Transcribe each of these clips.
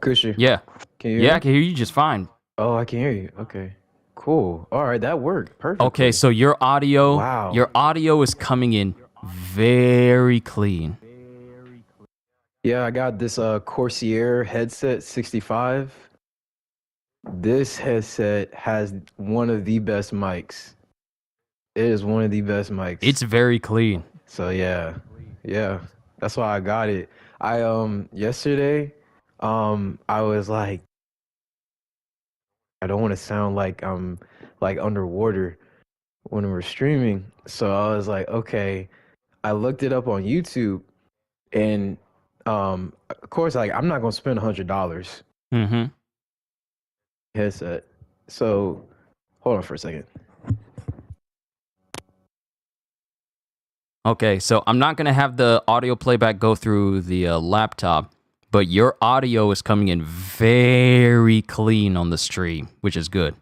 Christian, Yeah. can you hear Yeah, me? I can hear you just fine. Oh, I can hear you. Okay. Cool. All right, that worked Okay, perfectly. so Wow. your audio is coming in very clean. Yeah, I got this Corsair headset 65. This headset has one of the best mics. It is one of the best mics. It's very clean. So yeah, that's why I got it. I yesterday, I was like, I don't want to sound like I'm like underwater when we're streaming. So I was like, okay. I looked it up on YouTube, and of course, like I'm not gonna spend $100 Mm-hmm. headset. So hold on for a second. Okay, so I'm not going to have the audio playback go through the laptop, but your audio is coming in very clean on the stream, which is good.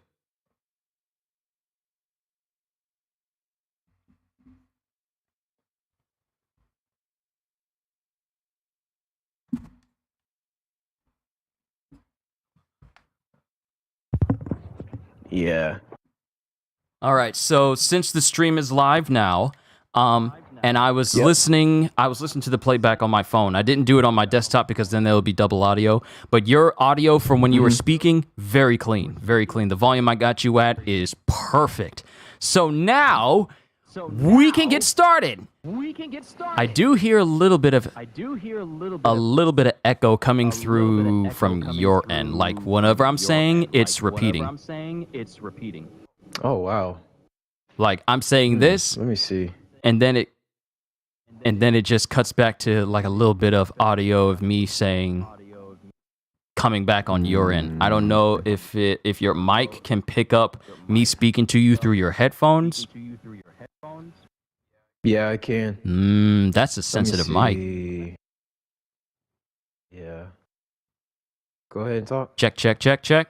Yeah. All right, so since the stream is live now, and I was Yep. listening to the playback on my phone. I didn't do it on my desktop because then there would be double audio. But your audio from when you were speaking, very clean, very clean. The volume I got you at is perfect. So now we can get started. I do hear a little bit of echo coming through from your end. Like whenever I'm saying, it's repeating. Oh wow. Like I'm saying this, Let me see. and then it just cuts back to like a little bit of audio of me saying coming back on your end. I don't know if your mic can pick up me speaking to you through your headphones. Yeah, I can. That's a Let me sensitive mic. see. Yeah. Go ahead and talk. Check, check, check, check.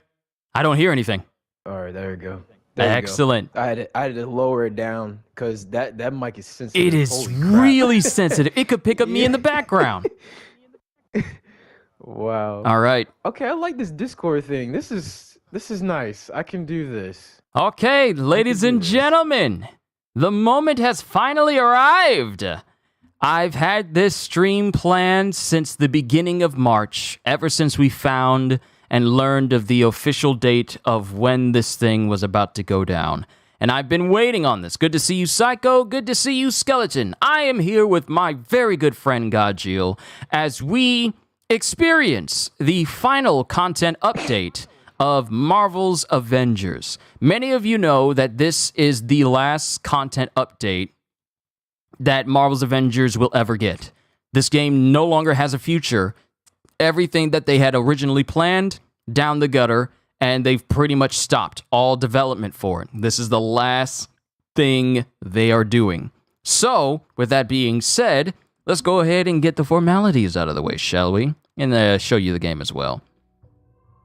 I don't hear anything. All right, there we go. There we go. Excellent. I had to lower it down because that mic is sensitive. It is Holy crap. really sensitive. It could pick up me in the background. Wow. All right. Okay, I like this Discord thing. This is nice. I can do this. Okay, ladies and gentlemen, the moment has finally arrived. I've had this stream planned since the beginning of March, ever since we found and learned of the official date of when this thing was about to go down. And I've been waiting on this. Good to see you, Psycho. Good to see you, Skeleton. I am here with my very good friend, Gajeel, as we experience the final content update of Marvel's Avengers. Many of you know that this is the last content update that Marvel's Avengers will ever get. This game no longer has a future. Everything that they had originally planned, down the gutter, and they've pretty much stopped all development for it. This is the last thing they are doing. So, with that being said, let's go ahead and get the formalities out of the way, shall we? And show you the game as well.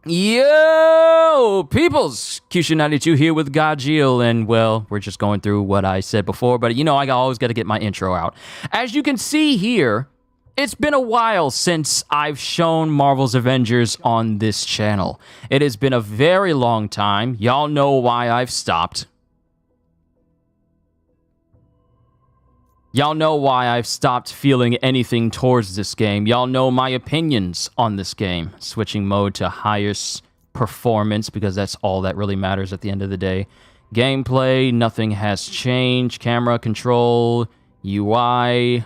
Yo, peoples! Q92 here with Gajeel, and well, we're just going through what I said before, but you know, I always got to get my intro out. As you can see here, it's been a while since I've shown Marvel's Avengers on this channel. It has been a very long time. Y'all know why I've stopped. Y'all know why I've stopped feeling anything towards this game. Y'all know my opinions on this game. Switching mode to highest performance because that's all that really matters at the end of the day. Gameplay, nothing has changed. Camera control, UI,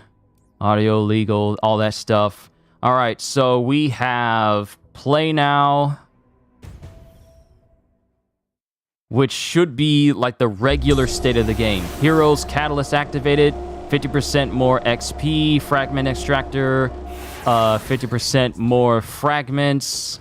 audio, legal, all that stuff. All right, so we have play now, which should be like the regular state of the game. Heroes, catalyst activated. 50% more XP, fragment extractor, 50% more fragments.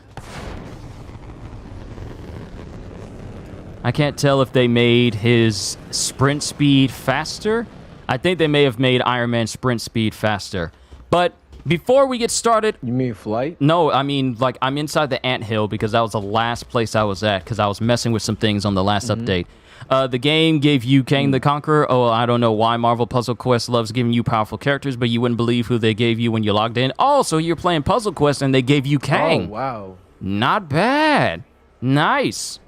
I can't tell if they made his sprint speed faster. I think they may have made Iron Man's sprint speed faster. But before we get started... You mean flight? No, I mean, like, I'm inside the anthill because that was the last place I was at because I was messing with some things on the last update. The game gave you Kang the Conqueror. Oh, I don't know why Marvel Puzzle Quest loves giving you powerful characters, but you wouldn't believe who they gave you when you logged in. Oh, so you're playing Puzzle Quest and they gave you Kang. Oh, wow. Not bad. Nice.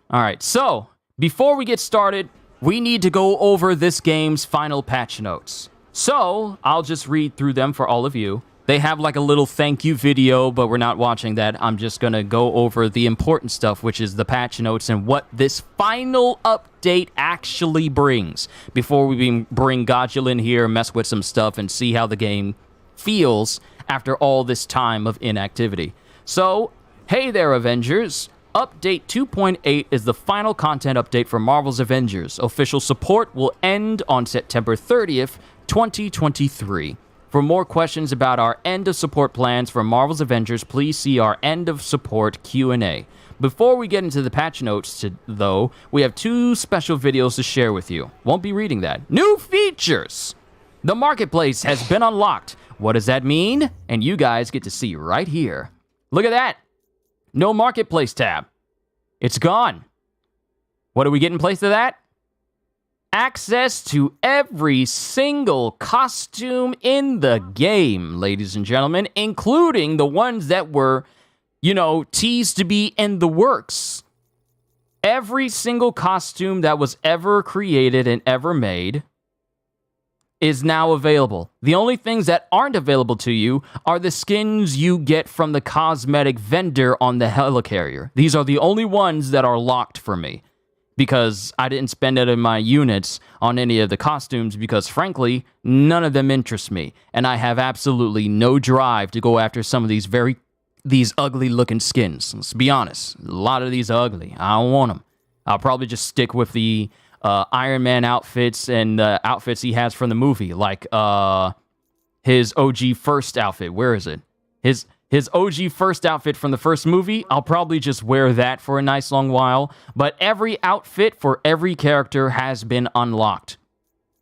All right, so before we get started, we need to go over this game's final patch notes. So I'll just read through them for all of you. They have like a little thank you video, but we're not watching that. I'm just going to go over the important stuff, which is the patch notes and what this final update actually brings before we bring Gajeel in here, mess with some stuff, and see how the game feels after all this time of inactivity. So, hey there, Avengers. Update 2.8 is the final content update for Marvel's Avengers. Official support will end on September 30th, 2023. For more questions about our end of support plans for Marvel's Avengers, please see our end of support Q&A. Before we get into the patch notes, though, we have two special videos to share with you. Won't be reading that. New features! The marketplace has been unlocked. What does that mean? And you guys get to see right here. Look at that. No marketplace tab. It's gone. What do we get in place of that? Access to every single costume in the game, ladies and gentlemen, including the ones that were, teased to be in the works. Every single costume that was ever created and ever made is now available. The only things that aren't available to you are the skins you get from the cosmetic vendor on the helicarrier. These are the only ones that are locked for me, because I didn't spend it in my units on any of the costumes because, frankly, none of them interest me. And I have absolutely no drive to go after some of these ugly-looking skins. Let's be honest. A lot of these are ugly. I don't want them. I'll probably just stick with the Iron Man outfits and the outfits he has from the movie. Like his OG first outfit. Where is it? His OG first outfit from the first movie, I'll probably just wear that for a nice long while. But every outfit for every character has been unlocked.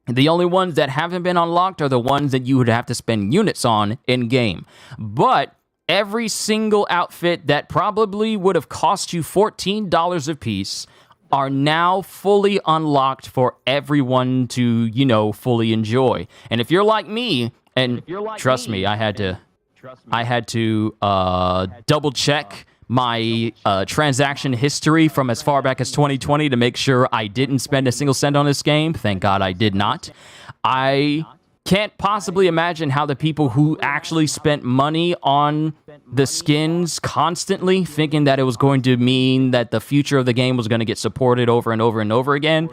The only ones that haven't been unlocked are the ones that you would have to spend units on in-game. But every single outfit that probably would have cost you $14 a piece are now fully unlocked for everyone to, fully enjoy. And if you're like me, and trust me, I had to double check my transaction history from as far back as 2020 to make sure I didn't spend a single cent on this game. Thank God I did not. I can't possibly imagine how the people who actually spent money on the skins constantly, thinking that it was going to mean that the future of the game was going to get supported over and over and over again.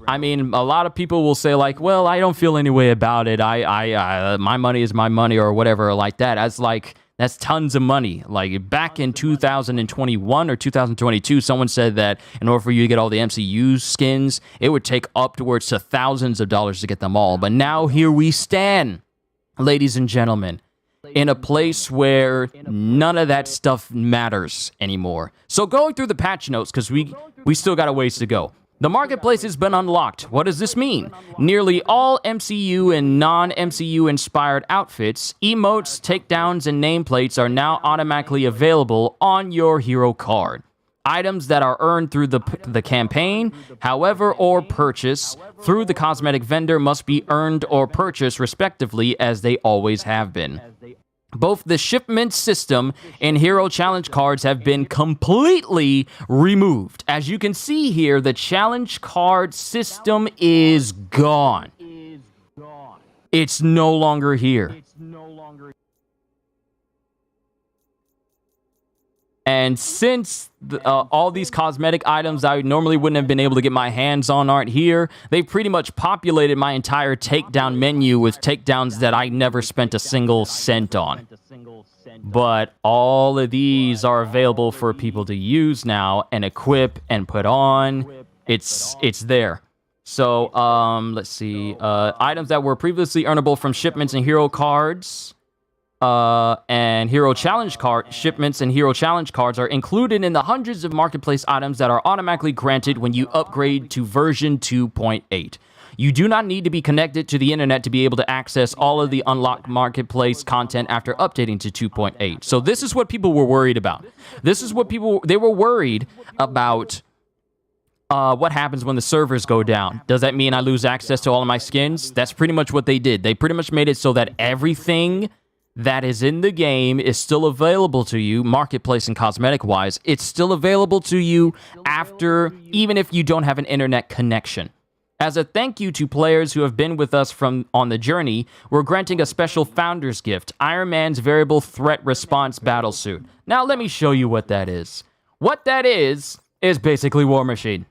I mean, a lot of people will say like, well, I don't feel any way about it. My money is my money or whatever like that. That's tons of money. Like back in 2021 or 2022, someone said that in order for you to get all the MCU skins, it would take upwards to thousands of dollars to get them all. But now here we stand, ladies and gentlemen, in a place where none of that stuff matters anymore. So going through the patch notes, because we still got a ways to go. The marketplace has been unlocked. What does this mean? Nearly all MCU and non-MCU inspired outfits, emotes, takedowns, and nameplates are now automatically available on your hero card. Items that are earned through the campaign, however, or purchase through the cosmetic vendor must be earned or purchased respectively, as they always have been. Both the shipment system and hero challenge cards have been completely removed. As you can see here, the challenge card system is gone. It's no longer here. And since all these cosmetic items I normally wouldn't have been able to get my hands on aren't here, they pretty much populated my entire takedown menu with takedowns that I never spent a single cent on. But all of these are available for people to use now and equip and put on. It's there. So, let's see. Items that were previously earnable from shipments and hero cards and hero challenge card shipments and hero challenge cards are included in the hundreds of marketplace items that are automatically granted when you upgrade to version 2.8. You do not need to be connected to the internet to be able to access all of the unlocked marketplace content after updating to 2.8. So this is what people were worried about. They were worried about what happens when the servers go down. Does that mean I lose access to all of my skins? That's pretty much what they did. They pretty much made it so that everything that is in the game is still available to you, marketplace and cosmetic-wise. It's still available to you after, even if you don't have an internet connection. As a thank you to players who have been with us on the journey, we're granting a special Founder's Gift, Iron Man's Variable Threat Response Battlesuit. Now let me show you what that is. What that is basically War Machine.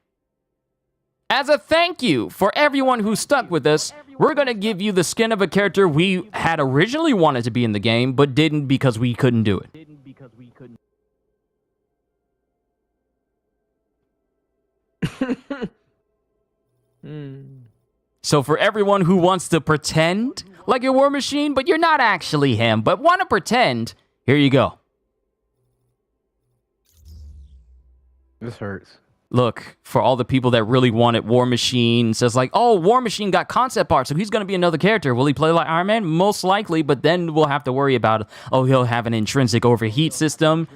As a thank you for everyone who stuck with us, we're going to give you the skin of a character we had originally wanted to be in the game, but didn't because we couldn't do it. So for everyone who wants to pretend like you're War Machine, but you're not actually him, but want to pretend, here you go. This hurts. Look, for all the people that really wanted War Machine, says like, oh, War Machine got concept art, so he's going to be another character. Will he play like Iron Man? Most likely, but then we'll have to worry about, oh, he'll have an intrinsic overheat system.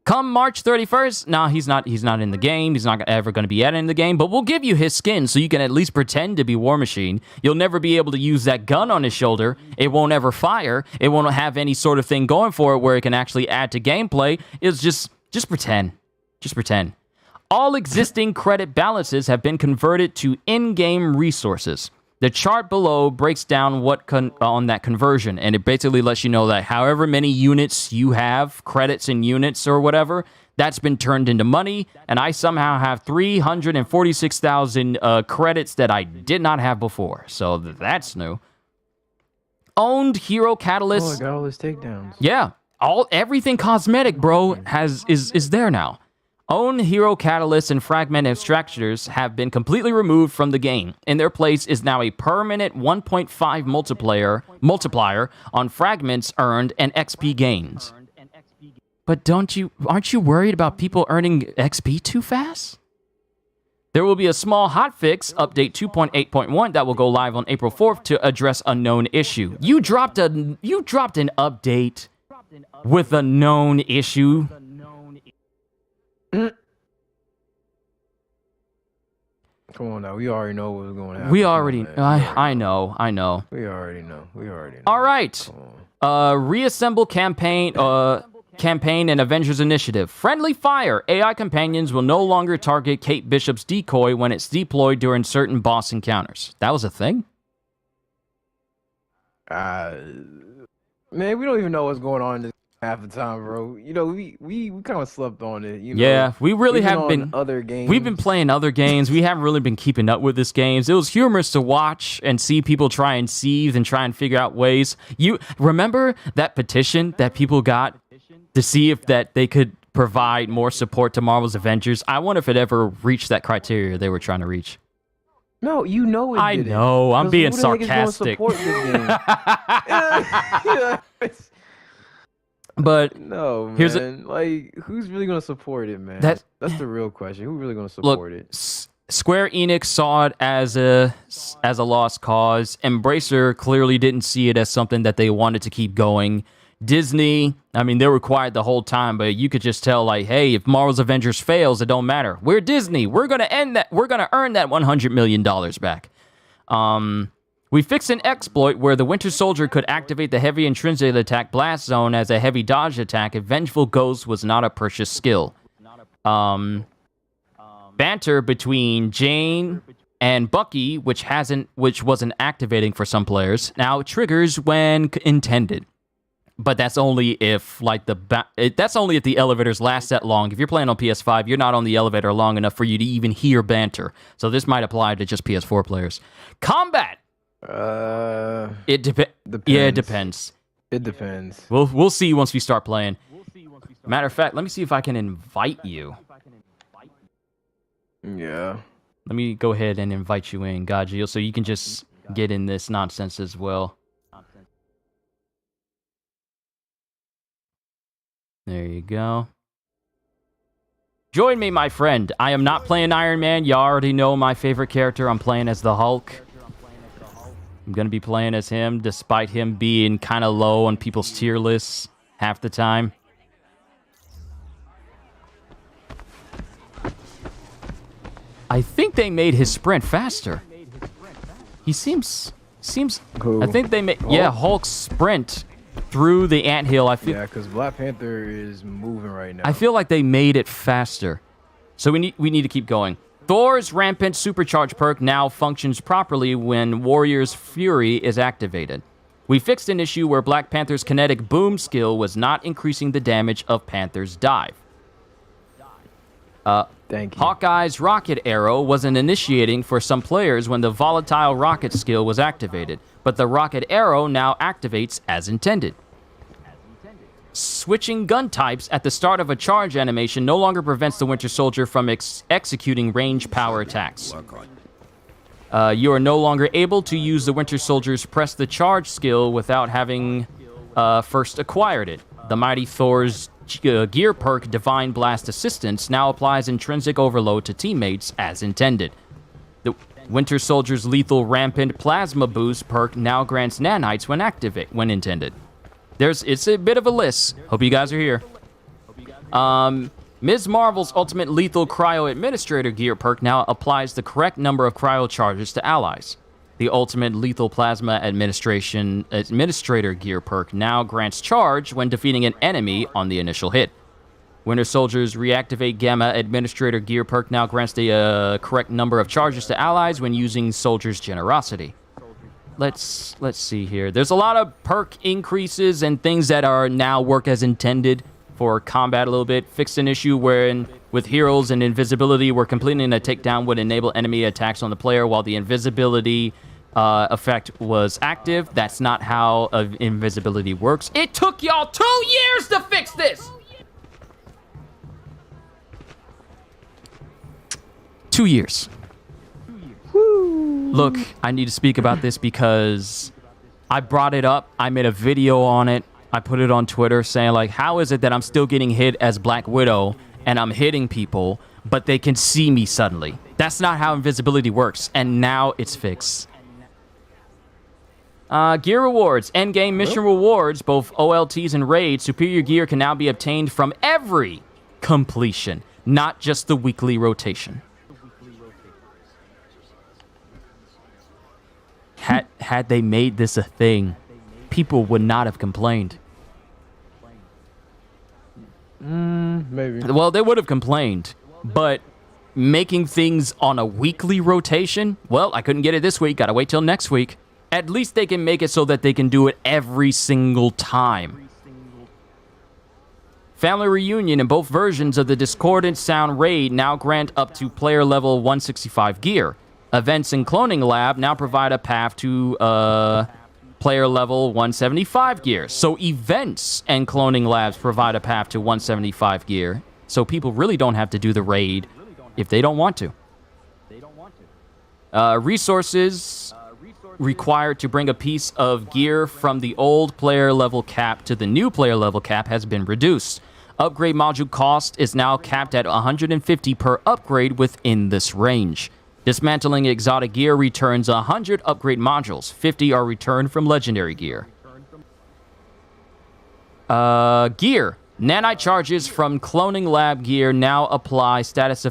Come March 31st, nah, he's not in the game. He's not ever going to be added in the game, but we'll give you his skin so you can at least pretend to be War Machine. You'll never be able to use that gun on his shoulder. It won't ever fire. It won't have any sort of thing going for it where it can actually add to gameplay. It's just pretend. Just pretend. All existing credit balances have been converted to in-game resources. The chart below breaks down on that conversion, and it basically lets you know that however many units you have, credits in units or whatever, that's been turned into money, and I somehow have 346,000 credits that I did not have before, so that's new. Owned Hero Catalyst. Oh, I got all his takedowns. Yeah, everything cosmetic, bro, is there now. Own Hero Catalysts and Fragment Extractors have been completely removed from the game. In their place is now a permanent 1.5 multiplier on fragments earned and XP gains. But aren't you worried about people earning XP too fast? There will be a small hotfix, update 2.8.1, that will go live on April 4th to address a known issue. You dropped an update with a known issue. Come on now, we already know what's going to happen. We already, I know. We already know. All right. Reassemble campaign and Avengers Initiative. Friendly fire. AI companions will no longer target Kate Bishop's decoy when it's deployed during certain boss encounters. That was a thing? Man, we don't even know what's going on this half the time, bro. You know, we kind of slept on it. You know? Yeah, we really haven't been. Other games. We've been playing other games. We haven't really been keeping up with this games. It was humorous to watch and see people try and seethe and try and figure out ways. You remember that petition that people got to see if that they could provide more support to Marvel's Avengers? I wonder if it ever reached that criteria they were trying to reach. No, you know it. I know. I'm being sarcastic. But no, man. Here's like, who's really gonna support it, man? That's the real question. Who's really gonna support it? Square Enix saw it as a lost cause. Embracer clearly didn't see it as something that they wanted to keep going. Disney, I mean, they were quiet the whole time, but you could just tell, like, hey, if Marvel's Avengers fails, it don't matter. We're Disney. We're gonna end that. We're gonna earn that $100 million back. We fixed an exploit where the Winter Soldier could activate the heavy intrinsic attack blast zone as a heavy dodge attack if Vengeful Ghost was not a purchased skill. Banter between Jane and Bucky, which wasn't activating for some players, now triggers when intended. But that's only if that's only if the elevators last that long. If you're playing on PS5, you're not on the elevator long enough for you to even hear banter. So this might apply to just PS4 players. Combat. It depends. Yeah, it depends. It depends. We'll see once we start playing. Matter of fact, let me see if I can invite you. Yeah. Let me go ahead and invite you in, Gajeel, so you can just get in this nonsense as well. There you go. Join me, my friend. I am not playing Iron Man. You already know my favorite character. I'm playing as the Hulk. I'm going to be playing as him, despite him being kind of low on people's tier lists half the time. I think they made his sprint faster. He seems... Who? I think they made... Yeah, Hulk's sprint through the anthill. Yeah, because Black Panther is moving right now. I feel like they made it faster. So we need to keep going. Thor's Rampant Supercharge perk now functions properly when Warrior's Fury is activated. We fixed an issue where Black Panther's kinetic boom skill was not increasing the damage of Panther's dive. Thank you. Hawkeye's Rocket Arrow wasn't initiating for some players when the volatile rocket skill was activated, but the Rocket Arrow now activates as intended. Switching gun types at the start of a charge animation no longer prevents the Winter Soldier from executing range power attacks. You are no longer able to use the Winter Soldier's Press the Charge skill without having first acquired it. The Mighty Thor's gear perk Divine Blast Assistance now applies intrinsic overload to teammates as intended. The Winter Soldier's Lethal Rampant Plasma Boost perk now grants nanites when intended. It's a bit of a list. Hope you guys are here. Ms. Marvel's Ultimate Lethal Cryo Administrator gear perk now applies the correct number of cryo charges to allies. The Ultimate Lethal Plasma Administrator gear perk now grants charge when defeating an enemy on the initial hit. Winter Soldier's Reactivate Gamma Administrator gear perk now grants the correct number of charges to allies when using Soldier's Generosity. Let's see here. There's a lot of perk increases and things that are now work as intended for combat a little bit. Fixed an issue wherein with heroes and invisibility, where completing a takedown would enable enemy attacks on the player while the invisibility effect was active. That's not how invisibility works. It took y'all 2 years to fix this! 2 years. Look, I need to speak about this because I brought it up. I made a video on it. I put it on Twitter saying, like, how is it that I'm still getting hit as Black Widow and I'm hitting people, but they can see me suddenly? That's not how invisibility works, and now it's fixed. Gear rewards. Endgame mission rewards, both OLTs and raids. Superior gear can now be obtained from every completion, not just the weekly rotation. Had they made this a thing, people would not have complained. Maybe. Well, they would have complained, but making things on a weekly rotation, well, I couldn't get it this week, gotta wait till next week. At least they can make it so that they can do it every single time. Family Reunion in both versions of the Discordant Sound Raid now grant up to player level 165 gear. Events in Cloning Lab now provide a path to player level 175 gear. So events and Cloning Labs provide a path to 175 gear. So people really don't have to do the raid if they don't want to. Resources required to bring a piece of gear from the old player level cap to the new player level cap has been reduced. Upgrade module cost is now capped at 150 per upgrade within this range. Dismantling exotic gear returns 100 upgrade modules. 50 are returned from legendary gear. Gear. Nanite charges from Cloning Lab gear now apply status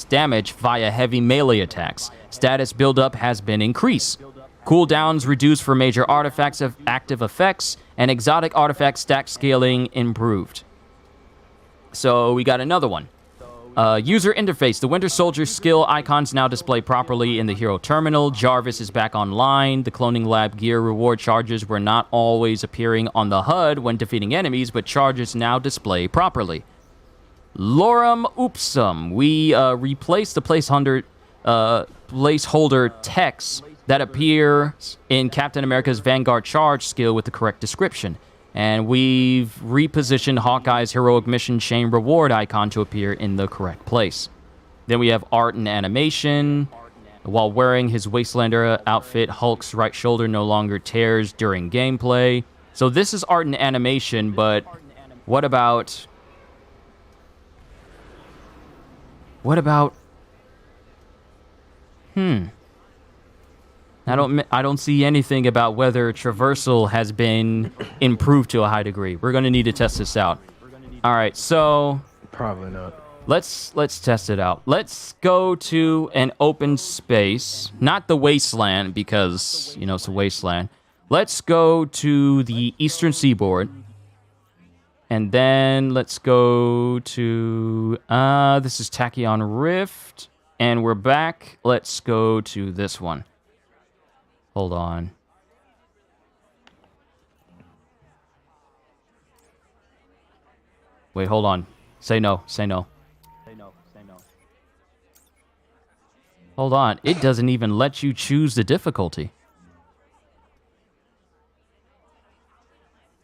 damage via heavy melee attacks. Status buildup has been increased. Cooldowns reduced for major artifacts of active effects, and exotic artifact stack scaling improved. So we got another one. User interface. The Winter Soldier skill icons now display properly in the hero terminal. Jarvis is back online. The Cloning Lab gear reward charges were not always appearing on the HUD when defeating enemies, but charges now display properly. Lorem Ipsum. We replaced the placeholder text that appears in Captain America's Vanguard charge skill with the correct description. And we've repositioned Hawkeye's heroic mission chain reward icon to appear in the correct place. Then we have art and animation. While wearing his Wastelander outfit, Hulk's right shoulder no longer tears during gameplay. So this is art and animation, but what about... I don't see anything about whether traversal has been improved to a high degree. We're going to need to test this out. All right, so Probably not. let's test it out. Let's go to an open space, not the wasteland because, you know, it's a wasteland. Let's go to the eastern seaboard. And then let's go to... this is Tachyon Rift. And we're back. Let's go to this one. Hold on. Wait, hold on. Say no. Say no. Say no. Say no. Hold on. It doesn't even let you choose the difficulty.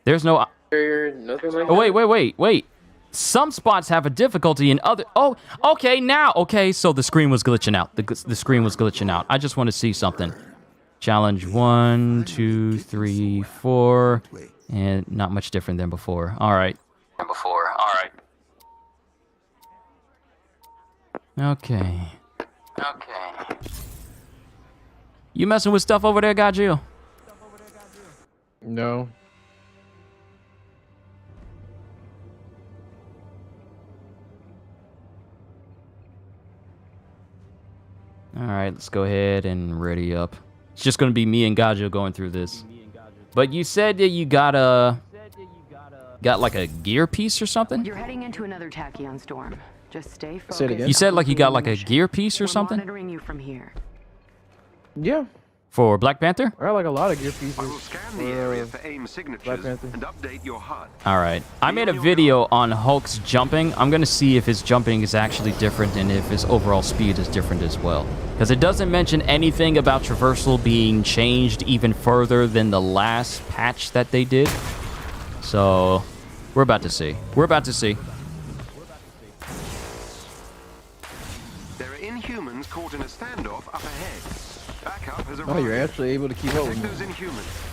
There's no... Oh, wait. Some spots have a difficulty in other... Oh, okay, now. Okay, so the screen was glitching out. The screen was glitching out. I just want to see something. Challenge 1, 2, 3, 4. And not much different than before. All right. Okay. You messing with stuff over there, Gajeel? No. All right, let's go ahead and ready up. It's just going to be me and Gajeel going through this. But you said that you got like a gear piece or something? You're heading into another tachyon storm. Just stay focused. Say it again. You said like you got like a gear piece or We're something? monitoring you from here. Yeah. For Black Panther? I got like a lot of gear pieces. I will scan the area for AIM signatures and update your HUD. All right. I made a video on Hulk's jumping. I'm going to see if his jumping is actually different and if his overall speed is different as well. Because it doesn't mention anything about traversal being changed even further than the last patch that they did. So, we're about to see. We're about to see. There are Inhumans caught in a standoff up ahead. Backup has Oh, arrived. you're actually able to keep up with Protect me. those Inhumans.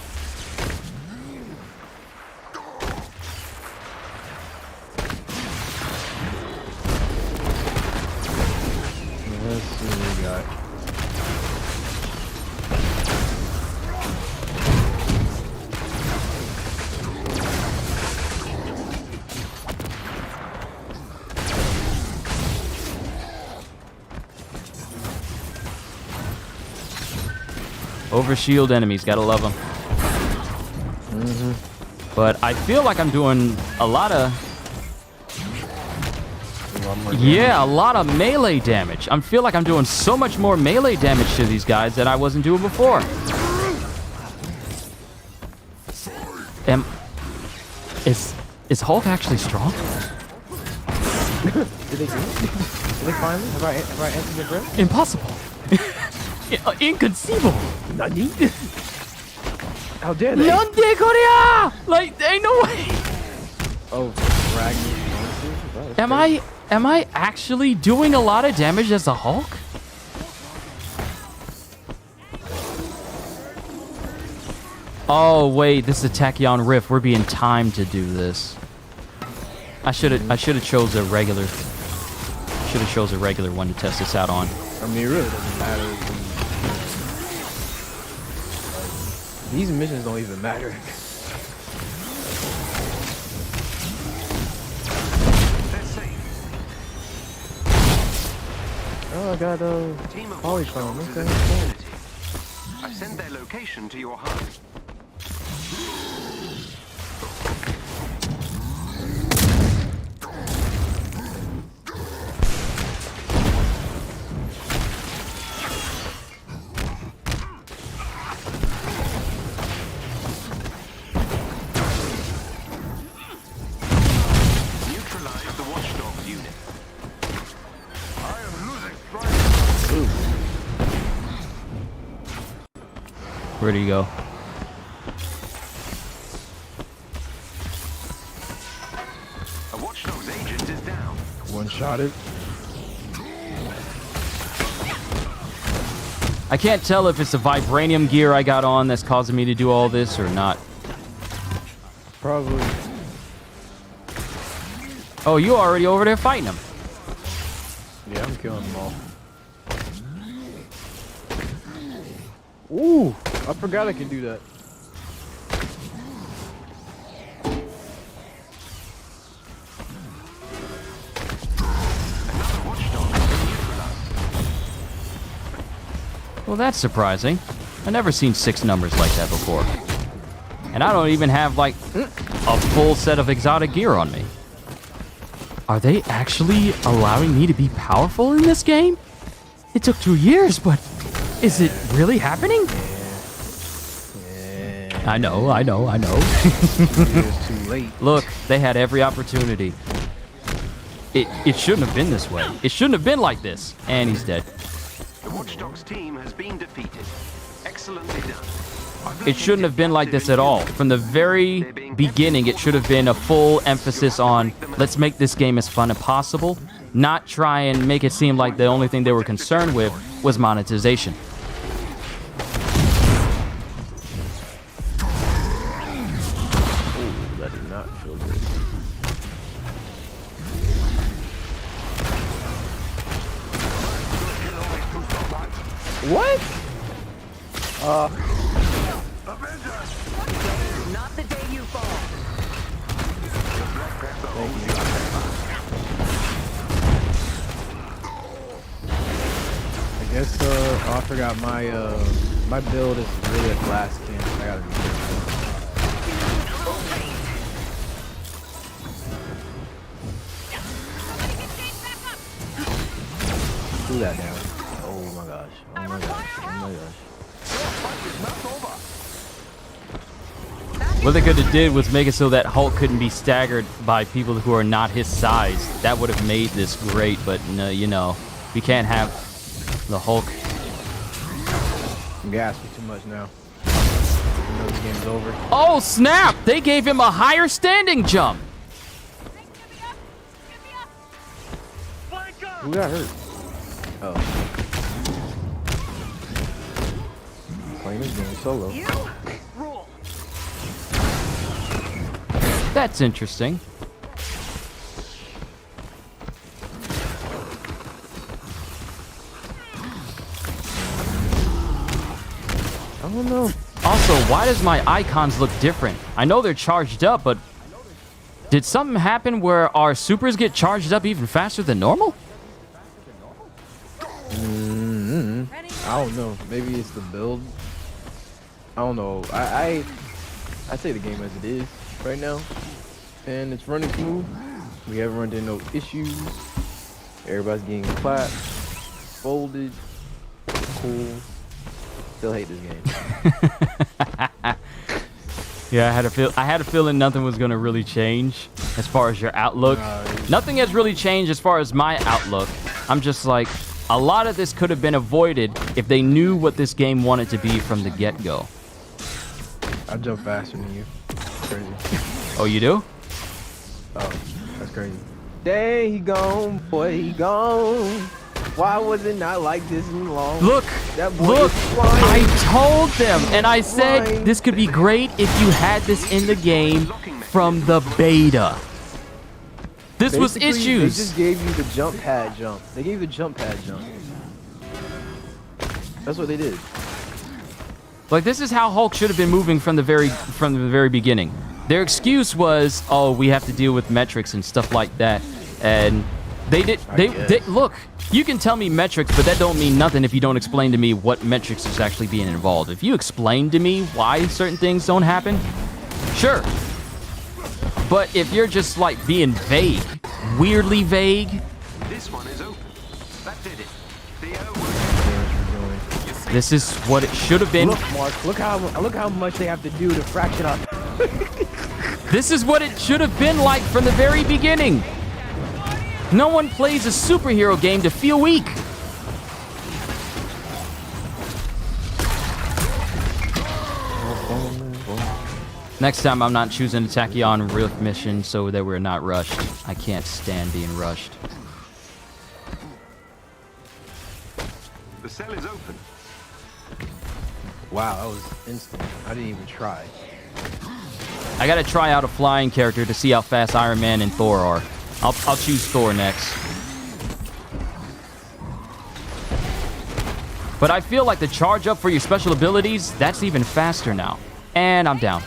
Let's see what we got. Overshield enemies. Gotta love them. But I feel like I'm doing a lot of... Yeah, a lot of melee damage. I feel like I'm doing so much more melee damage to these guys that I wasn't doing before. Is Hulk actually strong? Did they do it? Did they finally? Have I answered your prayer? Impossible. Inconceivable. Nani? How dare they? Nande Korea! Like, ain't no way. Oh, Ragnar. Am I actually doing a lot of damage as a Hulk? Oh wait, this is a Tachyon Rift. We're being timed to do this. I should have chose a regular. Should have chose a regular one to test this out on. I mean, it really doesn't matter. These missions don't even matter. They're safe. Oh, I got Team of Polychrome. watchdogs is Okay. in the vicinity. I've sent their location to your HUD. Neutralize the watchdogs unit. I am losing strike. Where do you go? A watchdog's agent is down. One-shotted. I can't tell if it's the vibranium gear I got on that's causing me to do all this or not. Probably. Oh, you already over there fighting them. Yeah, I'm killing them all. Ooh, I forgot I could do that. Another watchdog has been neutralized. Well, that's surprising. I've never seen 6 numbers like that before. And I don't even have, like, a full set of exotic gear on me. Are they actually allowing me to be powerful in this game? It took 2 years, but is it really happening? I know. It's too late. Look, they had every opportunity. It shouldn't have been this way. It shouldn't have been like this. And he's dead. The Watch Dogs team has been defeated. Excellently done. It shouldn't have been like this at all. From the very beginning, it should have been a full emphasis on let's make this game as fun as possible, not try and make it seem like the only thing they were concerned with was monetization. Ooh, that did not feel good. What? Not the day you fall. I guess I forgot my build is really a glass can. I gotta be careful. Do that now. Oh my gosh. Oh my gosh. Oh my gosh. What they could have did was make it so that Hulk couldn't be staggered by people who are not his size. That would have made this great, but no, you know, we can't have the Hulk. I'm gasping too much now. You know this game's over. Oh, snap! They gave him a higher standing jump. Who got hurt? Oh. Playing this game solo. That's interesting. I don't know. Also, why does my icons look different? I know they're charged up, but did something happen where our supers get charged up even faster than normal? I don't know. Maybe it's the build. I don't know. I say the game as it is right now, and it's running smooth. We haven't run into no issues. Everybody's getting clapped, folded, cool. Still hate this game. Yeah, I had a feeling nothing was gonna really change as far as your outlook. Nothing has really changed as far as my outlook. I'm just like, a lot of this could have been avoided if they knew what this game wanted to be from the get-go. I jump faster than you. Crazy. Oh, you do? Oh, that's crazy. Dang, he gone, boy, he gone. Why was it not like this in long? Look, That boy look, is flying. I told them, and I said Flying. this could be great if you had this in the game from the beta. This was Basically, issues. They just gave you the jump pad jump. They gave you the jump pad jump. That's what they did. Like, this is how Hulk should have been moving from the very beginning. Their excuse was, oh, we have to deal with metrics and stuff like that. And they look, you can tell me metrics, but that don't mean nothing if you don't explain to me what metrics is actually being involved. If you explain to me why certain things don't happen, sure. But if you're just like being vague, weirdly vague. This one is open. That did it. This is what it should have been. Look, Mark. Look how much they have to do to fraction up. This is what it should have been like from the very beginning. No one plays a superhero game to feel weak. Next time, I'm not choosing a Tachyon Rift mission so that we're not rushed. I can't stand being rushed. The cell is open. Wow, that was instant. I didn't even try. I gotta try out a flying character to see how fast Iron Man and Thor are. I'll choose Thor next. But I feel like the charge up for your special abilities, that's even faster now. And I'm down.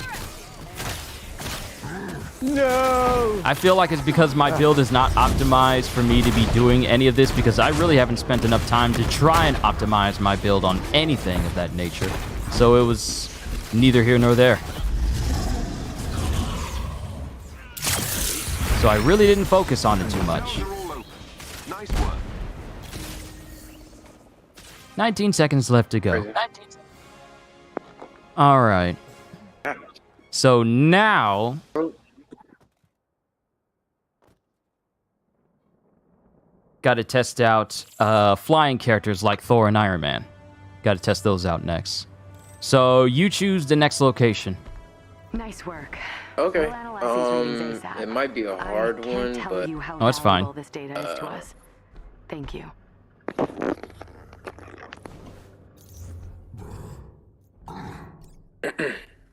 No! I feel like it's because my build is not optimized for me to be doing any of this, because I really haven't spent enough time to try and optimize my build on anything of that nature. So it was neither here nor there. So I really didn't focus on it too much. Valves are all open. Nice work. 19 seconds left to go. All right. So now... got to test out flying characters like Thor and Iron Man. Got to test those out next. So you choose the next location. Nice work. Okay. We'll analyze these readings ASAP. It might be a hard I can't one, tell but you how Oh, it's fine. valuable this data is to us. Thank you.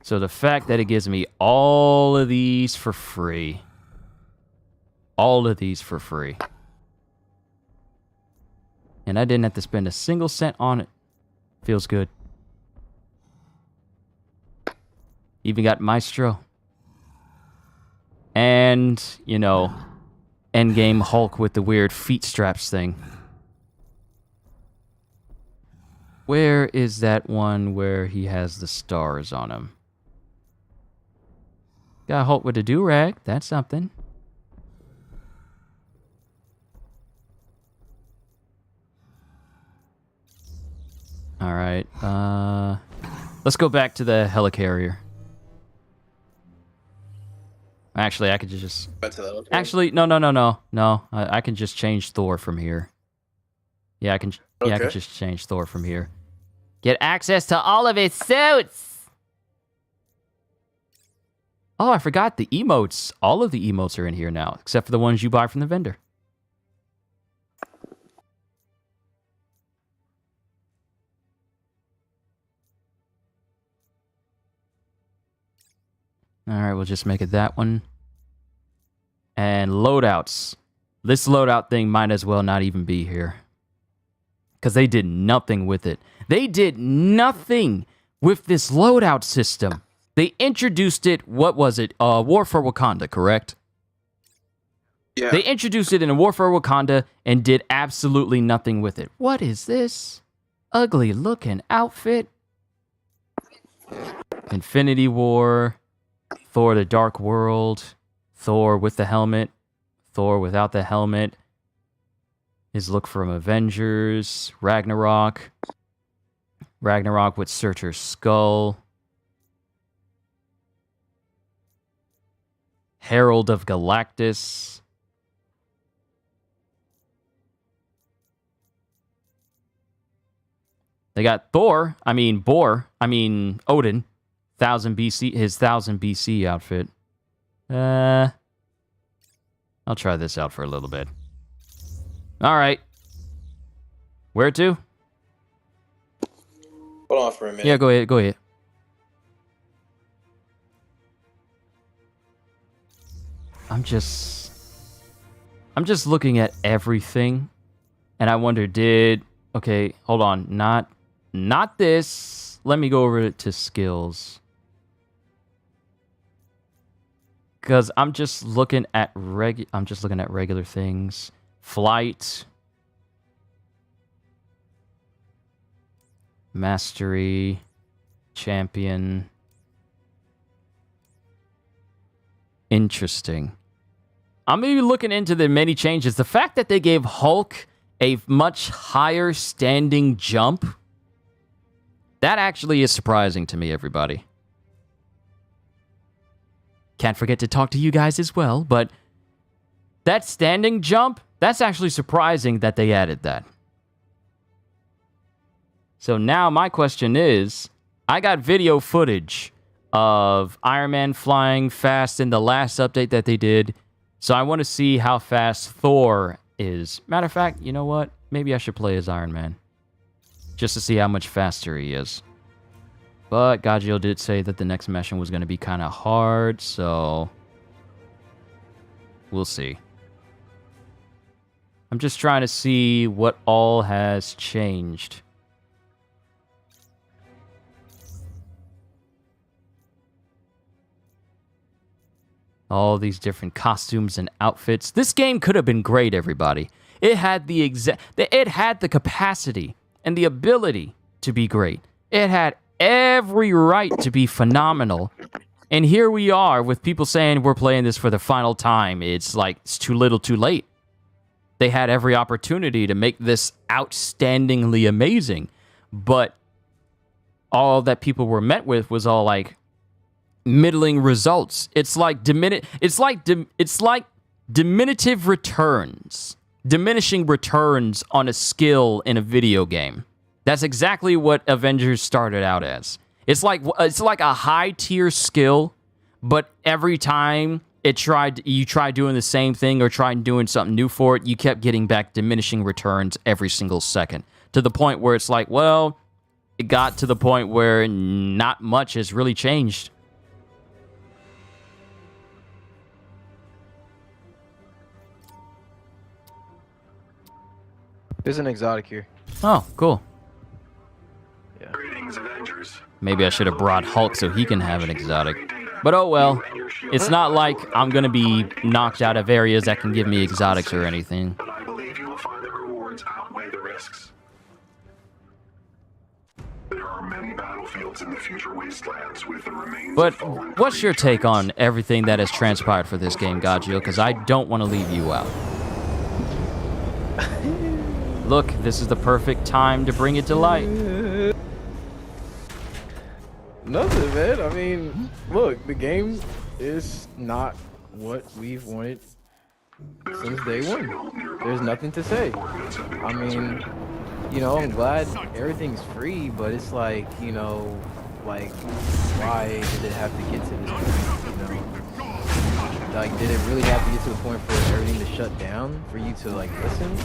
So the fact that it gives me all of these for free. All of these for free. And I didn't have to spend a single cent on it. Feels good. Even got Maestro. And, you know, endgame Hulk with the weird feet straps thing. Where is that one where he has the stars on him? Got Hulk with a do-rag. That's something. All right. Let's go back to the helicarrier. Actually, I could just... Actually, no. I can just change Thor from here. Yeah, I can just change Thor from here. Get access to all of his suits! Oh, I forgot the emotes. All of the emotes are in here now, except for the ones you buy from the vendor. Alright, we'll just make it that one. And loadouts. This loadout thing might as well not even be here. Because they did nothing with it. They did nothing with this loadout system. They introduced it, what was it? War for Wakanda, correct? yeah. They introduced it in a War for Wakanda and did absolutely nothing with it. What is this? Ugly looking outfit. Infinity War. Thor the Dark World. Thor with the helmet. Thor without the helmet. His look from Avengers. Ragnarok. Ragnarok with Searcher's Skull. Herald of Galactus. They got Odin. 1000 BC, his 1000 BC outfit. I'll try this out for a little bit. All right. Where to? Hold on for a minute. Yeah, go ahead. I'm just looking at everything, and I wonder, okay, hold on, not this. Let me go over to skills. Because I'm just looking at regular things. Flight. Mastery. Champion. Interesting. I'm maybe looking into the many changes. The fact that they gave Hulk a much higher standing jump, that actually is surprising to me, everybody. Can't forget to talk to you guys as well, but that standing jump, that's actually surprising that they added that. So now my question is, I got video footage of Iron Man flying fast in the last update that they did, so I want to see how fast Thor is. Matter of fact, you know what? Maybe I should play as Iron Man, just to see how much faster he is. But Gajeel did say that the next mission was going to be kind of hard, so we'll see. I'm just trying to see what all has changed. All these different costumes and outfits. This game could have been great, everybody. It had the capacity and the ability to be great. It had every right to be phenomenal, And here we are with people saying we're playing this for the final time. It's like, it's too little too late. They had every opportunity to make this outstandingly amazing. But all that people were met with was all like middling results. It's like diminutive returns. Diminishing returns on a skill in a video game. That's exactly what Avengers started out as. It's like a high tier skill, but every time you tried doing the same thing or tried doing something new for it, you kept getting back diminishing returns every single second, to the point where it's like, well, it got to the point where not much has really changed. There's an exotic here. Oh, cool. Yeah. Greetings, Avengers. Maybe I should have brought Hulk so he can have an exotic. But oh well. It's not like I'm going to be knocked out of areas that can give me exotics or anything. But I believe you will find the rewards outweigh the risks. There are many battlefields in the future wastelands with the remains But of fallen what's your take creatures. on everything that has transpired for this game, Gajeel? Because I don't want to leave you out. Look, this is the perfect time to bring it to light. Nothing, man. I mean, look, the game is not what we've wanted since day one. There's nothing to say. I mean, you know, I'm glad everything's free, but it's like, you know, like, why did it have to get to this point, you know? Like, did it really have to get to the point for everything to shut down for you to, like, listen?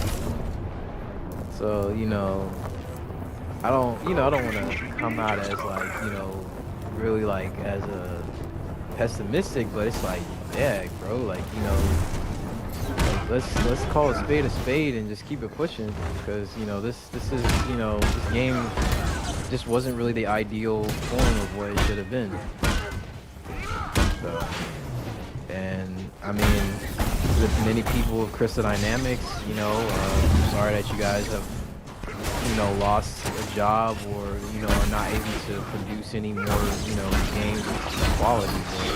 So, you know, I don't want to come out as, like, you know, really, like, as a pessimistic, but it's like, yeah, bro, like, you know, like, let's call a spade and just keep it pushing, because, you know, this is, you know, this game just wasn't really the ideal form of what it should have been. So, and I mean, with many people of Crystal Dynamics, you know, I'm sorry that you guys have, you know, lost a job, or, you know, are not able to produce any more, you know, games of quality. But,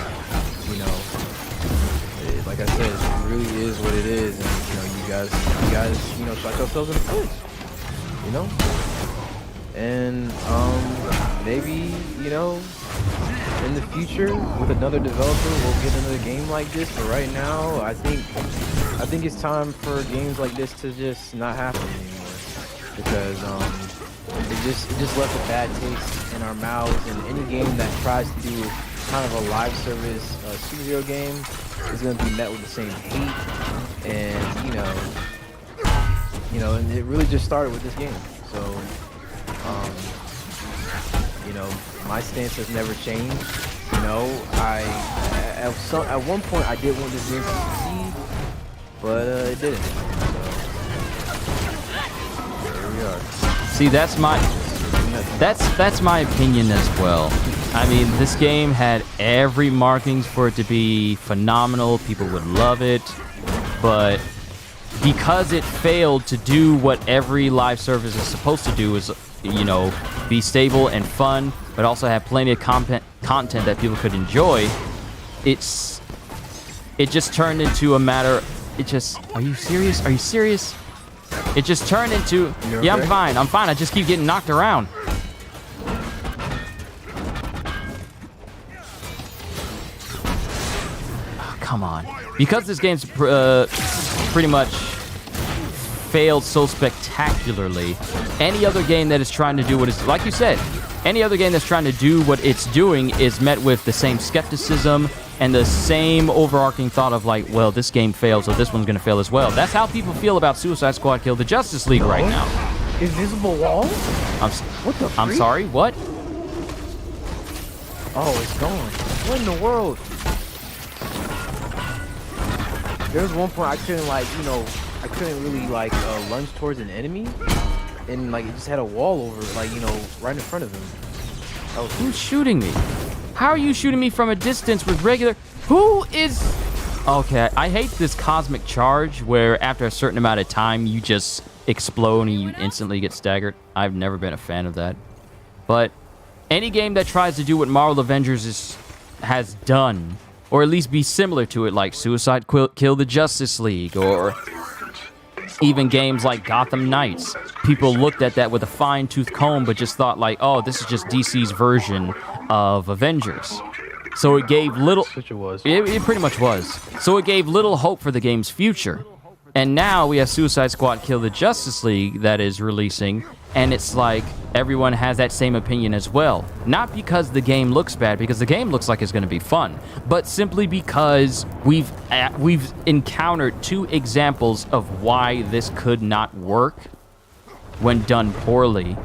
you know, like I said, it really is what it is, and, you know, you guys, you know, shot yourselves in the foot, you know, and maybe, you know, in the future with another developer we'll get another game like this. But right now, I think it's time for games like this to just not happen anymore, because it just left a bad taste in our mouths. And any game that tries to do kind of a live service superhero game is going to be met with the same hate, and you know, and it really just started with this game. So you know, my stance has never changed. You know, at one point I did want this game to succeed, but it didn't. So here we are. See, that's my opinion as well. I mean, this game had every markings for it to be phenomenal. People would love it, but because it failed to do what every live service is supposed to do, is, you know, be stable and fun, but also have plenty of content that people could enjoy, it just turned into a matter. Are you serious? Are you serious? It just turned into, yeah, I'm fine. I just keep getting knocked around. Oh, come on. Because this game's pretty much failed so spectacularly, any other game that is trying to do what it's, like you said, any other game that's trying to do what it's doing is met with the same skepticism and the same overarching thought of like, well, this game failed, so this one's gonna fail as well. That's how people feel about Suicide Squad Kill the Justice League right now. Invisible wall? What the freak? I'm sorry, what? Oh, it's gone. What in the world? There was one point I couldn't, like, you know, I couldn't really, like, lunge towards an enemy, and, like, it just had a wall over it, like, you know, right in front of him. Who's shooting me? How are you shooting me from a distance with regular? Who is? Okay, I hate this cosmic charge where after a certain amount of time you just explode and you instantly get staggered. I've never been a fan of that. But any game that tries to do what Marvel Avengers is has done, or at least be similar to it, like Suicide Kill the Justice League, or even games like Gotham Knights. People looked at that with a fine-tooth comb, but just thought like, oh, this is just DC's version of Avengers. So it gave little... Which it was. It pretty much was. So it gave little hope for the game's future. And now we have Suicide Squad Kill the Justice League that is releasing, and it's like everyone has that same opinion as well. Not because the game looks bad, because the game looks like it's going to be fun, but simply because we've encountered 2 examples of why this could not work when done poorly.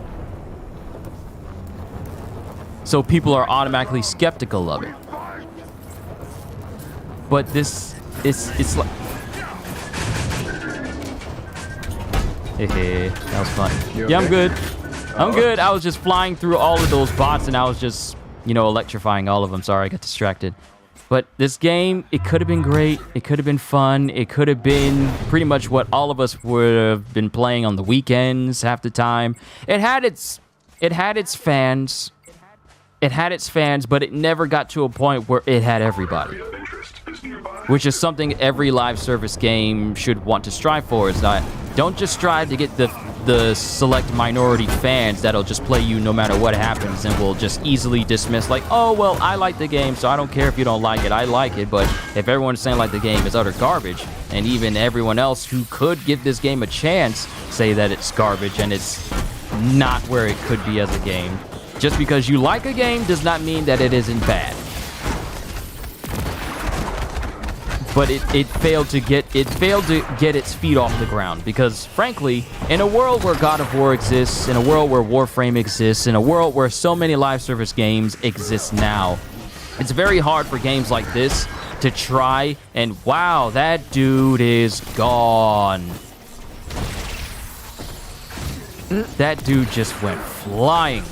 So people are automatically skeptical of it. But this it's like... Hey, that was fun. Yeah, I'm good. I'm good. I was just flying through all of those bots, and I was just, electrifying all of them. Sorry, I got distracted. But this game, it could have been great. It could have been fun. It could have been pretty much what all of us would have been playing on the weekends half the time. It had its fans. It had its fans, but it never got to a point where it had everybody. Which is something every live service game should want to strive for. It's not, don't just strive to get the select minority fans that'll just play you no matter what happens and will just easily dismiss like, oh, well, I like the game, so I don't care if you don't like it. I like it, but if everyone's saying like the game is utter garbage, and even everyone else who could give this game a chance say that it's garbage and it's not where it could be as a game. Just because you like a game does not mean that it isn't bad. But it failed to get its feet off the ground because, frankly, in a world where God of War exists, in a world where Warframe exists, in a world where so many live service games exist now, it's very hard for games like this to try and, wow, that dude is gone. That dude just went flying.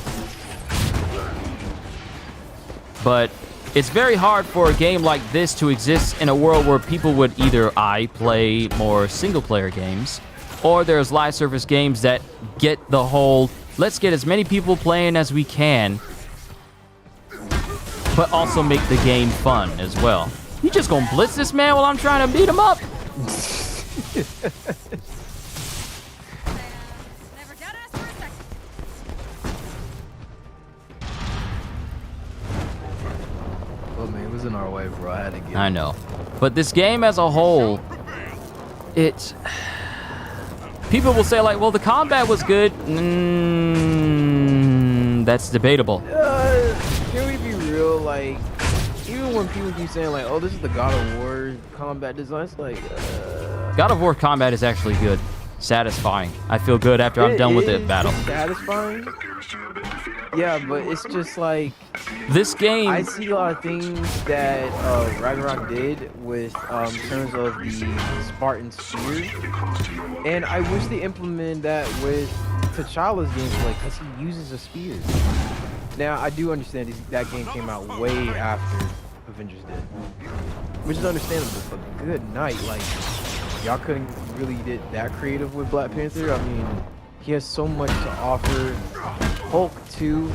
But it's very hard for a game like this to exist in a world where people would either play more single-player games, or there's live service games that get the whole, let's get as many people playing as we can, but also make the game fun as well. You just gonna blitz this man while I'm trying to beat him up? In our way, bro. I had to get I know. But this game as a whole, people will say like, well, the combat was good. That's debatable. Can we be real? Like, even when people keep saying like, oh, this is the God of War combat design, it's like, God of War combat is actually good. Satisfying. I feel good after I'm done with the battle. Satisfying? Yeah, but it's just like, this game, I see a lot of things that Ragnarok did with in terms of the Spartan spear, and I wish they implemented that with T'Challa's gameplay because he uses a spear. Now I do understand that game came out way after Avengers did, which is understandable, but good night, like, y'all couldn't really get that creative with Black Panther. I mean, he has so much to offer. Hulk 2.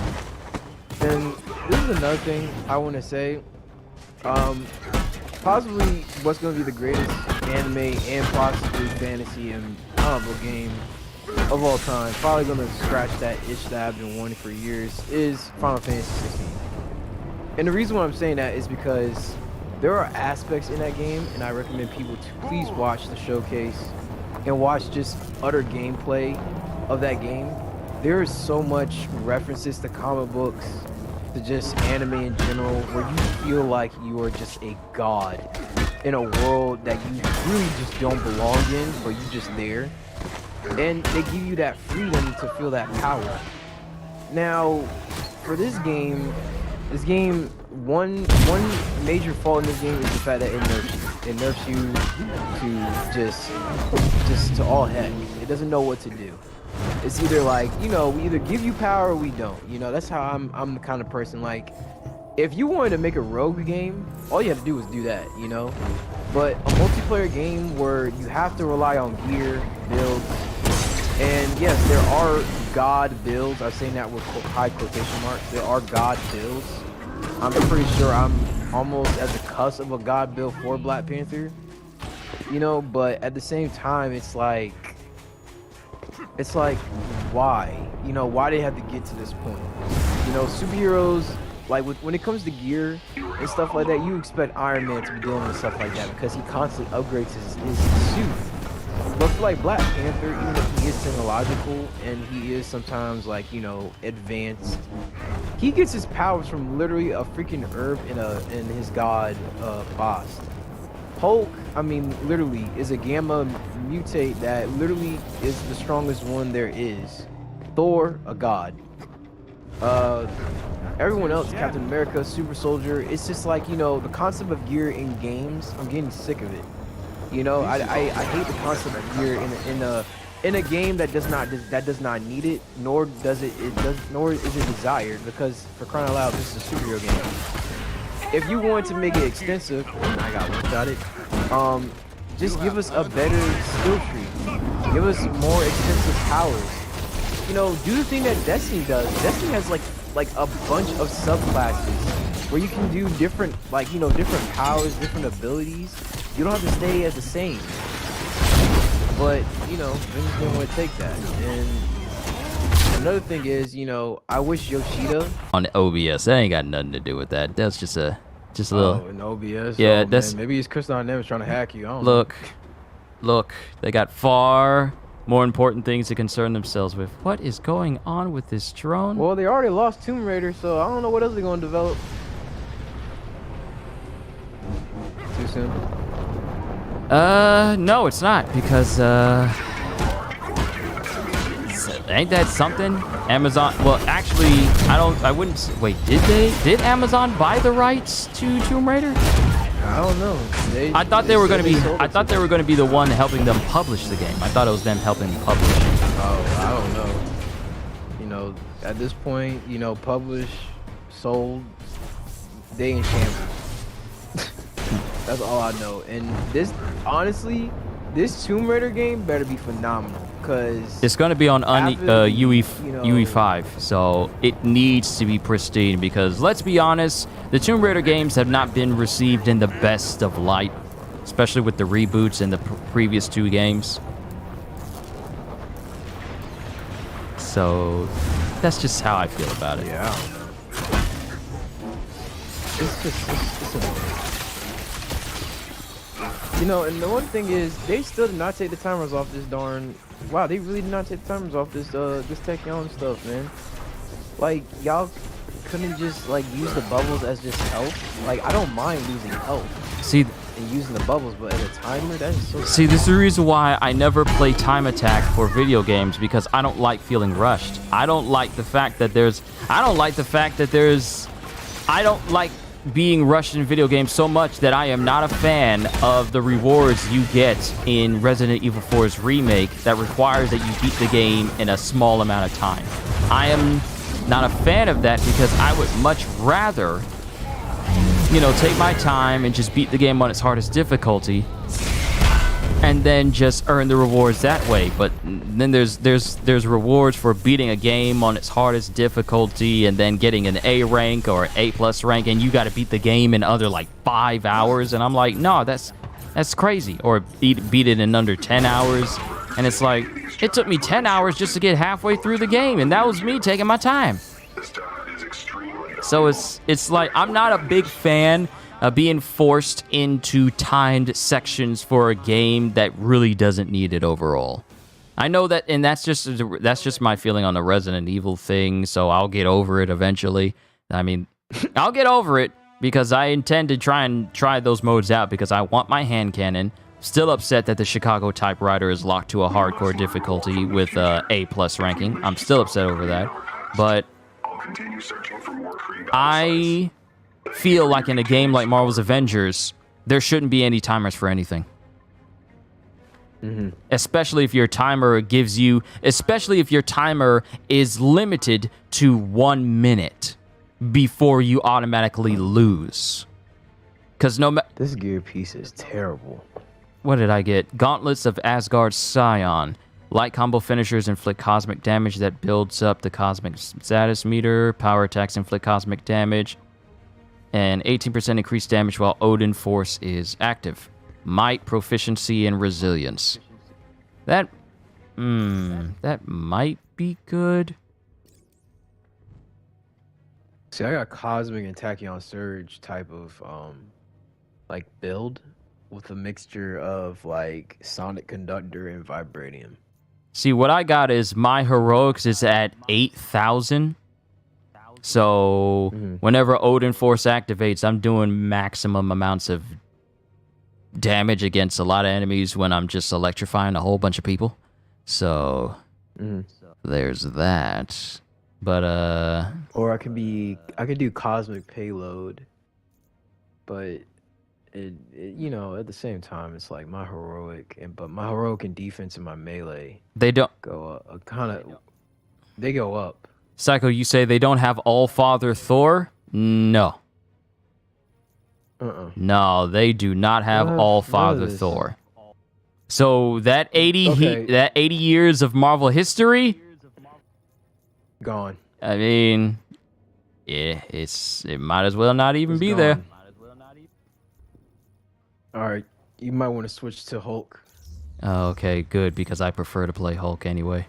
And this is another thing I want to say. Possibly what's going to be the greatest anime and possibly fantasy and novel game of all time, probably going to scratch that itch that I've been wanting for years, is Final Fantasy 16. And the reason why I'm saying that is because there are aspects in that game, and I recommend people to please watch the showcase and watch just utter gameplay of that game. There is so much references to comic books, to just anime in general, where you feel like you are just a god in a world that you really just don't belong in, but you're just there. And they give you that freedom to feel that power. Now, for this game, one major fault in this game is the fact that it nerfs you. It nerfs you to just to all heck. It doesn't know what to do. It's either like, we either give you power or we don't. That's how I'm the kind of person, like, if you wanted to make a rogue game, all you have to do is do that, But a multiplayer game where you have to rely on gear, builds, and yes, there are god builds. I'm saying that with high quotation marks. There are god builds. I'm pretty sure I'm almost at the cusp of a god build for Black Panther, you know, but at the same time, it's like, why? You know, why they have to get to this point? You know, superheroes, like when it comes to gear and stuff like that, you expect Iron Man to be dealing with stuff like that because he constantly upgrades his suit. But for like Black Panther, even if he is technological and he is sometimes like, you know, advanced, he gets his powers from literally a freaking herb in his god Bast. Hulk, I mean, literally is a gamma mutate that literally is the strongest one there is. Thor, a god. Everyone else, Captain America, Super Soldier, it's just like, you know, the concept of gear in games, I'm getting sick of it. You know, I hate the concept of gear in a game that does not need it, nor is it desired, because for crying out loud, this is a superhero game. If you want to make it extensive, I got one, got it. Just give us a better skill tree. Give us more extensive powers. You know, do the thing that Destiny does. Destiny has like a bunch of subclasses where you can do different, like, you know, different powers, different abilities. You don't have to stay as the same. But, you know, they just didn't want to take that. And another thing is, you know, I wish Yoshida on OBS. That ain't got nothing to do with that. That's just a little. Oh, in OBS. Yeah, oh, that's. Man. Maybe it's Chris Dynamics trying to hack you. I don't know. Look. They got far more important things to concern themselves with. What is going on with this drone? Well, they already lost Tomb Raider, so I don't know what else they're going to develop. Too soon? No, it's not, because, ain't that something? Amazon, well, actually, I wouldn't, wait, did Amazon buy the rights to Tomb Raider? I don't know. I thought they were going to be the one helping them publish the game. I thought it was them helping publish. Oh, I don't know. You know, at this point, you know, publish, sold, they in shambles. That's all I know. And this, honestly, this Tomb Raider game better be phenomenal, because it's going to be on UE5, so it needs to be pristine, because let's be honest, the Tomb Raider games have not been received in the best of light, especially with the reboots in the previous two games. So that's just how I feel about it. Yeah. It's annoying. You know, and the one thing is, they still did not take the timers off this darn. Wow, they really did not take the timers off this this Tachyon stuff, man. Like, y'all couldn't just like use the bubbles as just health. Like, I don't mind losing health. See, and using the bubbles, but as a timer, that is so. See, this is the reason why I never play time attack for video games, because I don't like feeling rushed. I don't like the fact that I don't like being rushed in video games so much that I am not a fan of the rewards you get in Resident Evil 4's remake that requires that you beat the game in a small amount of time. I am not a fan of that, because I would much rather, you know, take my time and just beat the game on its hardest difficulty and then just earn the rewards that way. But then there's rewards for beating a game on its hardest difficulty and then getting an A rank or an A+ rank, and you got to beat the game in under like 5 hours, and I'm like, no, that's crazy. Or beat it in under 10 hours, and it's like, it took me 10 hours just to get halfway through the game, and that was me taking my time. So it's like, I'm not a big fan of being forced into timed sections for a game that really doesn't need it overall. I know that, and that's just my feeling on the Resident Evil thing, so I'll get over it eventually. I mean, I'll get over it, because I intend to try those modes out, because I want my hand cannon. Still upset that the Chicago typewriter is locked to a hardcore difficulty with A+ ranking. I'm still upset over that. But I feel like in a game like Marvel's Avengers, there shouldn't be any timers for anything. Mm-hmm. Especially if your timer is limited to 1 minute before you automatically lose. Because this gear piece is terrible. What did I get? Gauntlets of Asgard's Scion. Light combo finishers inflict cosmic damage that builds up the cosmic status meter. Power attacks inflict cosmic damage. and 18% increased damage while Odin Force is active. Might, proficiency, and resilience. That might be good. See, I got Cosmic and Tachyon Surge type of like build with a mixture of like Sonic Conductor and Vibranium. See, what I got is my heroics is at 8,000. So whenever Odin Force activates, I'm doing maximum amounts of damage against a lot of enemies when I'm just electrifying a whole bunch of people. So there's that. But or I could do Cosmic Payload, but it you know, at the same time it's like my heroic but my heroic and defense and my melee they don't go they go up. Psycho, you say they don't have All-Father Thor? No. No, they do not have All-Father Thor. So that 80 that 80 years of Marvel history gone. I mean, yeah, it might as well not even be there. All right, you might want to switch to Hulk. Okay, good, because I prefer to play Hulk anyway.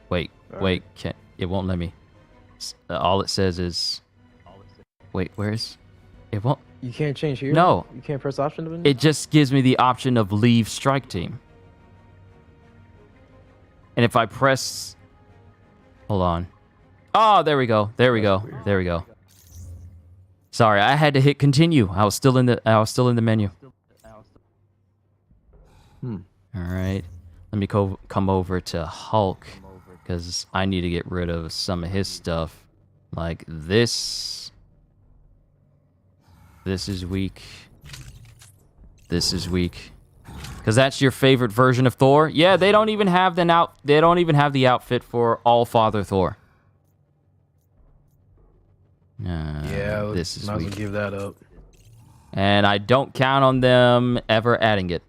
Wait, it won't let me. All it says is... Wait, where's... It won't... You can't change here? No. You can't press option to it just gives me the option of leave strike team. And if I press... Hold on. Oh, there we go. There we go. There we go. Sorry, I had to hit continue. I was still in the menu. All right. Let me come over to Hulk, because I need to get rid of some of his stuff. Like this. This is weak. This is weak. Because that's your favorite version of Thor? Yeah, they don't even have the outfit for All-Father Thor. Yeah, this is might as weak. well give that up. And I don't count on them ever adding it.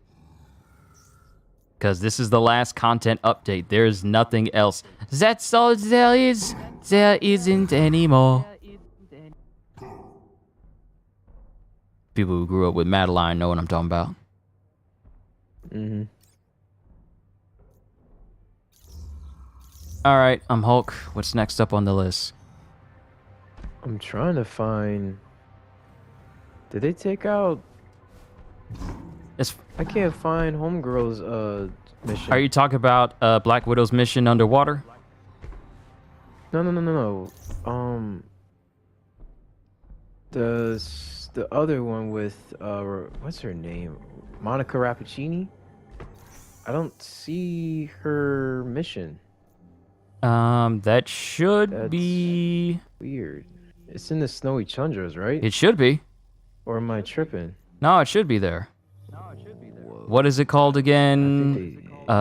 Because this is the last content update. There's nothing else. That's all there is. There isn't anymore. People who grew up with Madeline know what I'm talking about. Alright, I'm Hulk. What's next up on the list? I'm trying to find... Did they take out... I can't find Homegirl's mission. Are you talking about Black Widow's mission underwater? No. The other one with what's her name? Monica Rappaccini? I don't see her mission. That should be weird. It's in the snowy tundras, right? It should be. Or am I tripping? No, it should be there. What is it called again? Hold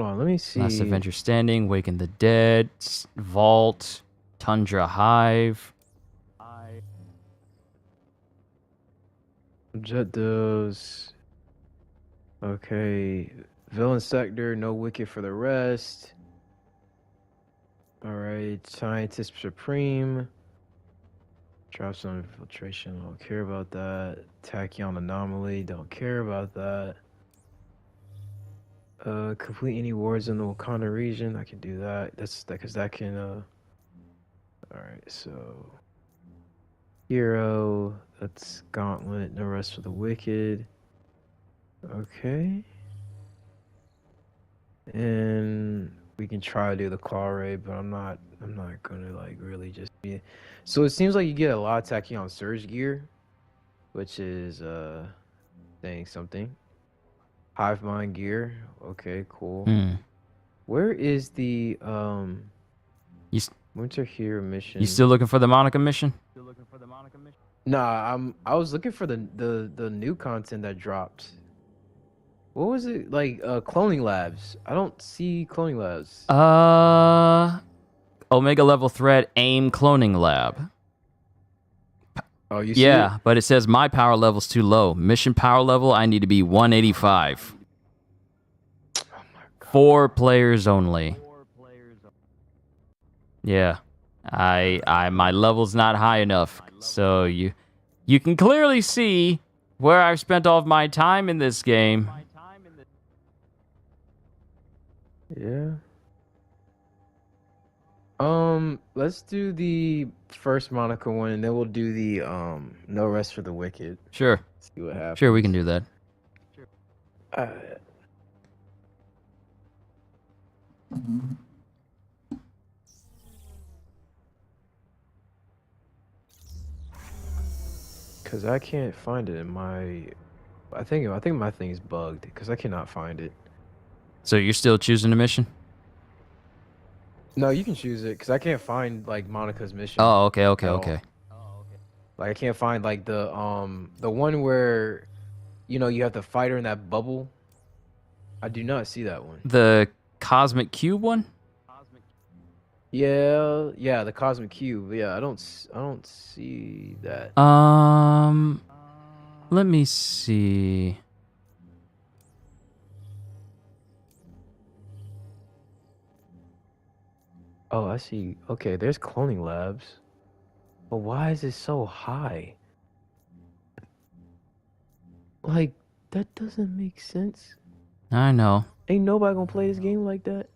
on, let me see. Last Avenger Standing, Waken the Dead, Vault, Tundra Hive. Jet Dose. Okay. Villain Sector, no Wicked for the rest. Alright, Scientist Supreme. Drops on infiltration, don't care about that. Tachyon Anomaly, don't care about that. Complete any wards in the Wakanda region, I can do that. That's because that can alright, so Hero, that's Gauntlet, no rest for the wicked. Okay. And we can try to do the claw ray, but I'm not gonna like really just be. So it seems like you get a lot of Tachyon Surge gear, which is saying something. Hive Mind gear. Okay, cool. Where is the Winter Hero mission? You still looking for the Monica mission? Nah, I was looking for the new content that dropped. What was it like? Cloning labs. I don't see cloning labs. Omega level threat AIM cloning lab. Oh, you see yeah, it? but it says my power level's too low. Mission power level, I need to be 185. Oh my God. 4 players only. Yeah. My level's not high enough. So you can clearly see where I've spent all of my time in this game. Yeah. Let's do the first Monica one, and then we'll do the No Rest for the Wicked. Sure. See what happens. Sure, we can do that. Cause I can't find it in my. I think my thing's bugged because I cannot find it. So you're still choosing the mission? No, you can choose it because I can't find like Monica's mission. Oh, okay. at all. Like I can't find like the one where, you have to fight her in that bubble. I do not see that one. The Cosmic Cube one? Yeah, the Cosmic Cube. Yeah, I don't see that. Let me see. Oh, I see. Okay, there's cloning labs. But why is it so high? Like, that doesn't make sense. I know. Ain't nobody gonna play this game like that.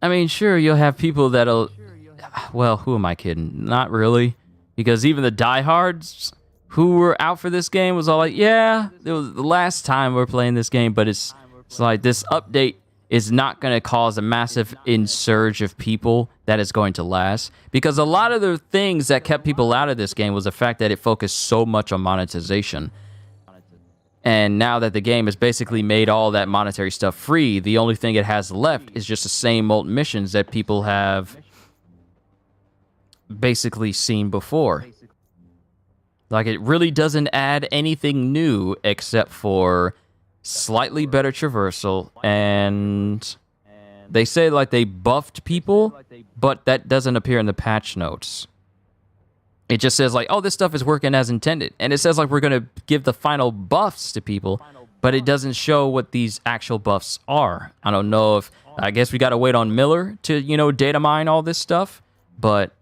I mean, sure, you'll have people that'll... Well, who am I kidding? Not really. Because even the diehards who were out for this game was all like, yeah, it was the last time we're playing this game, but it's like this update is not going to cause a massive insurge of people that is going to last. Because a lot of the things that kept people out of this game was the fact that it focused so much on monetization. And now that the game has basically made all that monetary stuff free, the only thing it has left is just the same old missions that people have basically seen before. Like, it really doesn't add anything new except for slightly better traversal, and they say like they buffed people, but that doesn't appear in the patch notes. It just says like, oh, this stuff is working as intended. And it says like we're going to give the final buffs to people, but it doesn't show what these actual buffs are. I don't know if, I guess we got to wait on Miller to, data mine all this stuff. But,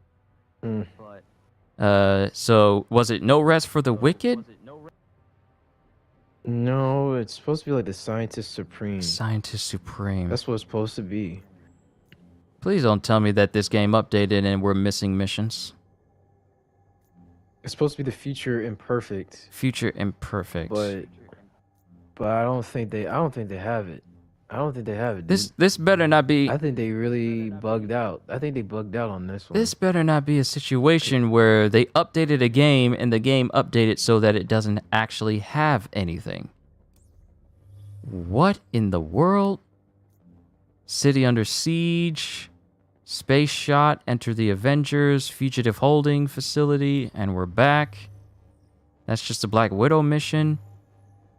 so was it No Rest for the Wicked? No, it's supposed to be like the Scientist Supreme. Scientist Supreme. That's what it's supposed to be. Please don't tell me that this game updated and we're missing missions. It's supposed to be the Future Imperfect. Future Imperfect. But I don't think they have it. I don't think they have it. This better not be. I think they really bugged out. I think they bugged out on this one. This better not be a situation where they updated a game and the game updated so that it doesn't actually have anything. What in the world? City under siege. Space shot. Enter the Avengers. Fugitive holding facility. And we're back. That's just a Black Widow mission.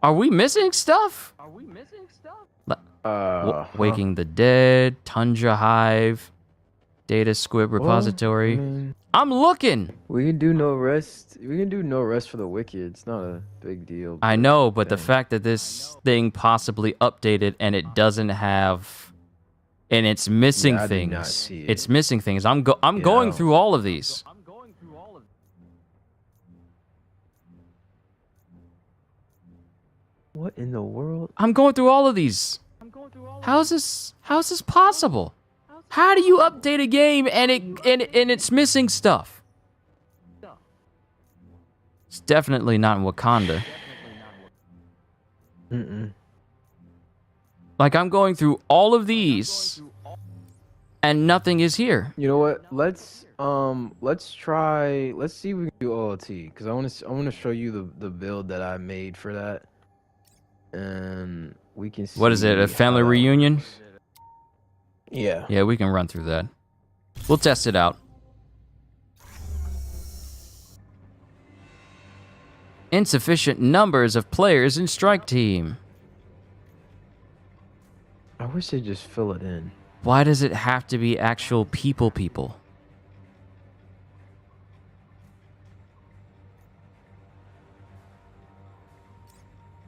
Are we missing stuff? Waking the Dead, Tundra Hive, Data Squib Repository. Well, I mean, I'm looking. we can do No Rest. We can do No Rest for the Wicked. It's not a big deal. I know, but the fact that this thing possibly updated and it doesn't have, and it's missing I do things. not see it. It's missing things. I'm going through all of these. What in the world? I'm going through all of these. How's this possible? How do you update a game and it's missing stuff? It's definitely not in Wakanda. Like, I'm going through all of these and nothing is here. You know what? Let's try. Let's see if we can do OLT because I want to show you the build that I made for that, and we can see. What is it? A family reunion? Yeah. Yeah, we can run through that. We'll test it out. Insufficient numbers of players in strike team. I wish they'd just fill it in. Why does it have to be actual people?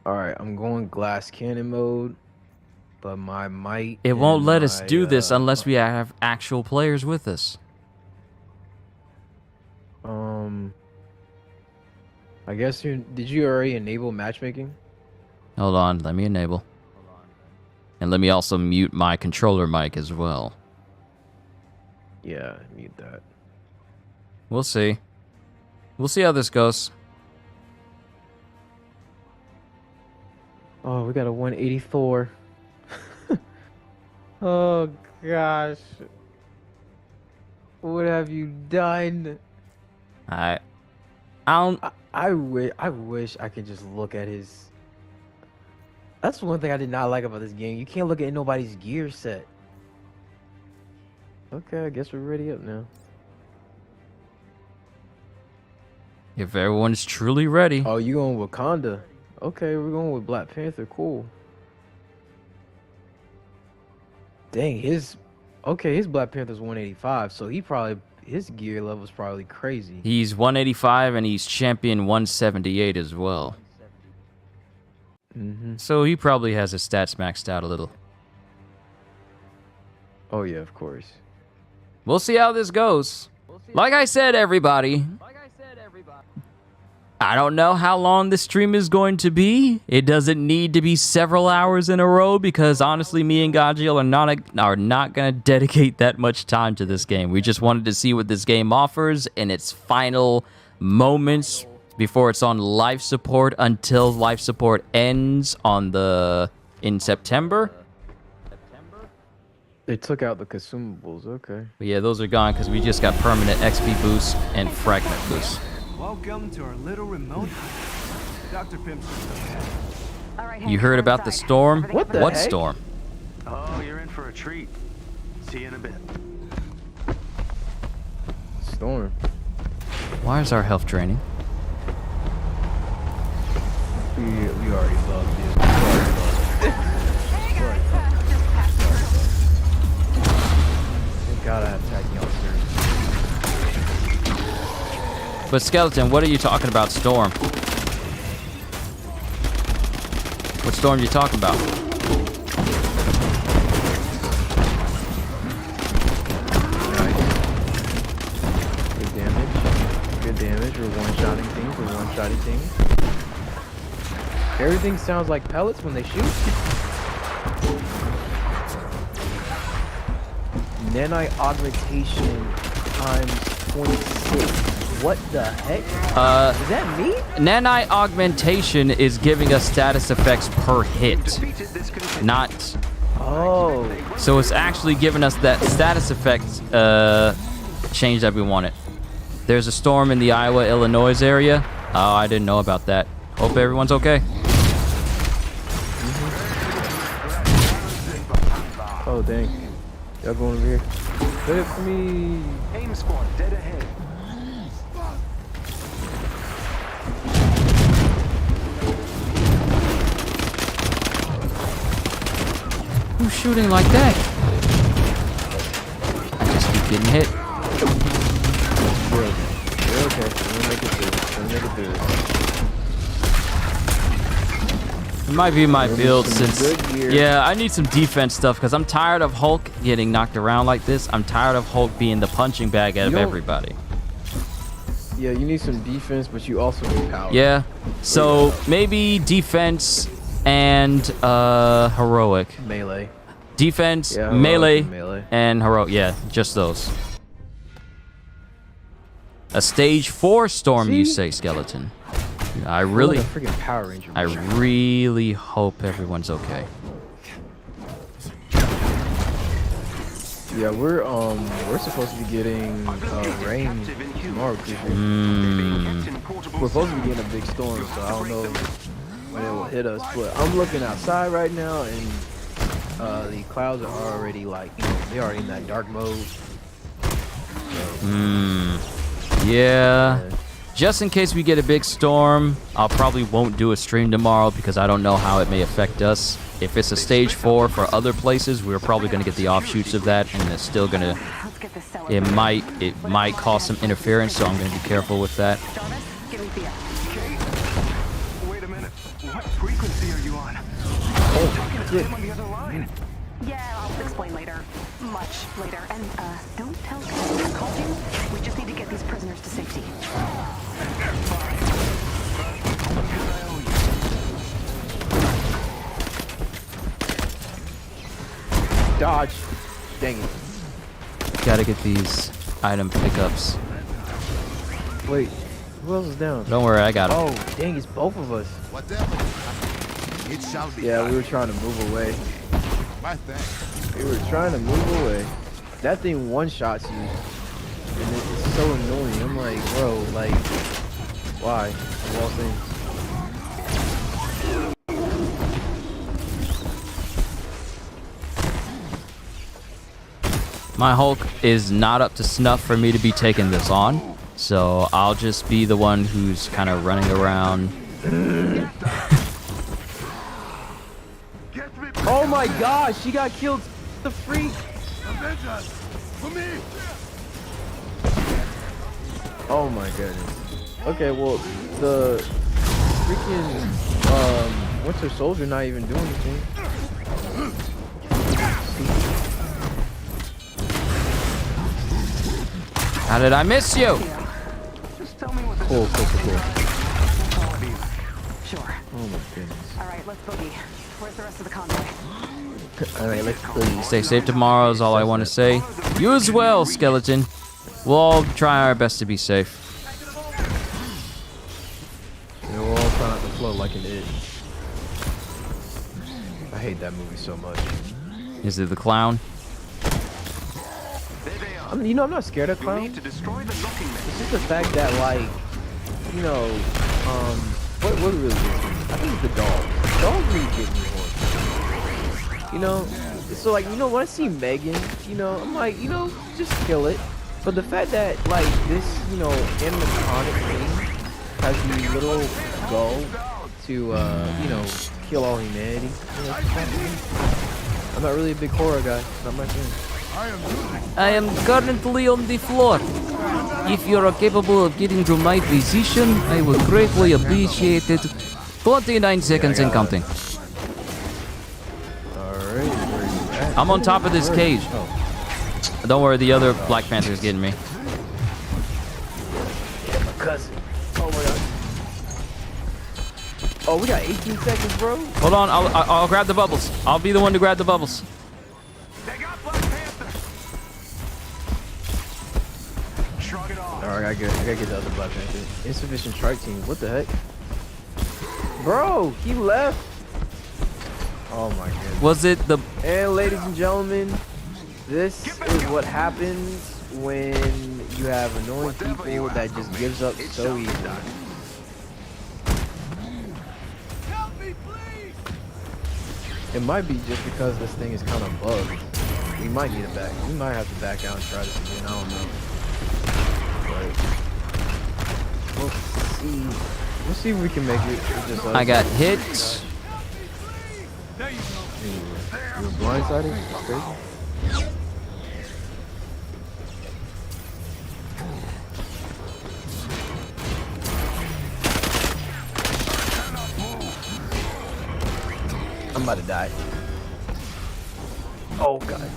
All right, I'm going glass cannon mode, but my might. It won't let us do this unless we have actual players with us. I guess did you already enable matchmaking? Hold on, let me enable. And let me also mute my controller mic as well. Yeah, mute that. We'll see. We'll see how this goes. Oh, we got a 184. Oh gosh. What have you done? I don't. I wish I could just look at his. That's one thing I did not like about this game. You can't look at nobody's gear set. Okay, I guess we're ready up now. If everyone's truly ready. Oh, you going Wakanda? Okay, we're going with Black Panther. Cool. Dang, his Black Panther's 185, so his gear level's probably crazy. He's 185 and he's champion 178 as well. So he probably has his stats maxed out a little. Oh yeah, of course. We'll see how this goes. Like I said, everybody. I don't know how long this stream is going to be. It doesn't need to be several hours in a row because honestly, me and Gajeel are not going to dedicate that much time to this game. We just wanted to see what this game offers in its final moments before it's on life support until life support ends in September. They took out the consumables, okay. But yeah, those are gone because we just got permanent XP boost and fragment boost. Welcome to our little remote. Dr. Pimp's. You heard about the storm? What the What heck? storm? Oh, you're in for a treat. See you in a bit. Storm. Why is our health draining? We already bugged it. We already bugged it. Thank God I attacked y'all, sir. But Skeleton, what are you talking about, Storm? What storm are you talking about? Nice. Good damage. Good damage. We're one-shotting things. We're one-shotting things. Everything sounds like pellets when they shoot. Nanite augmentation times 26. What the heck? Is that me? Nanite augmentation is giving us status effects per hit, not. Oh. So it's actually giving us that status effect change that we wanted. There's a storm in the Iowa, Illinois area. Oh, I didn't know about that. Hope everyone's okay. Oh dang. Y'all going over here? Hit it for me. Aim squad dead ahead. Who's shooting like that? I just keep getting hit. You're okay. We're gonna make it through. We're gonna make it through. It might be my build some since. good gear. Yeah, I need some defense stuff because I'm tired of Hulk getting knocked around like this. I'm tired of Hulk being the punching bag out of everybody. Yeah, you need some defense, but you also need power. Yeah, so maybe defense and heroic. Melee. Defense, Yeah, melee, melee. and heroic. Yeah, just those. A stage 4 storm, you See? say, Skeleton? I Like really, a freaking Power Ranger. I really hope everyone's okay. Yeah, we're supposed to be getting rain tomorrow, Creeper. We're supposed to be getting a big storm, so I don't know when it will hit us. But I'm looking outside right now, and the clouds are already they're already in that dark mode. Yeah. Just in case we get a big storm, I'll probably won't do a stream tomorrow because I don't know how it may affect us. If it's a stage 4 for other places, we're probably going to get the offshoots of that, and it's still going to. It might cause some interference, so I'm going to be careful with that. Wait a minute. What frequency are you on? Oh, shit. On the other line. Yeah, I'll explain later. Much later. And, don't tell Gajeel I called you. We just need to get these prisoners to safety. Dodge. Dang it. Gotta get these item pickups. Wait, who else is down? Don't worry, I got it. Oh, dang, it's both of us. Whatever. It shall be. Yeah, we were trying to move away. My thanks. We were trying to move away. That thing one-shots you. And it's so annoying. I'm like, bro, like, why? Of all things. My Hulk is not up to snuff for me to be taking this on, so I'll just be the one who's kind of running around. Oh my gosh, she got killed. The freak. Avengers, for me. Oh my goodness. Okay, well, the freaking Winter Soldier not even doing anything. How did I miss you? Just tell me what the Cool. That's all I need. Sure. Oh my goodness. All right, let's boogie. Where's the rest of the convoy? All right, let's please. Stay safe tomorrow is all I want to say. You as well, Skeleton. We'll all try our best to be safe. You know, we're all trying not to float like an it. I hate that movie so much. Is it the clown? There they are. I'm not scared of We clowns. need to destroy the locking It's mechanism. just the fact that, like, you know, what really gets me? I think it's the dog. Dogs really get me more. You know, so like, you know, when I see Megan, you know, I'm like, you know, just kill it. But the fact that, like, this, you know, animatronic thing has the little goal to, you know, kill all humanity. You know, I'm not really a big horror guy. Not my thing. I am currently on the floor. If you are capable of getting to my position, I would greatly appreciate it. 29 seconds and counting. Alright, where you at? I'm on top of this cage. Oh, Don't worry, the other Black Panther's getting me. my cousin. Oh my god. Oh, we got 18 seconds, bro. Hold on, I'll grab the bubbles. I'll be the one to grab the bubbles. They got Black Panther. Shrug it off. Alright, I gotta get the other Black Panther. Insufficient strike team. What the heck? Bro, he left. Oh my goodness. Was it the... And ladies and gentlemen, this is what happens when you have annoying people that just gives up so easily. Help me, please. It might be just because this thing is kind of bugged. We might need it back. We might have to back out and try this again. I don't know. But we'll see. We'll see if we can make it. It's just us. I got hit. There you go. You were blindsided? It's crazy. I'm about to die. Oh god.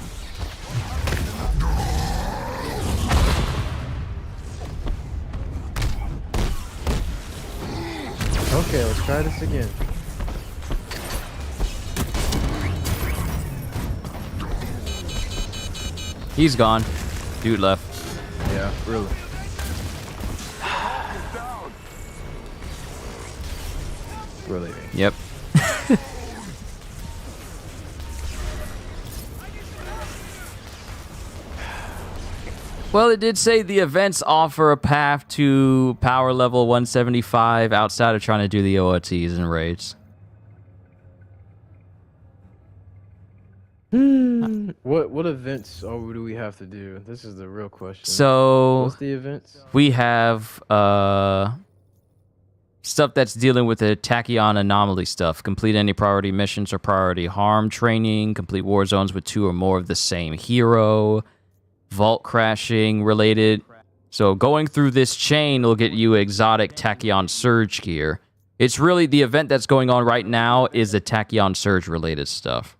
Okay, let's try this again. He's gone. Dude left. Yeah, really. Really. Yep. Well, it did say the events offer a path to power level 175 outside of trying to do the OOTs and raids. What events do we have to do? This is the real question. So What's the events? we have stuff that's dealing with the tachyon anomaly stuff. Complete any priority missions or priority harm training. Complete war zones with 2 or more of the same hero. Vault crashing related. So going through this chain will get you exotic tachyon surge gear. It's really the event that's going on right now is the tachyon surge related stuff.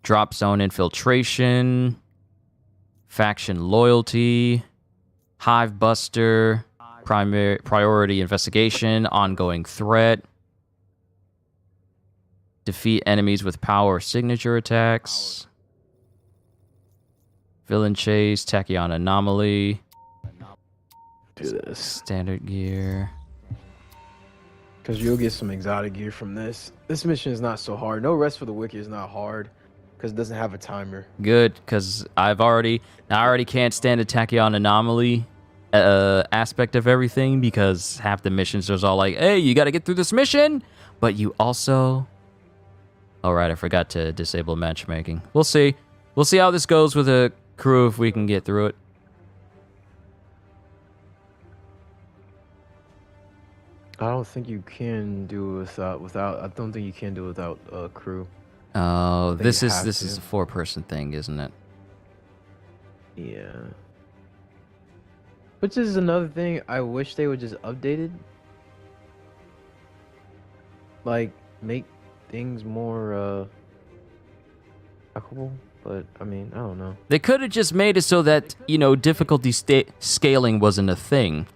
Drop zone infiltration, faction loyalty, hive buster, priority investigation, ongoing threat, defeat enemies with power signature attacks, villain chase, tachyon anomaly, Do this. standard gear. Because you'll get some exotic gear from this. This mission is not so hard. No Rest for the Wicked is not hard because it doesn't have a timer. Good, because I already can't stand the tachyon anomaly aspect of everything, because half the missions there's all like, hey, you got to get through this mission, but you also... All right, I forgot to disable matchmaking. We'll see. We'll see how this goes with a crew if we can get through it. I don't think you can do it without. I don't think you can do it without a crew. Oh, this you is have this to. is a 4-person thing, isn't it? Yeah. Which is another thing I wish they would just update it. Like, make things more applicable. But I mean, I don't know. They could have just made it so that, you know, difficulty scaling wasn't a thing.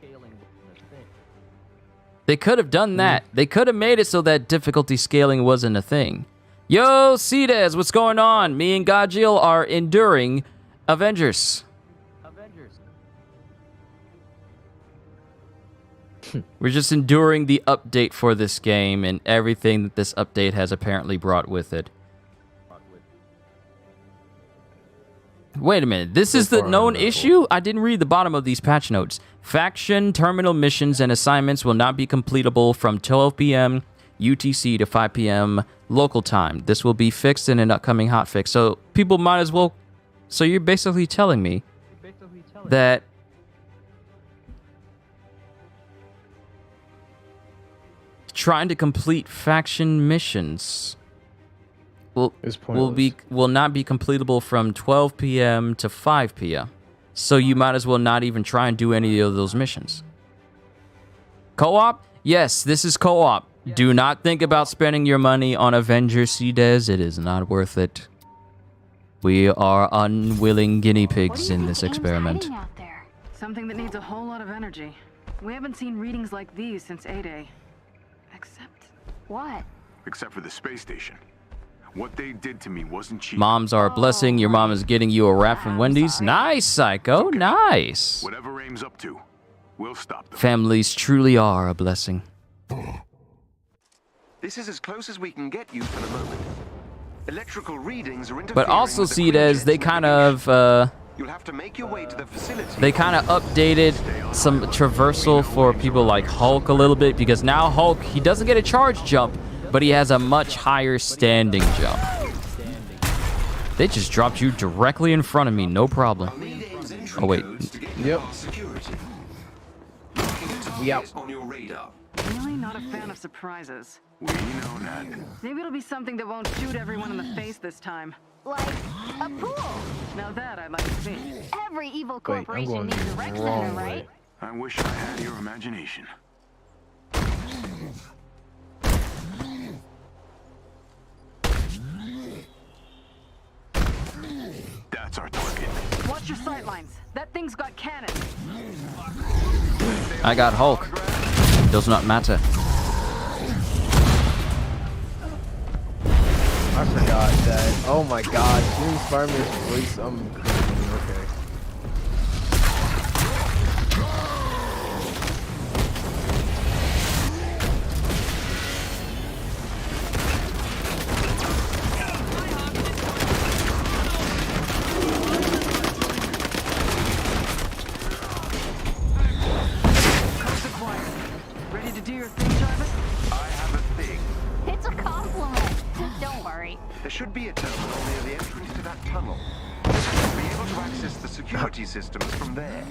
They could have done that. They could have made it so that difficulty scaling wasn't a thing. Yo, Cdes, what's going on? Me and Gajeel are enduring Avengers. We're just enduring the update for this game and everything that this update has apparently brought with it. Wait a minute, this is the known issue? I didn't read the bottom of these patch notes. Faction terminal missions and assignments will not be completable from 12 p.m. UTC to 5 p.m. local time. This will be fixed in an upcoming hotfix. So people might as well... So you're basically telling me that... trying to complete faction missions will not be completable from 12 p.m. to 5 p.m. So you might as well not even try and do any of those missions. Co-op? Yes, this is co-op. Do not think about spending your money on Avengers Cdes. It is not worth it. We are unwilling guinea pigs in this experiment. Out there? Something that needs a whole lot of energy. We haven't seen readings like these since A-Day. Except... what? Except for the space station. What they did to me wasn't cheap. Moms are a blessing. Your mom is getting you a wrap from Wendy's. Nice, Psycho. Nice. Whatever AIM's up to, we'll stop them. Families truly are a blessing. This is as close as we can get you for the moment. Electrical readings are interfering But also with the see it as they kind of You'll have to make your way to the facility. they kind of updated some traversal for people like Hulk a little bit, because now Hulk, he doesn't get a charge jump, but he has a much higher standing jump. They just dropped you directly in front of me, no problem. Oh wait. Yep. We out. On your radar. Really not a fan of surprises. We know that. Maybe it'll be something that won't shoot everyone in the face this time. Like a pool. Now that I'd like to see. Every evil Wait, I'm corporation going needs a rec wrong center, way. right? I wish I had your imagination. That's our target. Watch your sightlines. That thing's got cannons. I got Hulk. Does not matter. I forgot that. Oh my god, doing Spider-Man's voice, okay. Coast and quiet. Ready to do your thing, Jarvis? I have a thing. It's a compliment. Don't worry. There should be a terminal near the entrance to that tunnel. We'll be able to access the security systems from there.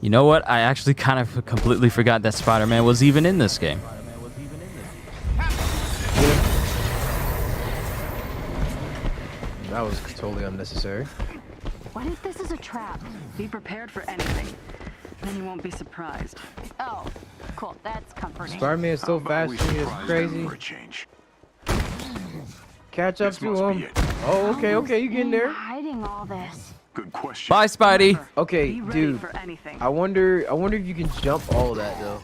You know what? I actually kind of completely forgot that Spider-Man was even in this game. That was totally unnecessary. What if this is a trap? Be prepared for anything. Then you won't be surprised. Oh, cool. That's comforting. Spider-Man is so fast, We it's surprise them crazy. for a change. Catch up This to must him. be it. Oh, okay, you getting there? Hiding all this. Good question. Bye, Spidey. Okay, Be ready dude. for anything. I wonder if you can jump all of that though.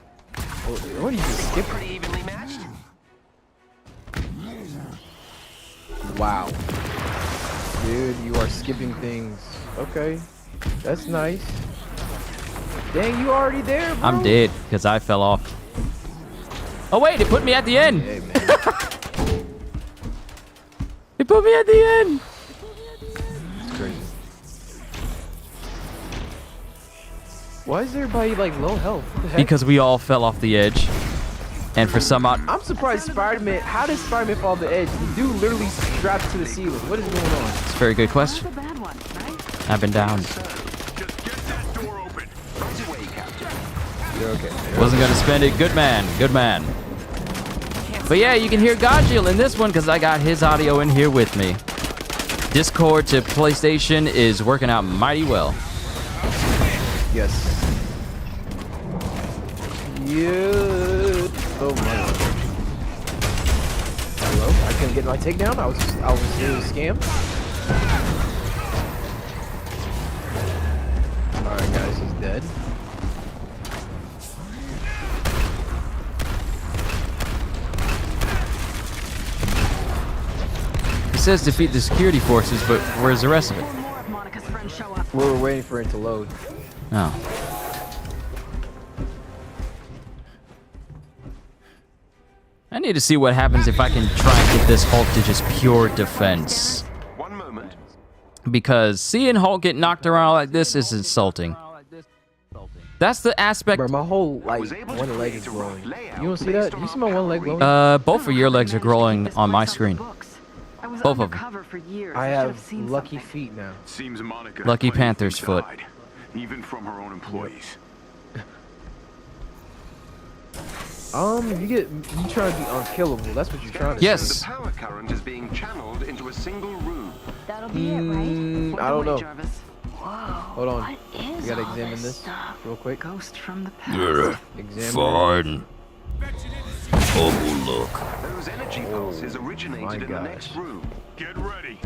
Or what do you just skip it? Pretty evenly matched. Wow. Dude, you are skipping things. Okay. That's nice. Dang, you already there, bro. I'm dead because I fell off. Oh wait, it put me at the end. Hey, man. It put me at the end. It's crazy. Why is everybody like low health? What the heck? Because we all fell off the edge. And for some odd... I'm surprised Spider-Man. How does Spider-Man fall off the edge? The dude literally strapped to the ceiling. What is going on? It's a very good Not question. a bad one, right? I've been down. Just get that door open. Right away, Captain. You're okay. Wasn't gonna spend it. Good man. Good man. But yeah, you can hear Gajeel in this one because I got his audio in here with me. Discord to PlayStation is working out mighty well. Yes. Yeah. Oh my. Hello? I couldn't get my takedown. I was scammed. Alright guys, he's dead. It says defeat the security forces, but where's the rest of it? Or more of Monica's friends show up. We were waiting for it to load. Oh. I need to see what happens if I can try and get this Hulk to just pure defense. One moment. Because seeing Hulk get knocked around like this is insulting. That's the aspect. Bro, my whole like was able to one leg create is a glowing. rough layout You don't see based that? on You see our my one leg power glowing? Both of your legs are growing on my screen. I was Both of them. undercover for years. I should have seen lucky something. feet now. Seems Monica. Lucky had plenty of Panther's things to foot. hide, even from her own employees. You trying to be unkillable. That's what you're trying to Yes. The power current is being channeled into a single room. That'll be it, right? I don't know. Jarvis. Hold on. What is We gotta all examine this this stuff? real quick. Ghost from the past. Examine. Fine. Oh, look. Those energy pulses my originated in the next gosh. room. Get ready.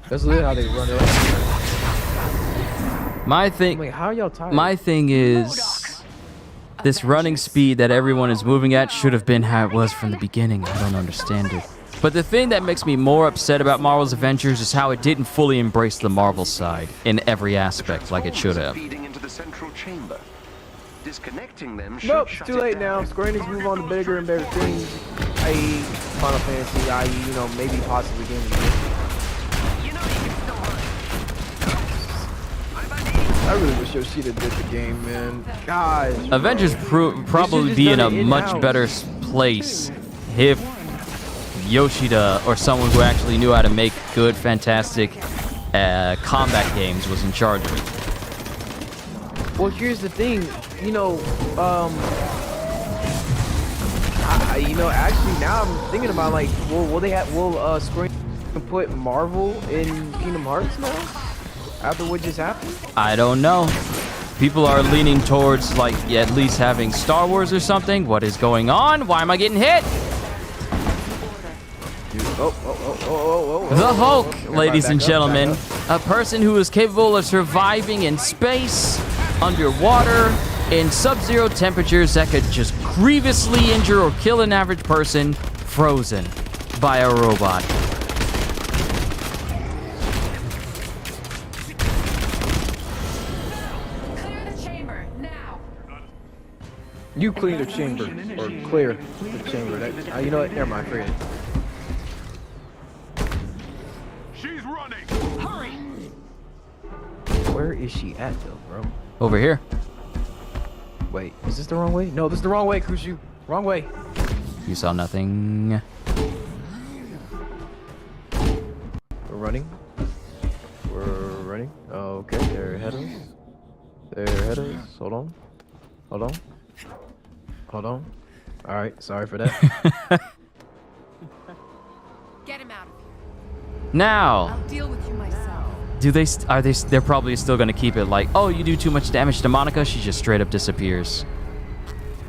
That's literally how they run it. My I'm thing. like, how are y'all tired? My thing is, this running speed that everyone is moving at should have been how it was from the beginning. I don't understand it. But the thing that makes me more upset about Marvel's Avengers is how it didn't fully embrace the Marvel side in every aspect like it should have. Feeding into the central chamber. Disconnecting them should Nope, shut too it late down. now. Square Enix move on to bigger and better things, i.e. Final Fantasy, i.e. maybe possibly Game of the Year. I really wish Yoshida did the game, man. Gosh. Avengers probably just be in a done it much in-house. better place if Yoshida or someone who actually knew how to make good, fantastic combat games was in charge of it. Well, here's the thing. Actually, now I'm thinking about like, will Square Enix put Marvel in Kingdom Hearts now? After what just happened? I don't know. People are leaning towards like at least having Star Wars or something. What is going on? Why am I getting hit? The Hulk, ladies and gentlemen, a person who is capable of surviving in space, underwater, in sub-zero temperatures that could just grievously injure or kill an average person, frozen by a robot. You clean the chamber, or clear the chamber. You know what? Never mind. Forget it. She's running. Where is she at, though, bro? Over here. Wait, is this the wrong way? No, this is the wrong way, Kushu. Wrong way. You saw nothing. We're running. We're running. Oh, okay, they're ahead of us. They're ahead of us. Hold on. Hold on. Hold on. All right, sorry for that. Now, I'll deal with you myself. do they? Are they? They're probably still gonna keep it like, oh, you do too much damage to Monica, she just straight up disappears.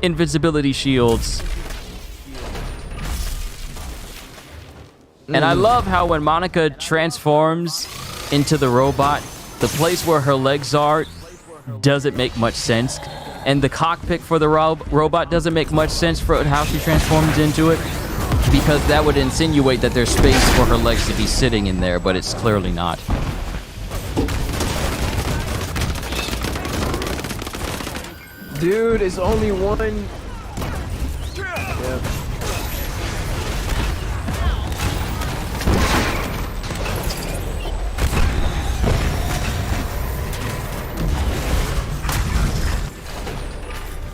Invincibility shields. And I love how when Monica transforms into the robot, the place where her legs are doesn't make much sense. And the cockpit for the robot doesn't make much sense for how she transforms into it. Because that would insinuate that there's space for her legs to be sitting in there, but it's clearly not. Dude, it's only one. Yep.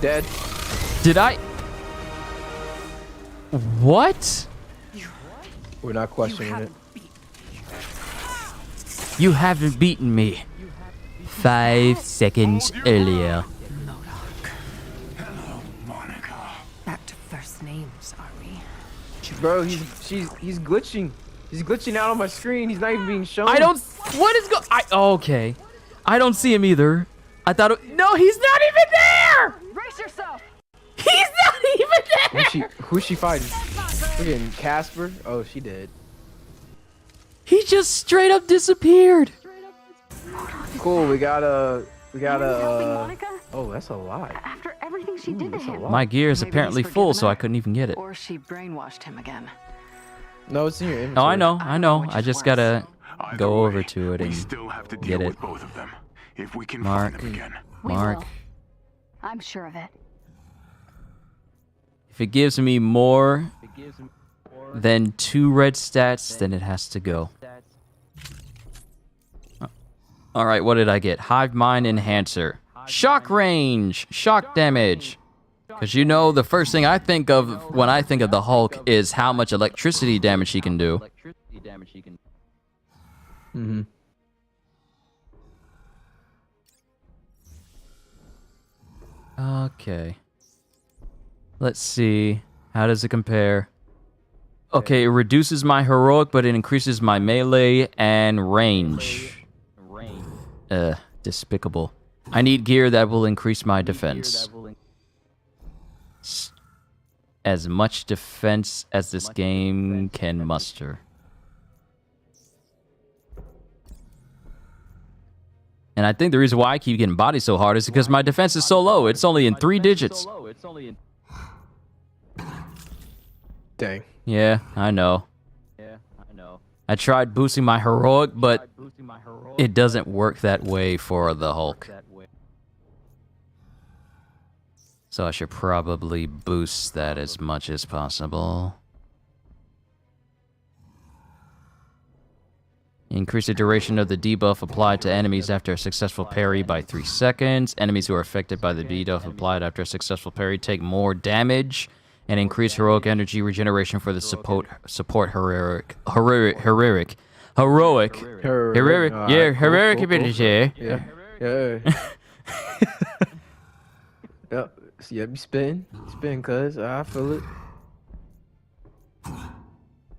Dead. Did I? What? We're not questioning it. You haven't beaten me. 5 seconds earlier. Back to first names, are we? Bro, he's glitching. He's glitching out on my screen. He's not even being shown. I don't. What is okay. I don't see him either. I thought. No, he's not even there. Brace yourself! He's not even there. Who's she fighting? Freaking Casper. Oh, she did. He just straight up disappeared. Cool. We got a. Helping Monica? Oh, that's a lot. After everything she did to that's a him. lot. My gear is Maybe apparently he's full, forgiven so her. I couldn't even get it. Or she brainwashed him again. No, it's in your inventory. Oh, I know. I don't know which I is just worse. gotta Either go way, over to it we and still have to get deal it. with both of them. If we can Mark. find them again. We Mark. will. I'm sure of it. If it gives me more than 2 red stats, then it has to go. All right, what did I get? Hive Mind Enhancer. Shock range. Shock damage. Because you know, the first thing I think of when I think of the Hulk is how much electricity damage he can do. Mm-hmm. Okay. Let's see. How does it compare? Okay, it reduces my heroic, but it increases my melee and range. Despicable. I need gear that will increase my defense. As much defense as this game can muster. And I think the reason why I keep getting bodied so hard is because my defense is so low. It's only in 3 digits. Dang. Yeah, I know. I tried boosting my heroic, but it doesn't work that way for the Hulk. So I should probably boost that as much as possible. Increase the duration of the debuff applied to enemies after a successful parry by 3 seconds. Enemies who are affected by the debuff applied after a successful parry take more damage. And increase heroic energy regeneration for the support heroic ability. Yeah. Yep. Yeah, be spin, cuz I feel it.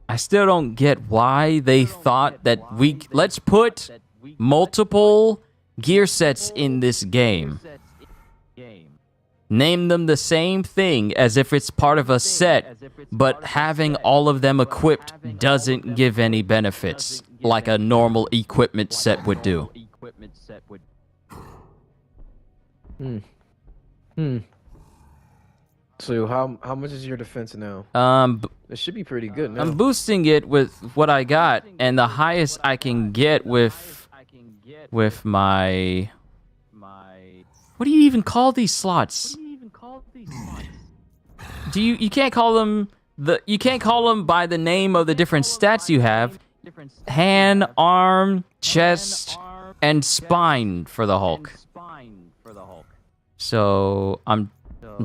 I still don't get why they thought that let's put multiple gear sets in this game. Name them the same thing as if it's part of a set, but having all of them equipped doesn't give any benefits like a normal equipment set would do. So how much is your defense now? It should be pretty good now. I'm boosting it with what I got, and the highest I can get with my... What do you even call these slots? You can't call them by the name of the different stats you have. Hand, arm, chest, and spine for the Hulk. So I'm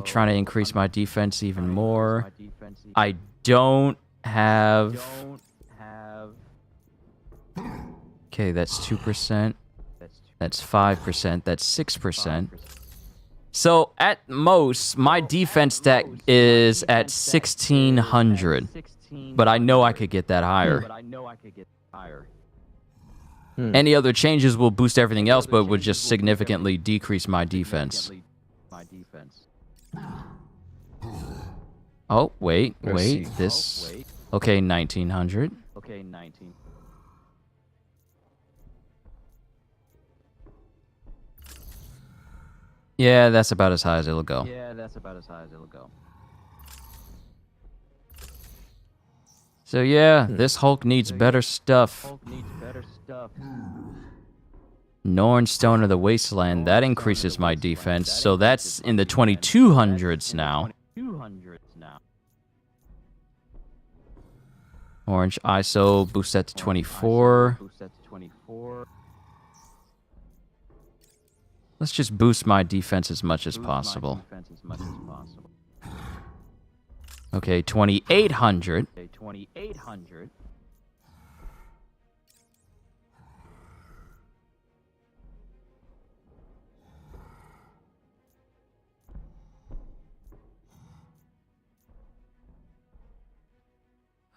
trying to increase my defense even more. I don't have... Okay, that's 2%. That's 5%. That's 6%. So at most, my defense stat is at 1600. But I know I could get that higher. Any other changes will boost everything else, but would just significantly decrease my defense. Oh, wait. This... Okay, 1900. Yeah, that's about as high as it'll go. So yeah, this Hulk needs better stuff. Norn Stone of the Wasteland, that increases my defense, so that's in the 2200s now. Orange ISO, boost that to 24. Let's just boost my defense as much as possible. Okay, 2800.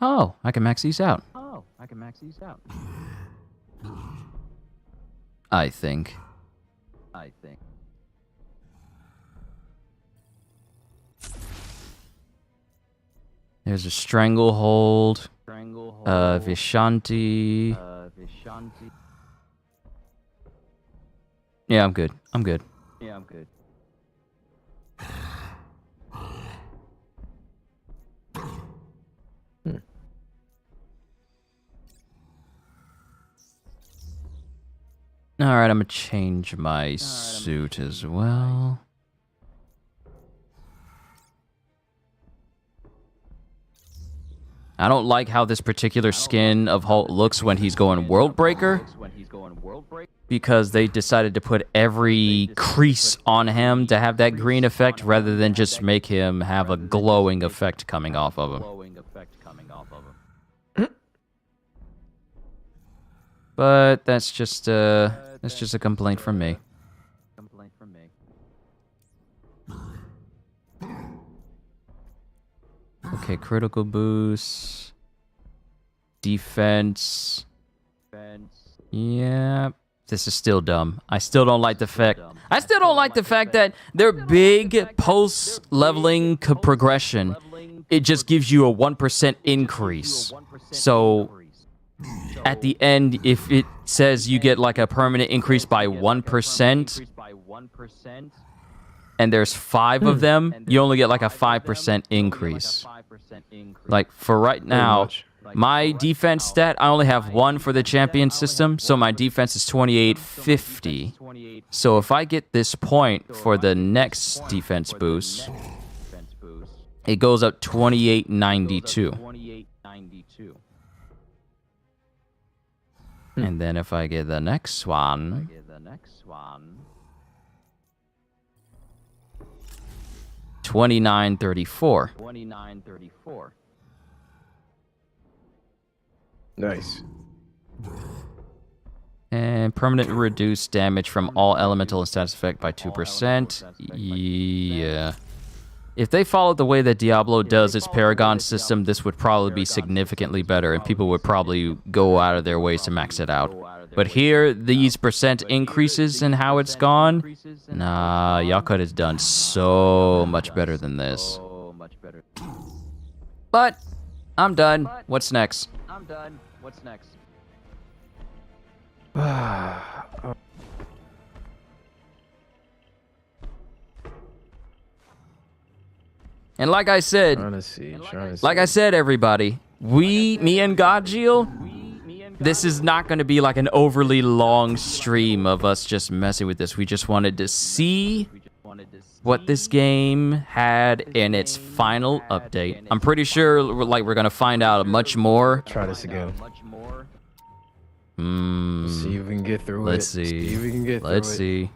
Oh, I can max these out. I think. There's a stranglehold. Vishanti. Yeah, I'm good. Alright, I'm gonna change my suit as well. I don't like how this particular skin of Hulk looks when he's going World Breaker, because they decided to put every crease on him to have that green effect rather than just make him have a glowing effect coming off of him. But that's just a complaint from me. Okay, critical boost. Defense. Yeah. This is still dumb. I still don't like the fact that their big post-leveling progression, it just gives you a 1% increase. So at the end, if it says you get like a permanent increase by 1%, and there's 5 of them, you only get like a 5% increase. Like for right now, my defense stat, I only have 1 for the champion system, so my defense is 2850. So if I get this point for the next defense boost, it goes up 2892. And then if I get the next one, 2934. Nice. And permanent reduced damage from all elemental and status effect by 2%. Yeah. If they followed the way that Diablo does its Paragon system, this would probably be significantly better, and people would probably go out of their ways to max it out. But here, these percent increases and how it's gone, nah, y'all could have done so much better than this. But, I'm done. What's next? And like I said, everybody, me and Gajeel, this is not going to be like an overly long stream of us just messing with this. We just wanted to see what this game had in its final update. I'm pretty sure we're going to find out much more. Try this again. See if we can get through Let's it. see. If we can get Let's through see.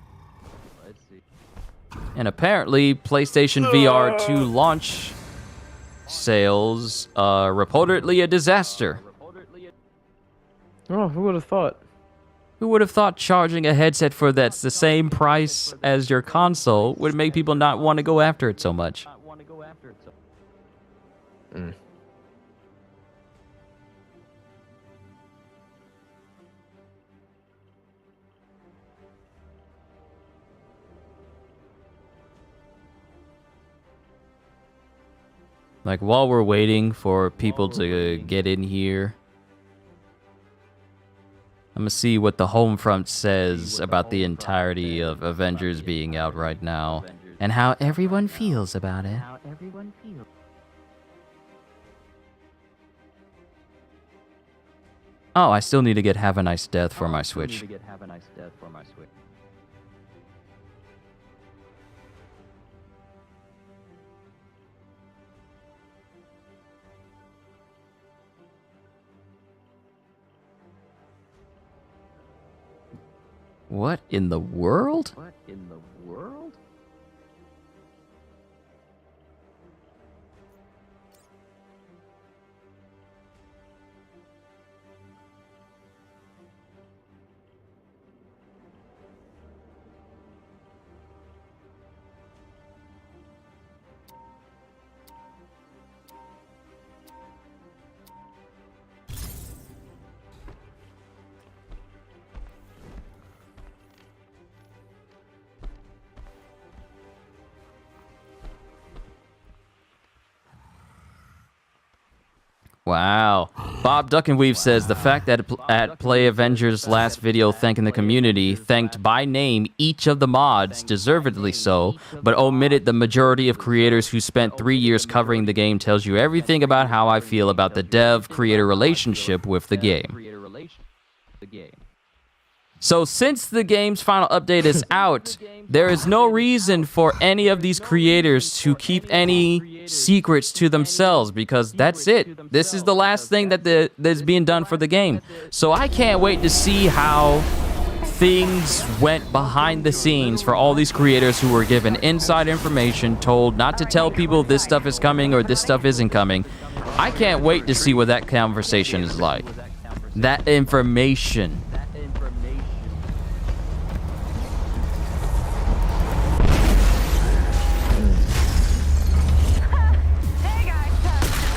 And apparently, PlayStation VR 2 launch sales are reportedly a disaster. Oh, who would have thought? Who would have thought charging a headset for that's the same price as your console would make people not want to go after it so much? Like, while we're waiting for people to get in here, I'm gonna see what the home front says about the entirety of Avengers being out right now and how everyone feels about it. Oh, I still need to get Have a Nice Death for my Switch. What in the world? Wow. Bob Duckenweave says the fact that at Play Avengers' last video thanking the community thanked by name each of the mods, deservedly so, but omitted the majority of creators who spent 3 years covering the game tells you everything about how I feel about the dev-creator relationship with the game. So since the game's final update is out, there is no reason for any of these creators to keep any secrets to themselves because that's it. This is the last thing that's being done for the game. So I can't wait to see how things went behind the scenes for all these creators who were given inside information, told not to tell people this stuff is coming or this stuff isn't coming. I can't wait to see what that conversation is like. That information.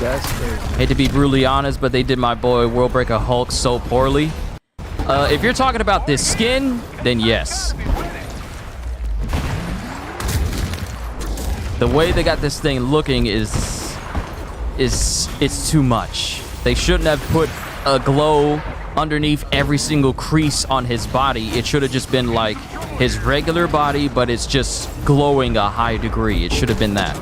That's crazy. Hate to be brutally honest, but they did my boy Worldbreaker Hulk so poorly. If you're talking about this skin, then yes. The way they got this thing looking it's too much. They shouldn't have put a glow underneath every single crease on his body. It should have just been like his regular body, but it's just glowing a high degree. It should have been that.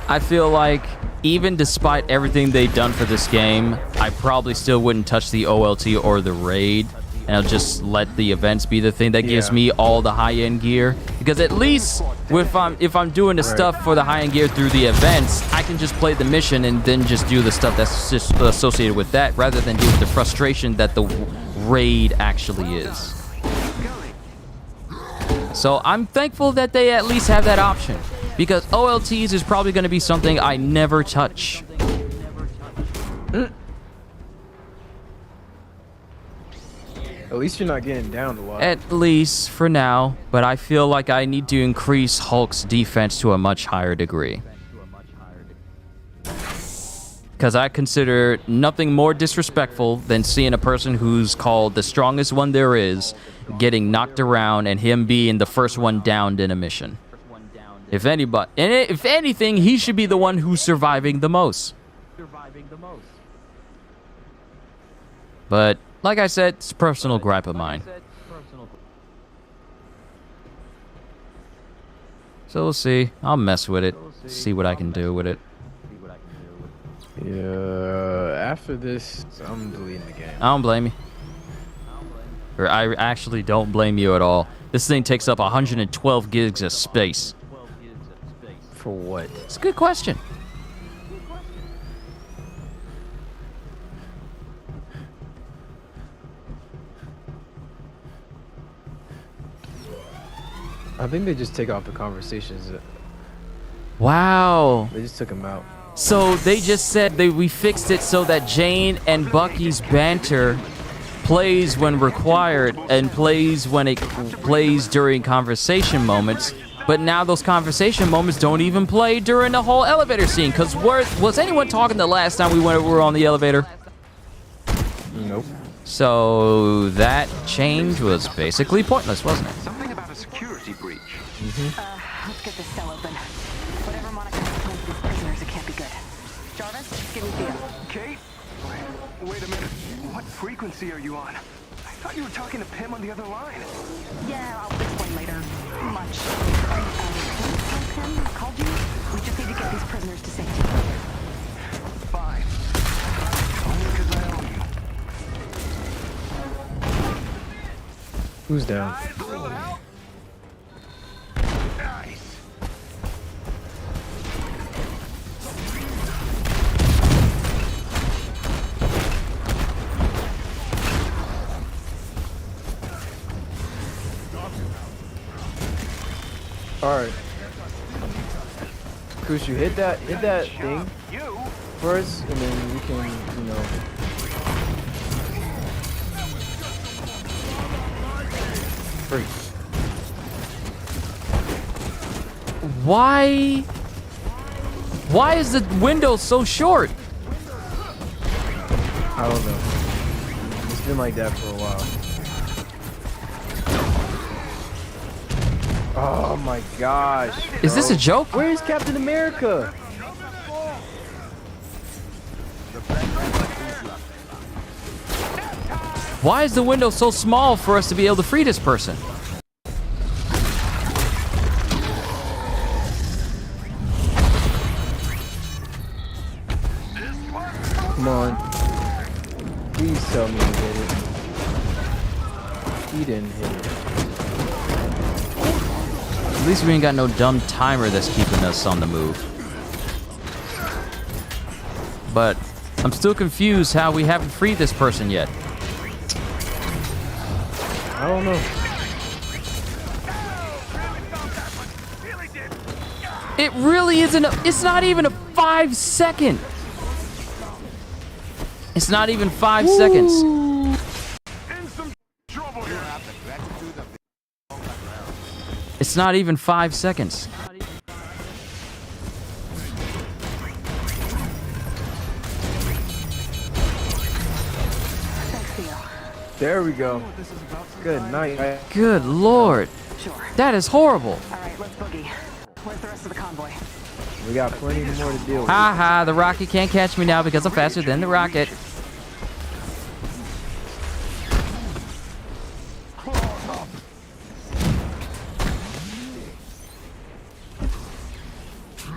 I feel like even despite everything they've done for this game, I probably still wouldn't touch the OLT or the raid, and I'll just let the events be the thing that gives me all the high-end gear. Because at least if I'm doing the stuff for the high-end gear through the events, I can just play the mission and then just do the stuff that's just associated with that, rather than deal with the frustration that the raid actually is. So I'm thankful that they at least have that option. Because OLTs is probably going to be something I never touch. At least you're not getting down a lot. At least for now, but I feel like I need to increase Hulk's defense to a much higher degree. Because I consider nothing more disrespectful than seeing a person who's called the strongest one there is getting knocked around and him being the first one downed in a mission. If anything, he should be the one who's surviving the most. But, like I said, it's a personal gripe of mine. So we'll see. I'll mess with it. See what I can do with it. Yeah, after this, I'm deleting the game. I don't blame you. Or I actually don't blame you at all. This thing takes up 112 gigs of space. For what? It's a good question. I think they just take off the conversations. Wow. They just took them out. So they just said we fixed it so that Jane and Bucky's banter plays when required and plays when it plays during conversation moments. But now those conversation moments don't even play during the whole elevator scene. Because was anyone talking the last time we were on the elevator? Nope. So that change was basically pointless, wasn't it? Something about a security breach. Let's get this cell open. Whatever Monica has planned for these prisoners, it can't be good. Jarvis, give me Theo. Kate? Wait a minute. What frequency are you on? I thought you were talking to Pim on the other line. Yeah, I'll explain later. Much later. Pim called you? We just need to get these prisoners to safety. Fine. Only because I owe you. Who's down? Nice. Alright. Kushu, hit that thing You? first, and then you can, you know. Freak. Why is the window so short? I don't know. It's been like that for a while. Oh my gosh. Is this bro. a joke? Where is Captain America? Why is the window so small for us to be able to free this person? Come on. Please tell me you hit it. He didn't hit it. At least we ain't got no dumb timer that's keeping us on the move. But I'm still confused how we haven't freed this person yet. I don't know. It really isn't it's not even a 5 second. It's not even 5 seconds. It's not even 5 seconds. Thanks, Theo. There we go. Good night. Good lord. Sure. That is horrible. All right, let's boogie. Where's the rest of the convoy? We got plenty more to deal with. Ha ha, the rocket can't catch me now because I'm faster than the rocket.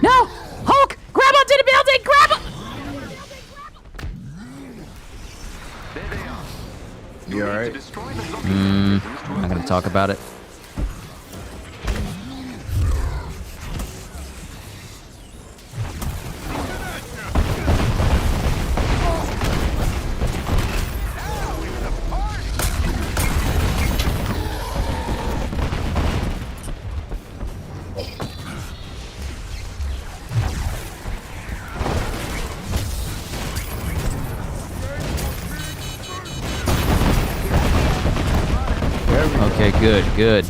No! Hulk! Grab onto the building! Grab on! You alright? I'm not gonna talk about it. Okay, good, good.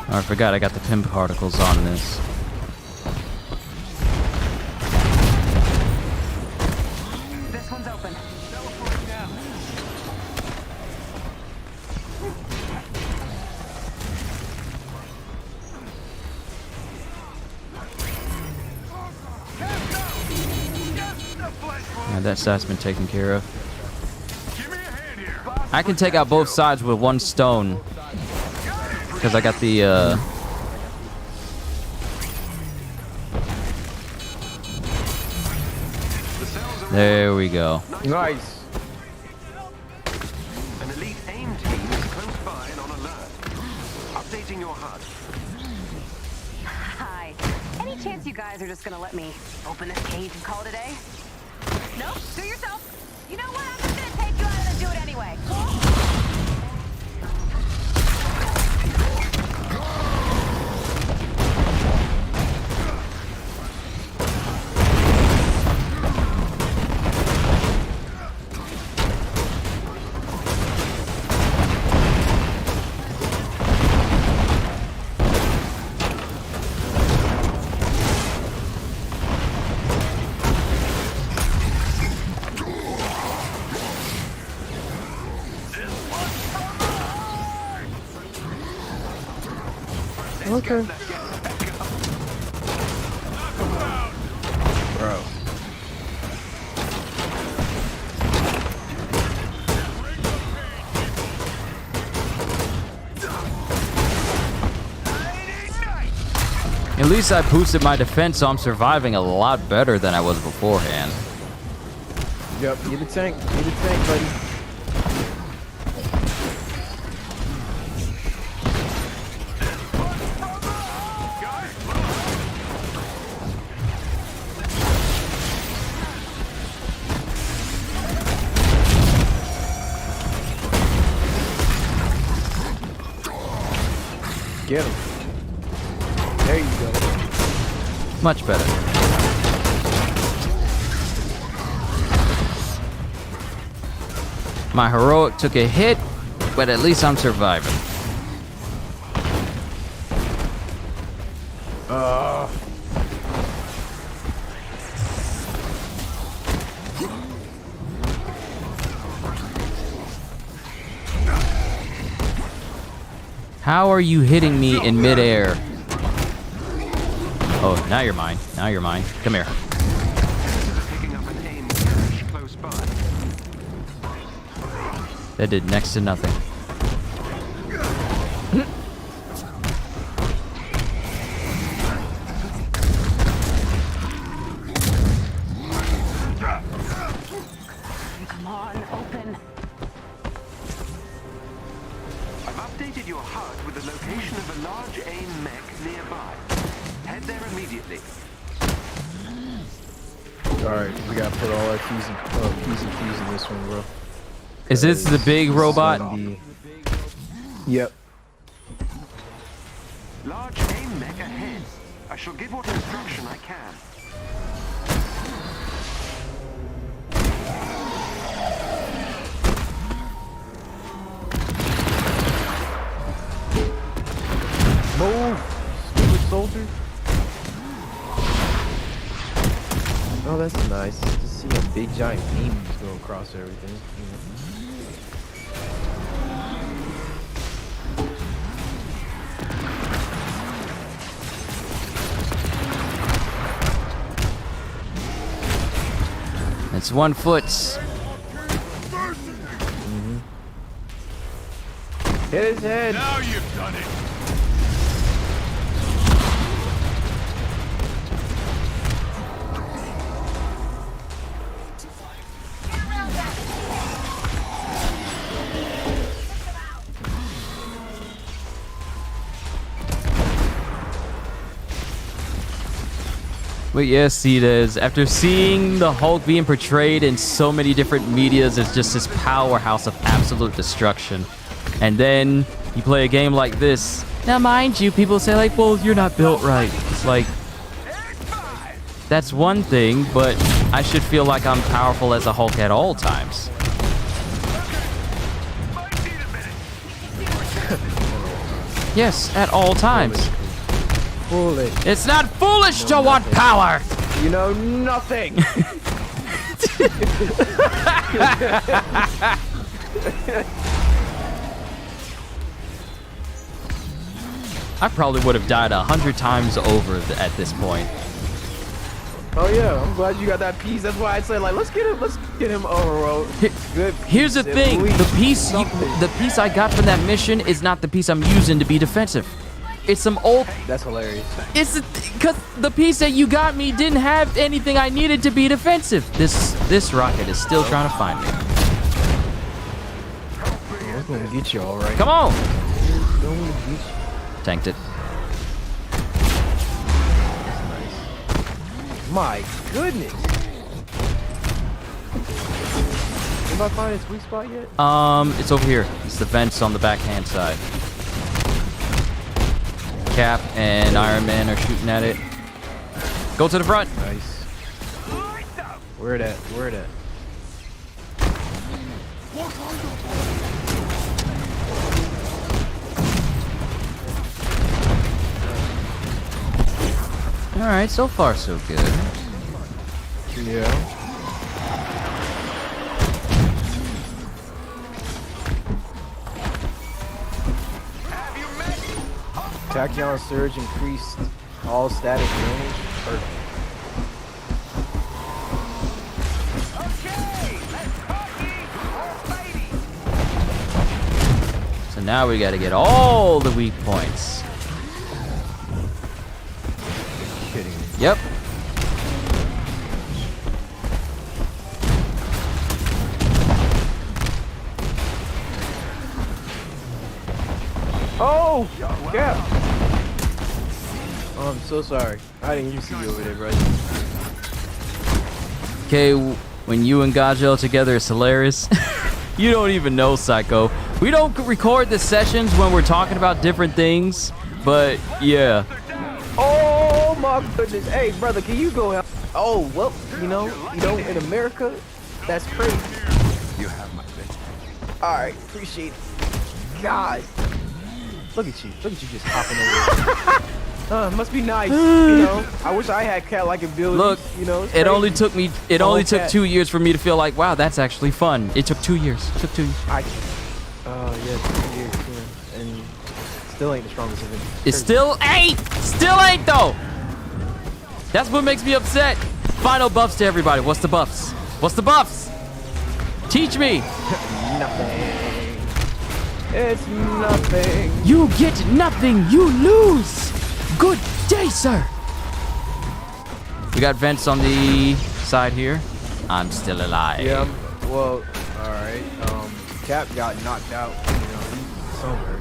Oh, I forgot I got the pin particles on this. This one's open. that side's been taken care of. Give me a hand here. I can take out both sides with one stone. Because I got the, There we go. Nice. An elite AIM team is close by and on alert. Updating your HUD. Hi. Any chance you guys are just gonna let me open this cage and call it a day? Nope. Do it yourself. You know what? I'm just gonna take you out and do it anyway. Okay. Bro. At least I boosted my defense, so I'm surviving a lot better than I was beforehand. Yep, get the tank. Get the tank, buddy. Get him. There you go. Much better. My heroic took a hit, but at least I'm surviving. How are you hitting me in midair? Oh, now you're mine. Now you're mine. Come here. Picking up an AIM cache close by. That did next to nothing. Come on, open. I've updated your HUD with the location of a large AIM mech nearby. Head there immediately. Alright, we gotta put all our keys in this one, bro. Is this the big robot? Yep. Large AIM mech ahead. I shall give what instruction I can. Move, stupid soldier. Oh, that's nice. Just see a big giant beam just go across everything. It's 1 foot. Hit his head. Now you've done it. But yes, it is. After seeing the Hulk being portrayed in so many different medias as just this powerhouse of absolute destruction, and then you play a game like this. Now, mind you, people say like, well, you're not built right. It's like, that's one thing, but I should feel like I'm powerful as a Hulk at all times. Yes, at all times. Foolish. It's not foolish to want power. You know nothing. I probably would have died 100 times over at this point. Oh yeah, I'm glad you got that piece. That's why I said like, let's get him overall. Good. Here's the thing: the piece I got from that mission is not the piece I'm using to be defensive. It's some old. That's hilarious. It's because the piece that you got me didn't have anything I needed to be defensive. This rocket is still trying to find me. It's gonna get you all right. Come on. Tanked it. My goodness. Did I find its weak spot yet? It's over here. It's the vents on the backhand side. Cap and Iron Man are shooting at it. Go to the front. Nice. Where it at? Where it at? All right, so far so good. Yeah. Tachyon surge increased all static range. Perfect. So now we got to get all the weak points. Kidding me. Yep. Oh, yeah. Oh, I'm so sorry. I didn't even see you over there, bro. Okay, when you and Gajeel together, it's hilarious. You don't even know, Psycho. We don't record the sessions when we're talking about different things, but yeah. Oh my goodness. Hey, brother, can you go help? Oh, well, you know, in America, that's crazy. You have my best. All right, appreciate it. God. Look at you just hopping over. Must be nice, you know. I wish I had cat-like abilities. Look, you know. It's it crazy. only took me. It only took 2 years for me to feel like, wow, that's actually fun. It took 2 years. It took 2 years. Yeah, 2 years too, and still ain't the strongest of it. It still ain't. Still ain't though. That's what makes me upset. Final buffs to everybody. What's the buffs? What's the buffs? Teach me. Nothing. It's nothing. You get nothing. You lose. Good day, sir. We got vents on the side here. I'm still alive. Yeah. Well, all right. Cap got knocked out. You know, somewhere.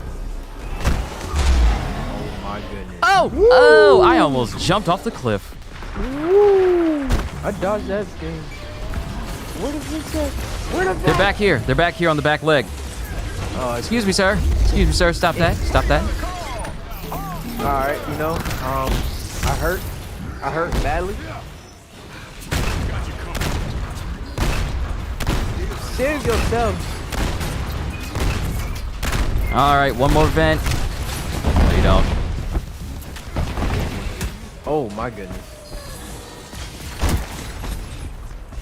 Oh my goodness. Oh! Woo! Oh! I almost jumped off the cliff. Woo! I dodged that thing. Where the Vince at? Where the They're back here. They're back here on the back leg. Excuse me, sir. Excuse me, sir. Stop that. Stop that. All right. You know, I hurt badly. Save yourself. All right, one more vent. No, you don't. Oh my goodness.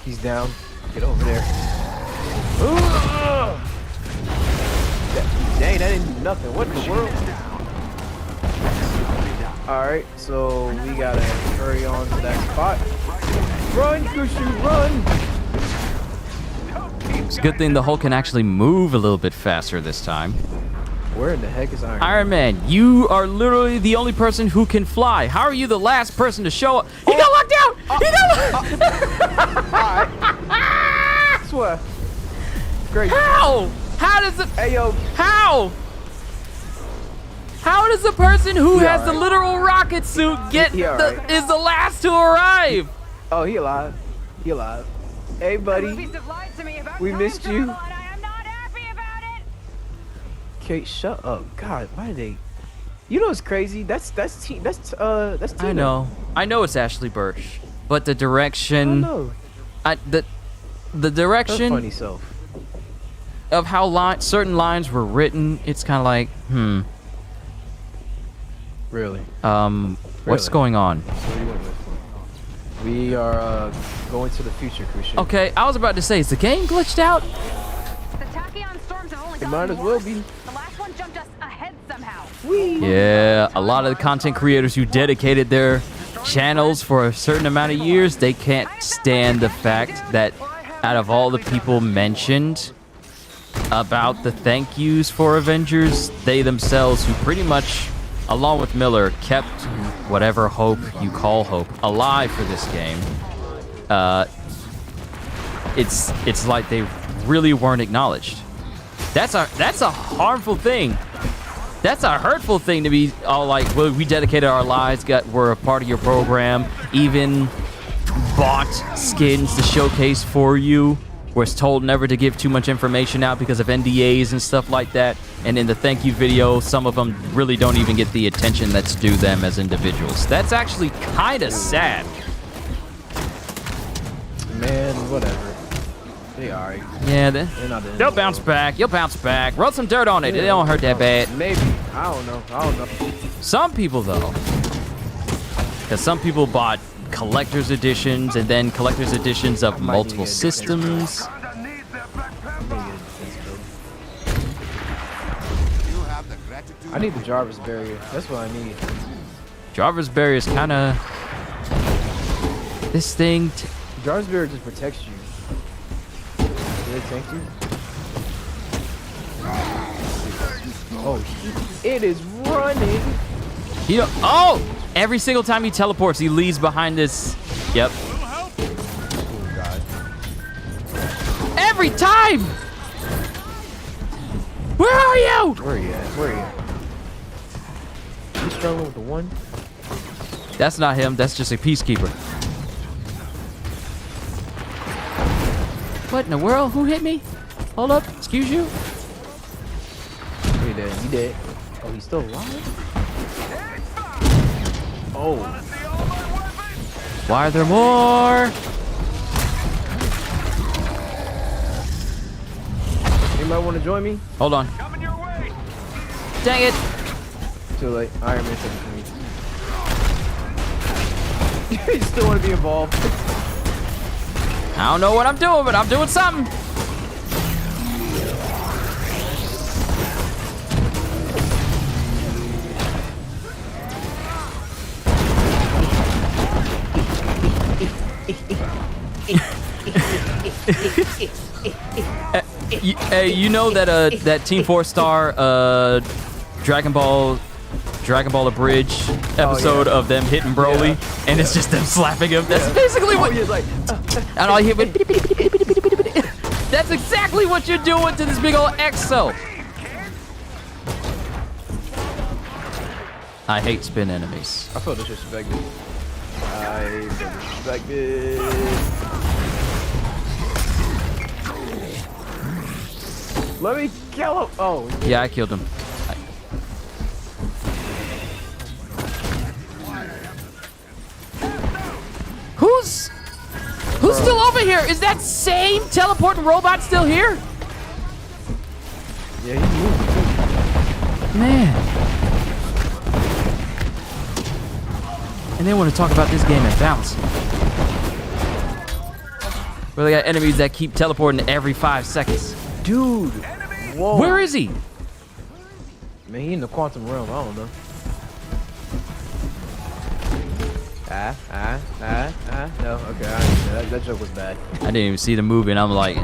He's down. Get over there. Dang, that didn't do nothing. What in the world? Alright, so we gotta hurry on to that spot. Run, Gushu, run! It's a good thing the Hulk can actually move a little bit faster this time. Where in the heck is Iron Man? Iron Man, you are literally the only person who can fly. How are you the last person to show up? He got locked out! He got locked out! Alright. Swear. Great. How? How does it... Hey, yo. How? How does the person who He has the alright. literal rocket suit get He alright. is the last to arrive? Oh, he alive. He alive. Hey, buddy. We missed you. Kate, shut up. God, why did they... You know what's crazy? That's Tina. I know it's Ashley Birch, but the I direction... know. The Her direction funny self. of how certain lines were written, it's kind of like, Really? what's Really? going on? What are you with? We are going to the future, Kushu. Okay, I was about to say, is the game glitched out? The Tachyon storms have only It gotten might as well worse. be. The last one jumped us ahead somehow. Yeah, a lot of the content creators who dedicated their channels for a certain amount of years, they can't stand the fact that out of all the people mentioned about the thank yous for Avengers, they themselves, who pretty much, along with Miller, kept whatever hope you call hope alive for this game. It's like they really weren't acknowledged. That's a harmful thing. That's a hurtful thing to be all like, well, we dedicated our lives, we're a part of your program, even bought skins to showcase for you. Was told never to give too much information out because of NDAs and stuff like that. And in the thank you video, some of them really don't even get the attention that's due them as individuals. That's actually kind of sad. Man, whatever. They alright. Yeah, not they'll bounce back. You'll bounce back. Rub some dirt on it. It don't hurt that bad. Maybe. I don't know. Some people, though. Because some people bought collector's editions and then collector's editions of multiple systems. I need the Jarvis barrier. That's what I need. Jarvis barrier is kind of... This thing... Jarvis barrier just protects you. Did it tank you? Oh, it is running. Oh! Every single time he teleports, he leaves behind this. Yep. Oh, God. Every time! Where are you? Where are you at? You struggling with the one? That's not him. That's just a peacekeeper. What in the world? Who hit me? Hold up. Excuse you. You dead. Oh, he's still alive? Oh. Why are there more? Anybody want to join me? Hold on. Dang it. Too late. Iron Man took it from me. You still want to be involved? I don't know what I'm doing, but I'm doing something. Hey, you know that that Team 4-star Dragon Ball Abridged episode of them hitting Broly, and it's just them slapping him. That's basically what you're like. And all you hear, that's exactly what you're doing to this big old Exo. I hate spin enemies. I feel disrespected. Let me kill him. Oh. Yeah, I killed him. Who's still over here? Is that same teleporting robot still here? Yeah, he's moving too. Man. And they want to talk about this game and bounce. Where they got enemies that keep teleporting every 5 seconds. Dude. Whoa. Where is he? Man, he in the quantum realm. I don't know. No, okay. That joke was bad. I didn't even see the movie, and I'm like,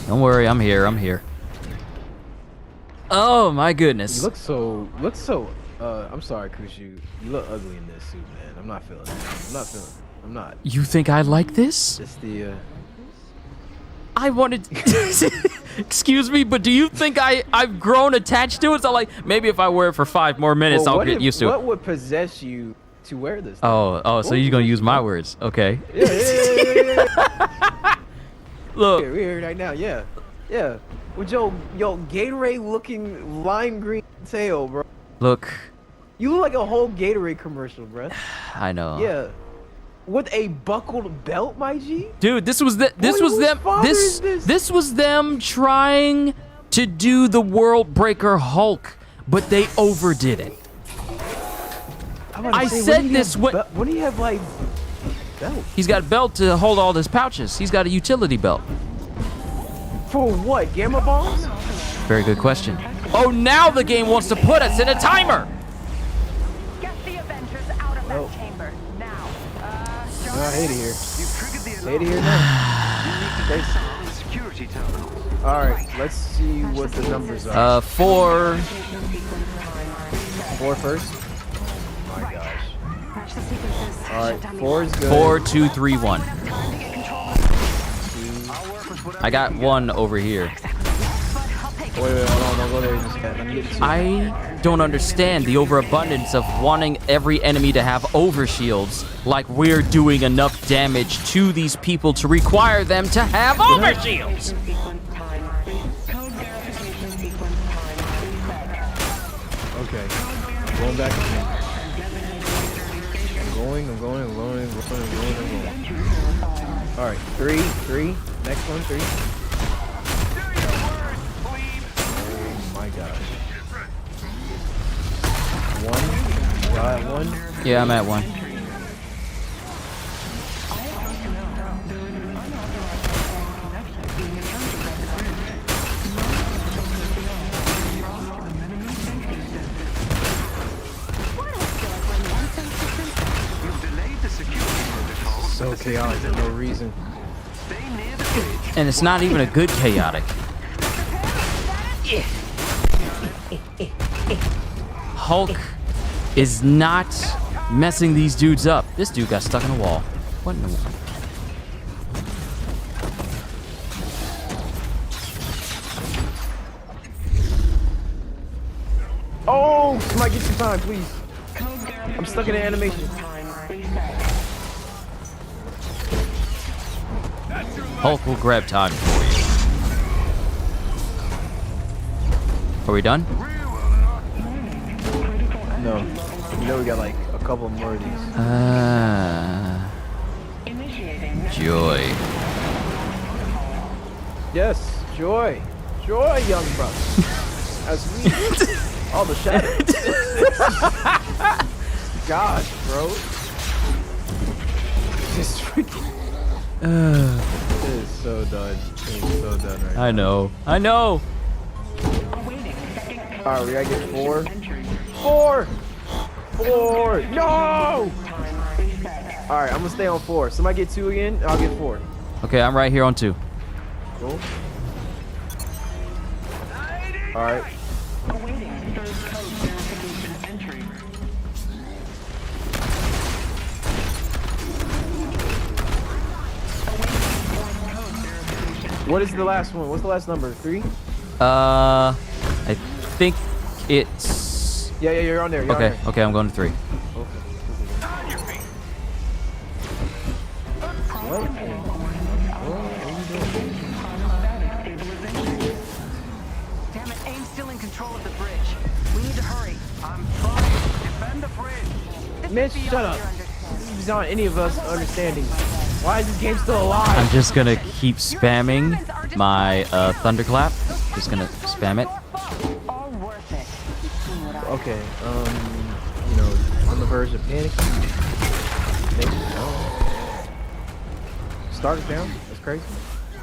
Don't worry, I'm here. Oh my goodness. You look so. I'm sorry, Kushu. You look ugly in this suit, man. I'm not feeling it. I'm not. You think I like this? Just the. I wanted. Excuse me, but do you think I've grown attached to it? So like, maybe if I wear it for 5 more minutes, I'll get used to it. What would possess you to wear this? Oh, so you're gonna use my words? Okay. Yeah. Look. We're here right now. Yeah. With your Gatorade-looking lime green tail, bro. Look. You look like a whole Gatorade commercial, bro. I know. Yeah. With a buckled belt, my G? Dude, this was them trying to do the World Breaker Hulk, but they overdid it. I said this when what do you have like belt? He's got a belt to hold all his pouches. He's got a utility belt. For what? Gamma bombs? Very good question. Oh, now the game wants to put us in a timer. Nope. chamber now. No, I hate it here. You've triggered the Hate it alarm. here now. You need to disarm the security terminal. All right, let's see what the numbers are. 4. 4 first. Oh my gosh. Match the sequences. All right, Shut down the 4 is good. 4, 2, 3, 1. Time to get control. I got 1 over here. Wait, hold on, don't go there just yet. Let me get to I don't understand the overabundance of wanting every enemy to have overshields, like we're doing enough damage to these people to require them to have overshields. Okay, I'm going back again. I'm going. All right, 3. Next one, 3. Oh my gosh. 1. Got 1. Yeah, I'm at 1. You've delayed the security protocol. So chaotic for no reason. Stay near the bridge. And it's not even a good chaotic. Hulk is not messing these dudes up. This dude got stuck in a wall. What in the world? Oh, somebody get some time, please. I'm stuck in the animation. Hulk will grab time for you. Are we done? No. You know we got like a couple more of these. Joy. Yes, joy. Joy, young brother. As we all the shadows. Gosh, bro. Just freaking. It is so done. It is so done right now. I know. Alright, we gotta get 4. 4! 4! No! Alright, I'm gonna stay on 4. Somebody get 2 again, I'll get 4. Okay, I'm right here on 2. Cool. Alright. What is the last one? What's the last number? 3? I think it's... Yeah, you're on there. You're on Okay, there. okay, I'm going to 3. What? Damn it, AIM's still in control of the bridge. We need to hurry. I'm trying. Defend the bridge. Mitch, shut up. This is beyond any of us understanding. Why is this game still alive? I'm just going to keep spamming my thunderclap. Just going to spam it. All worth it. Okay, you know, on the verge of panicking. Maybe no. Start it down. That's crazy. I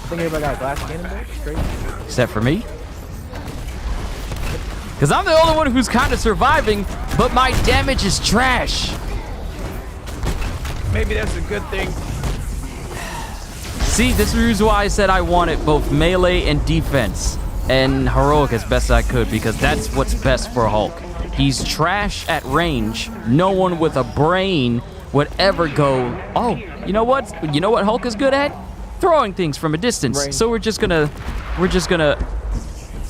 think everybody got a glass cannon there. That's crazy. Except for me. Because I'm the only one who's kind of surviving, but my damage is trash. Maybe that's a good thing. See, this is why I said I wanted both melee and defense and heroic as best I could, because that's what's best for Hulk. He's trash at range. No one with a brain would ever go, oh, you know what? You know what Hulk is good at? Throwing things from a distance. Brain. So we're just gonna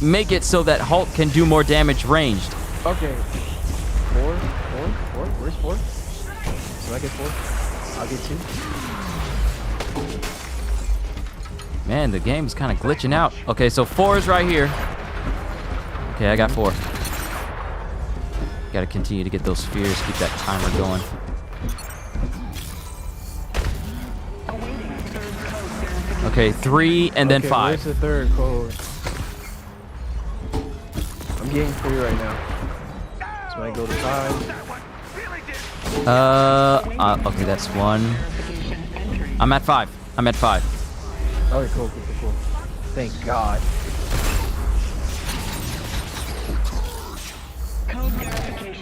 make it so that Hulk can do more damage ranged. Okay. 4. Where's 4? So I get 4. I'll get 2. Man, the game's kind of glitching out. Okay, so 4 is right here. Okay, I got 4. Gotta continue to get those spheres, keep that timer going. Okay, 3 and then Okay, 5. Where's the third code? I'm getting 3 right now. So I go to 5. Okay, that's 1. I'm at 5. Okay, cool. Thank God. Code verification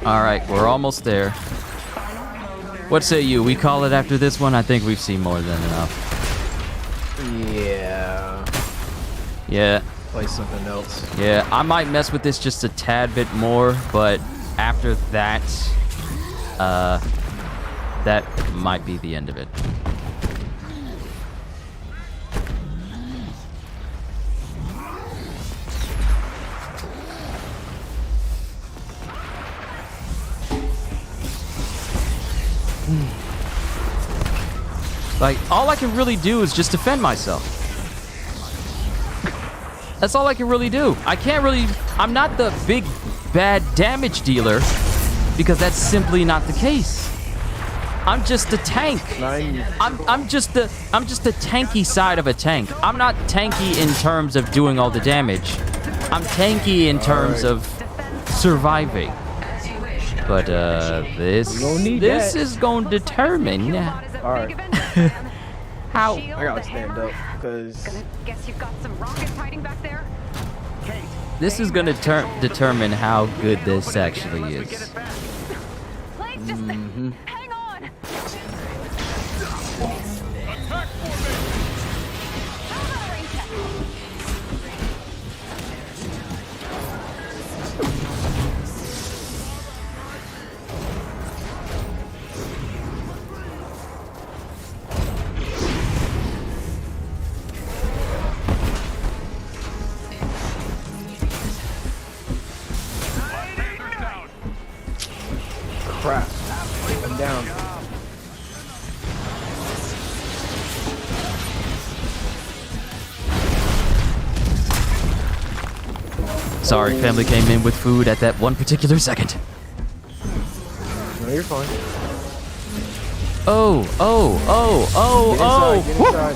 All right, we're almost there. What say you? We call it after this one? I think we've seen more than enough. Yeah. Yeah. Play something else. Yeah, I might mess with this just a tad bit more, but after that, that might be the end of it. Like, all I can really do is just defend myself. That's all I can really do. I can't really... I'm not the big, bad damage dealer, because that's simply not the case. I'm just a tank. I'm just the tanky side of a tank. I'm not tanky in terms of doing all the damage. I'm tanky in terms of surviving. But this is going to determine Alright. how. I gotta stand up, because... Guess you've got some rockets hiding back there. This is going to determine how good this actually is. Please just hang on. Crap. I'm down. Sorry, family came in with food at that one particular second. No, you're fine. Oh. Get inside.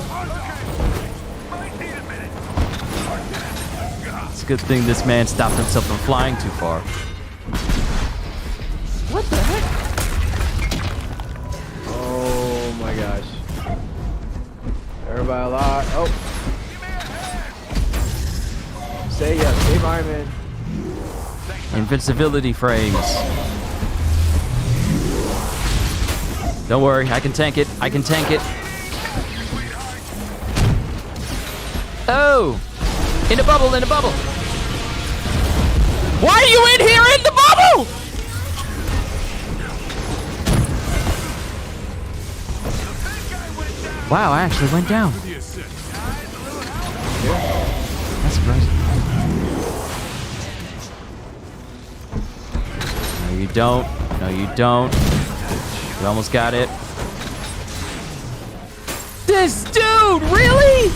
It's a good thing this man stopped himself from flying too far. What the heck? Oh my gosh. Everybody alive. Oh. Say yes. Save Iron Man. Invincibility frames. Don't worry, I can tank it. I can tank it. Oh! In a bubble, in a bubble! Why are you in here in the bubble?! Wow, I actually went down. That's surprising. No, you don't. No, you don't. You almost got it. This dude, really?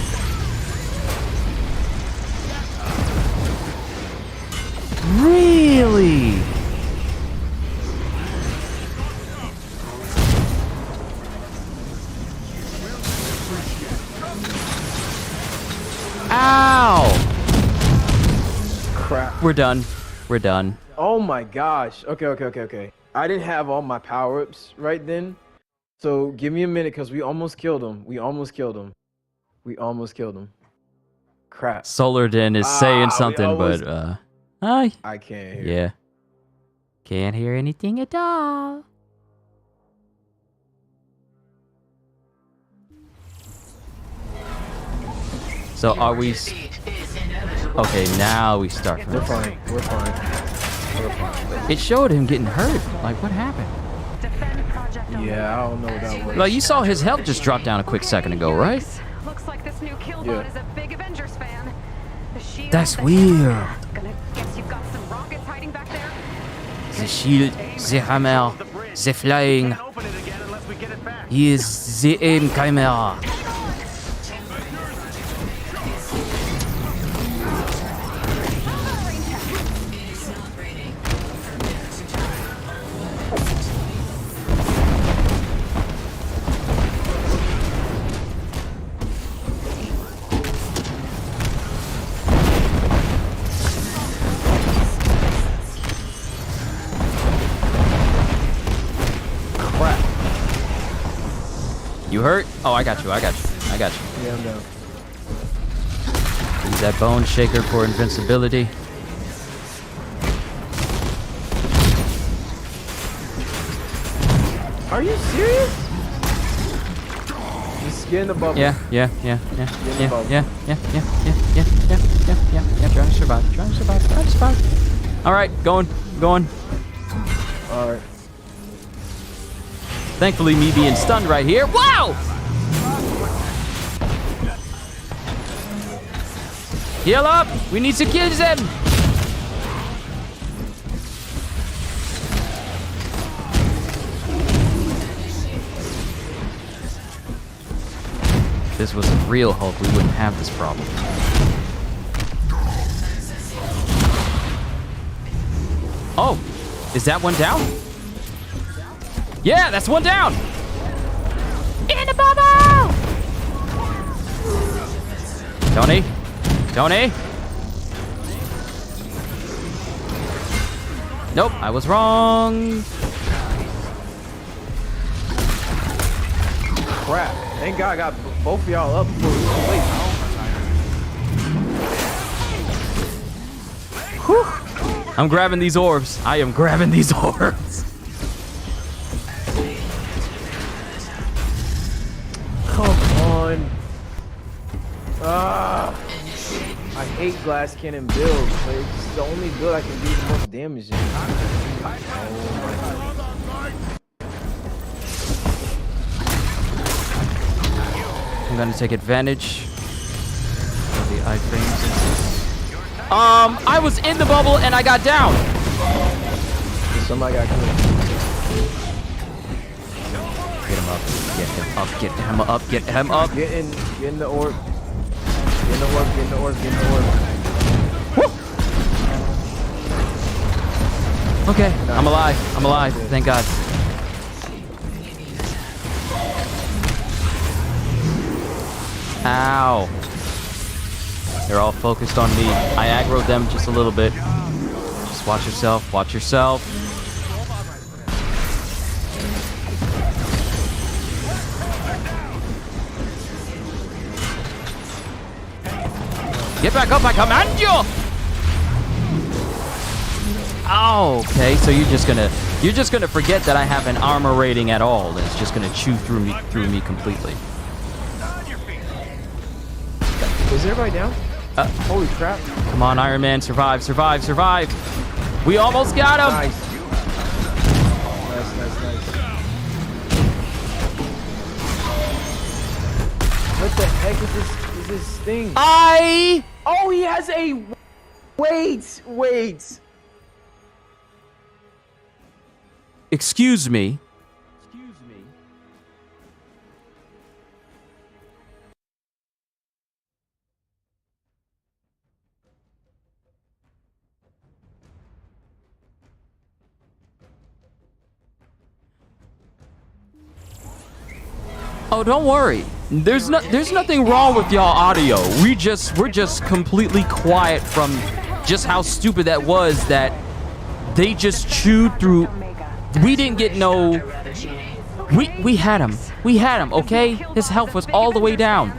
Really? Ow! Crap. We're done. We're done. Oh my gosh. Okay. I didn't have all my power-ups right then. So give me a minute, because we almost killed him. We almost killed him. Crap. Solarden is saying something, almost- but hi. I can't hear. Yeah. Can't hear anything at all. So are we... Okay, now we start from We're this. fine. It showed him getting hurt. Like, what happened? Defend Project Omega. Yeah, I don't know what that was. Like, you saw his health just drop down a quick second ago, right? Looks like this new Killbot Yeah. is a big Avengers fan. The shield, That's the weird. hammer. Gonna guess you've got some rockets hiding back there. The shield, the hammer, the flying. Open it again unless we get it back. He is the aim camera. You hurt? Oh, I got you. Yeah, I'm down. Use that bone shaker for invincibility. Are you serious? Just get in the bubble. Yeah. Trying to survive. All right, going. All right. Thankfully, me being stunned right here. Wow! Heal up! We need to kill them! If this was a real Hulk, we wouldn't have this problem. Oh, is that one down? Yeah, that's one down! In the bubble! Tony? Nope, I was wrong. Crap. Thank God I got both of y'all up before it was too late. Whew. I'm grabbing these orbs. I am grabbing these orbs. Come on. I hate glass cannon builds, but it's the only build I can do the most damage in. Oh my God. I'm gonna take advantage of the iframes. I was in the bubble and I got down. Somebody got killed. Get him up. Get him up. Get in the orb. Get in the orb. Woo! Okay, I'm alive. Thank God. Ow. They're all focused on me. I aggroed them just a little bit. Just watch yourself. Get back up, I command you! Oh, okay, so you're just gonna forget that I have an armor rating at all, and it's just gonna chew through me completely. Is everybody down? Holy crap. Come on, Iron Man, survive. We almost got him! Nice. What the heck is this thing? Oh, he has a... Wait. Excuse me. Oh, don't worry. There's nothing wrong with y'all audio. We're just completely quiet from just how stupid that was that they just chewed through. We didn't get no. We had him, okay? His health was all the way down.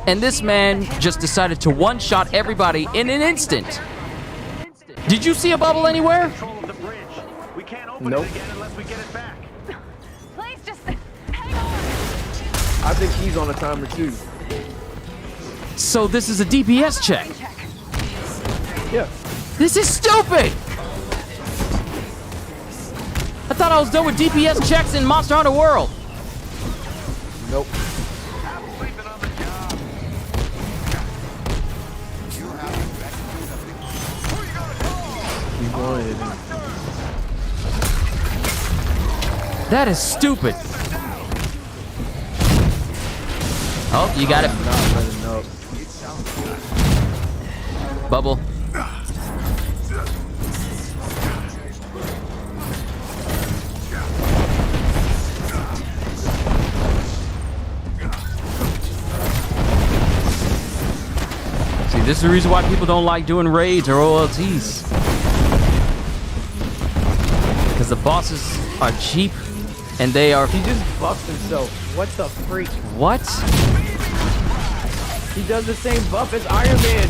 And this man just decided to one-shot everybody in an instant. Did you see a bubble anywhere? Nope. Please just hang on. I think he's on a timer too. So this is a DPS check. Yeah. This is stupid! I thought I was done with DPS checks in Monster Hunter World. Nope. Keep going. That is stupid. Oh, you got it. Bubble. See, this is the reason why people don't like doing raids or OLTs. Because the bosses are cheap and they are... He just buffed himself. What the freak? What? He does the same buff as Iron Man.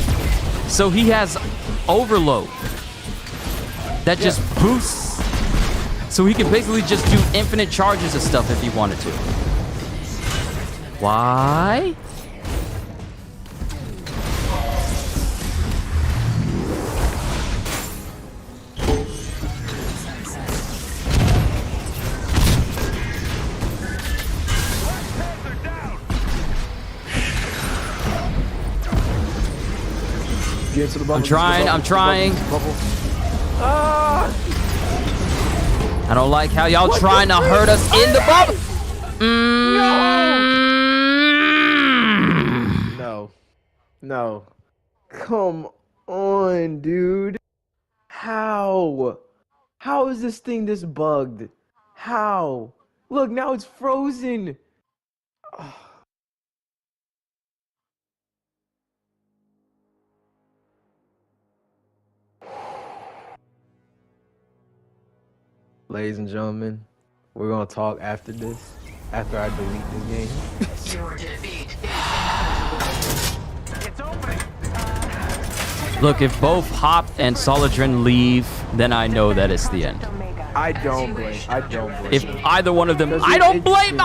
So he has overload. That just boosts. So he can basically just do infinite charges of stuff if he wanted to. Why? Get into the bubble, I'm trying. I don't like how y'all trying to hurt us in the bubble. No. Come on, dude. How? How is this thing this bugged? How? Look, now it's frozen. Ladies and gentlemen, we're gonna talk after this. After I delete the game. Your defeat. It's open. Look, if both Hop and Solidrin leave, then I know that it's the end. I don't blame. If either one of them, I don't blame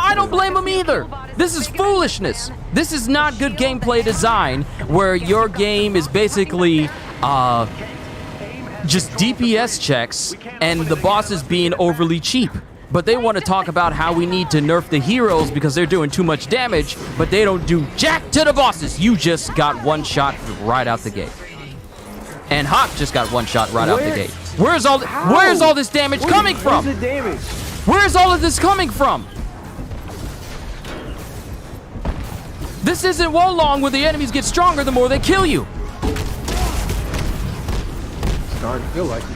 them either. This is foolishness. This is not good gameplay design where your game is basically just DPS checks and the boss is being overly cheap. But they want to talk about how we need to nerf the heroes because they're doing too much damage, but they don't do jack to the bosses. You just got one shot right out the gate. And Hop just got one shot right out the gate. Where's all this damage coming from? Where's the damage? Where's all of this coming from? This isn't Wolong where the enemies get stronger the more they kill you. It's starting to feel like it.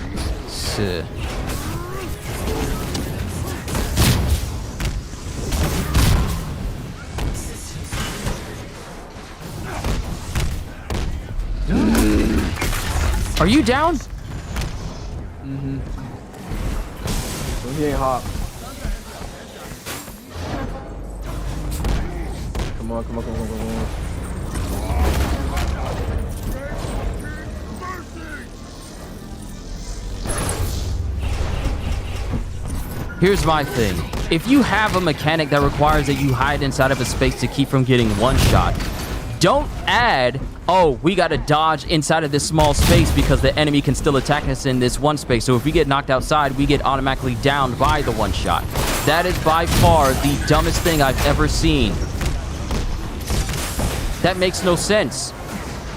Are you down? Mm-hmm. He ain't Hop. Come on. Here's my thing. If you have a mechanic that requires that you hide inside of a space to keep from getting one shot, don't add, oh, we gotta dodge inside of this small space because the enemy can still attack us in this one space. So if we get knocked outside, we get automatically downed by the one shot. That is by far the dumbest thing I've ever seen. That makes no sense.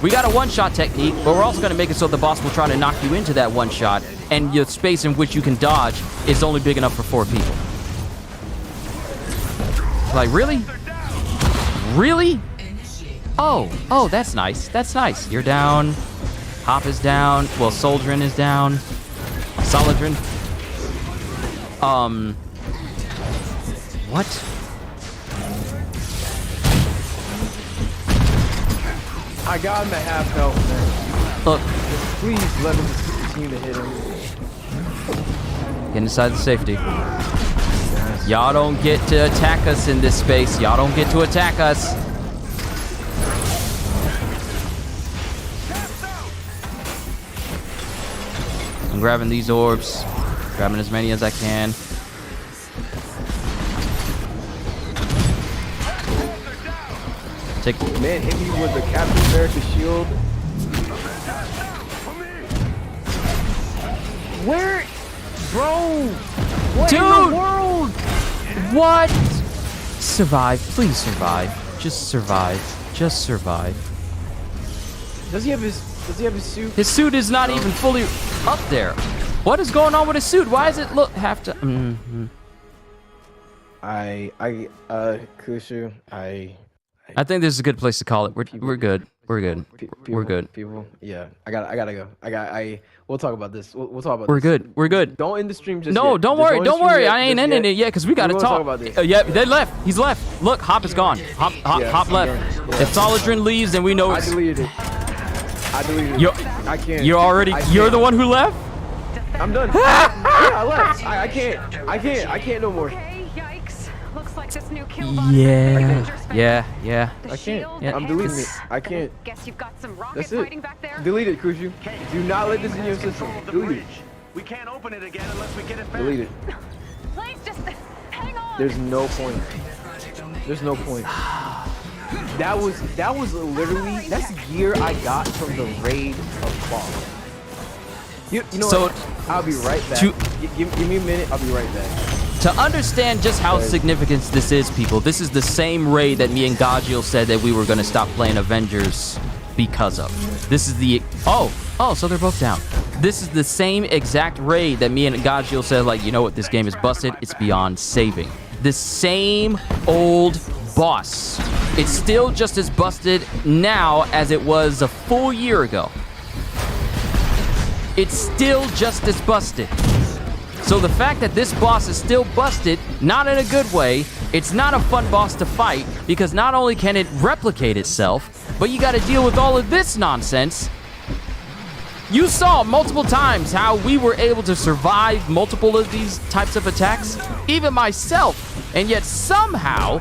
We got a one-shot technique, but we're also gonna make it so the boss will try to knock you into that one shot, and the space in which you can dodge is only big enough for 4 people. Like, really? Really? Oh, that's nice. That's nice. You're down. Hop is down. Well, Soldrin is down. Solidrin. What? I got him at half health, man. Look. Just please let him just continue to hit him. Get inside the safety. Yes. Y'all don't get to attack us in this space. Y'all don't get to attack us. I'm grabbing these orbs. Grabbing as many as I can. Man, hit me with the Captain America shield. Where? Bro! What Dude! in the world? What? Survive. Please survive. Just survive. Just survive. Does he have his suit? His suit is not even fully up there. What is going on with his suit? Why does it have to... Kushu, I think this is a good place to call it. We're good. We're good. We're good. People, yeah. I gotta go. We'll talk about this. We'll talk about We're this. good. We're good. Don't end the stream just No, yet. don't worry. Don't worry. I ain't ending it yet because we gotta talk. About this. Yeah, they left. He's left. Look, Hop is gone. Hop left. Yeah. If Solidrin leaves, then we know I it's... deleted it. I can't. You're the one who left? I'm done. Yeah, I left. I can't no more. Okay, yikes. Looks like this new kill bot Yeah. I can't. Yeah. I'm deleting it. I can't. Guess you've got some rockets That's it. hiding back there. Delete it, Kushu. Do not let this in your system. Delete it. We can't open it again unless we get it back. Delete it. Please just hang on. There's no point. There's no point. That was literally, that's gear I got from the raid of boss. You know So, what? I'll be right back. Give me a minute. I'll be right back. To understand just how significant this is, people, this is the same raid that me and Gajeel said that we were going to stop playing Avengers because of. This is the... Oh, so they're both down. This is the same exact raid that me and Gajeel said, like, you know what, this game is busted. It's beyond saving. The same old boss. It's still just as busted now as it was a full year ago. It's still just as busted. So the fact that this boss is still busted, not in a good way, it's not a fun boss to fight, because not only can it replicate itself, but you gotta deal with all of this nonsense. You saw multiple times how we were able to survive multiple of these types of attacks, even myself, and yet somehow,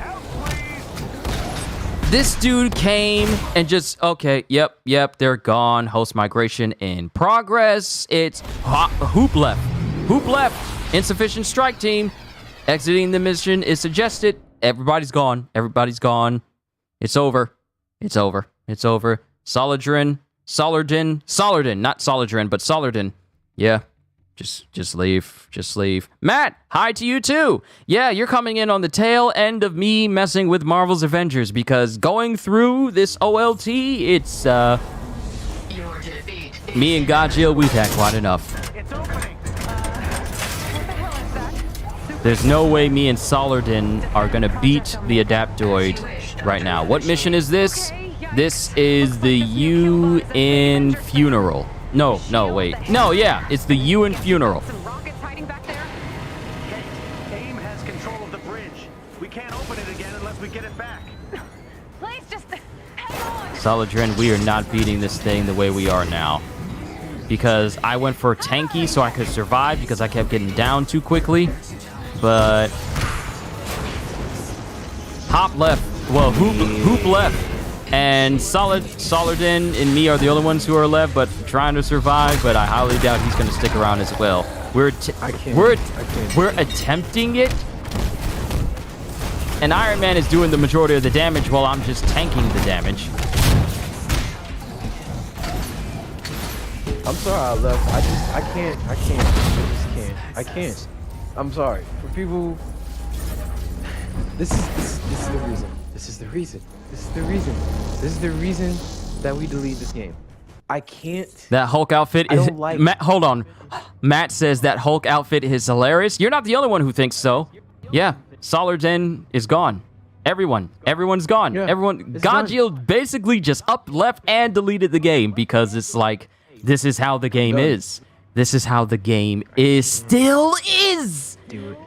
this dude came and just, okay, yep, they're gone. Host migration in progress. It's Hoop left. Hoop left. Insufficient strike team. Exiting the mission is suggested. Everybody's gone. Everybody's gone. It's over. It's over. It's over. Solardin, not Solardin, but Solardin. Yeah. Just leave. Just leave. Matt, hi to you too. Yeah, you're coming in on the tail end of me messing with Marvel's Avengers, because going through this OLT, it's me and Gajeel, we've had quite enough. It's opening. There's no way me and Solardin are gonna beat the Adaptoid right now. What mission is this? This is the UN Funeral. No, wait. No, yeah, it's the UN Funeral. Some rockets hiding back there. AIM has control of the bridge. We can't open it again unless we get it back. Please just hang on. Solardin, we are not beating this thing the way we are now. Because I went for tanky so I could survive, because I kept getting down too quickly. But Hop left. Well, Hoop left. And Solardin and me are the only ones who are left, but trying to survive. But I highly doubt he's going to stick around as well. We're attempting it. And Iron Man is doing the majority of the damage while I'm just tanking the damage. I'm sorry I left. I can't. I'm sorry. For people, this is the reason. This is the reason that we delete this game. I can't. That Hulk outfit is... like... Matt, hold on. Matt says that Hulk outfit is hilarious. You're not the only one who thinks so. Yeah, Solardin is gone. Everyone's gone. Yeah, Gajeel basically just left and deleted the game, because it's like, this is how the game is. This is how the game is. Still is. Do it.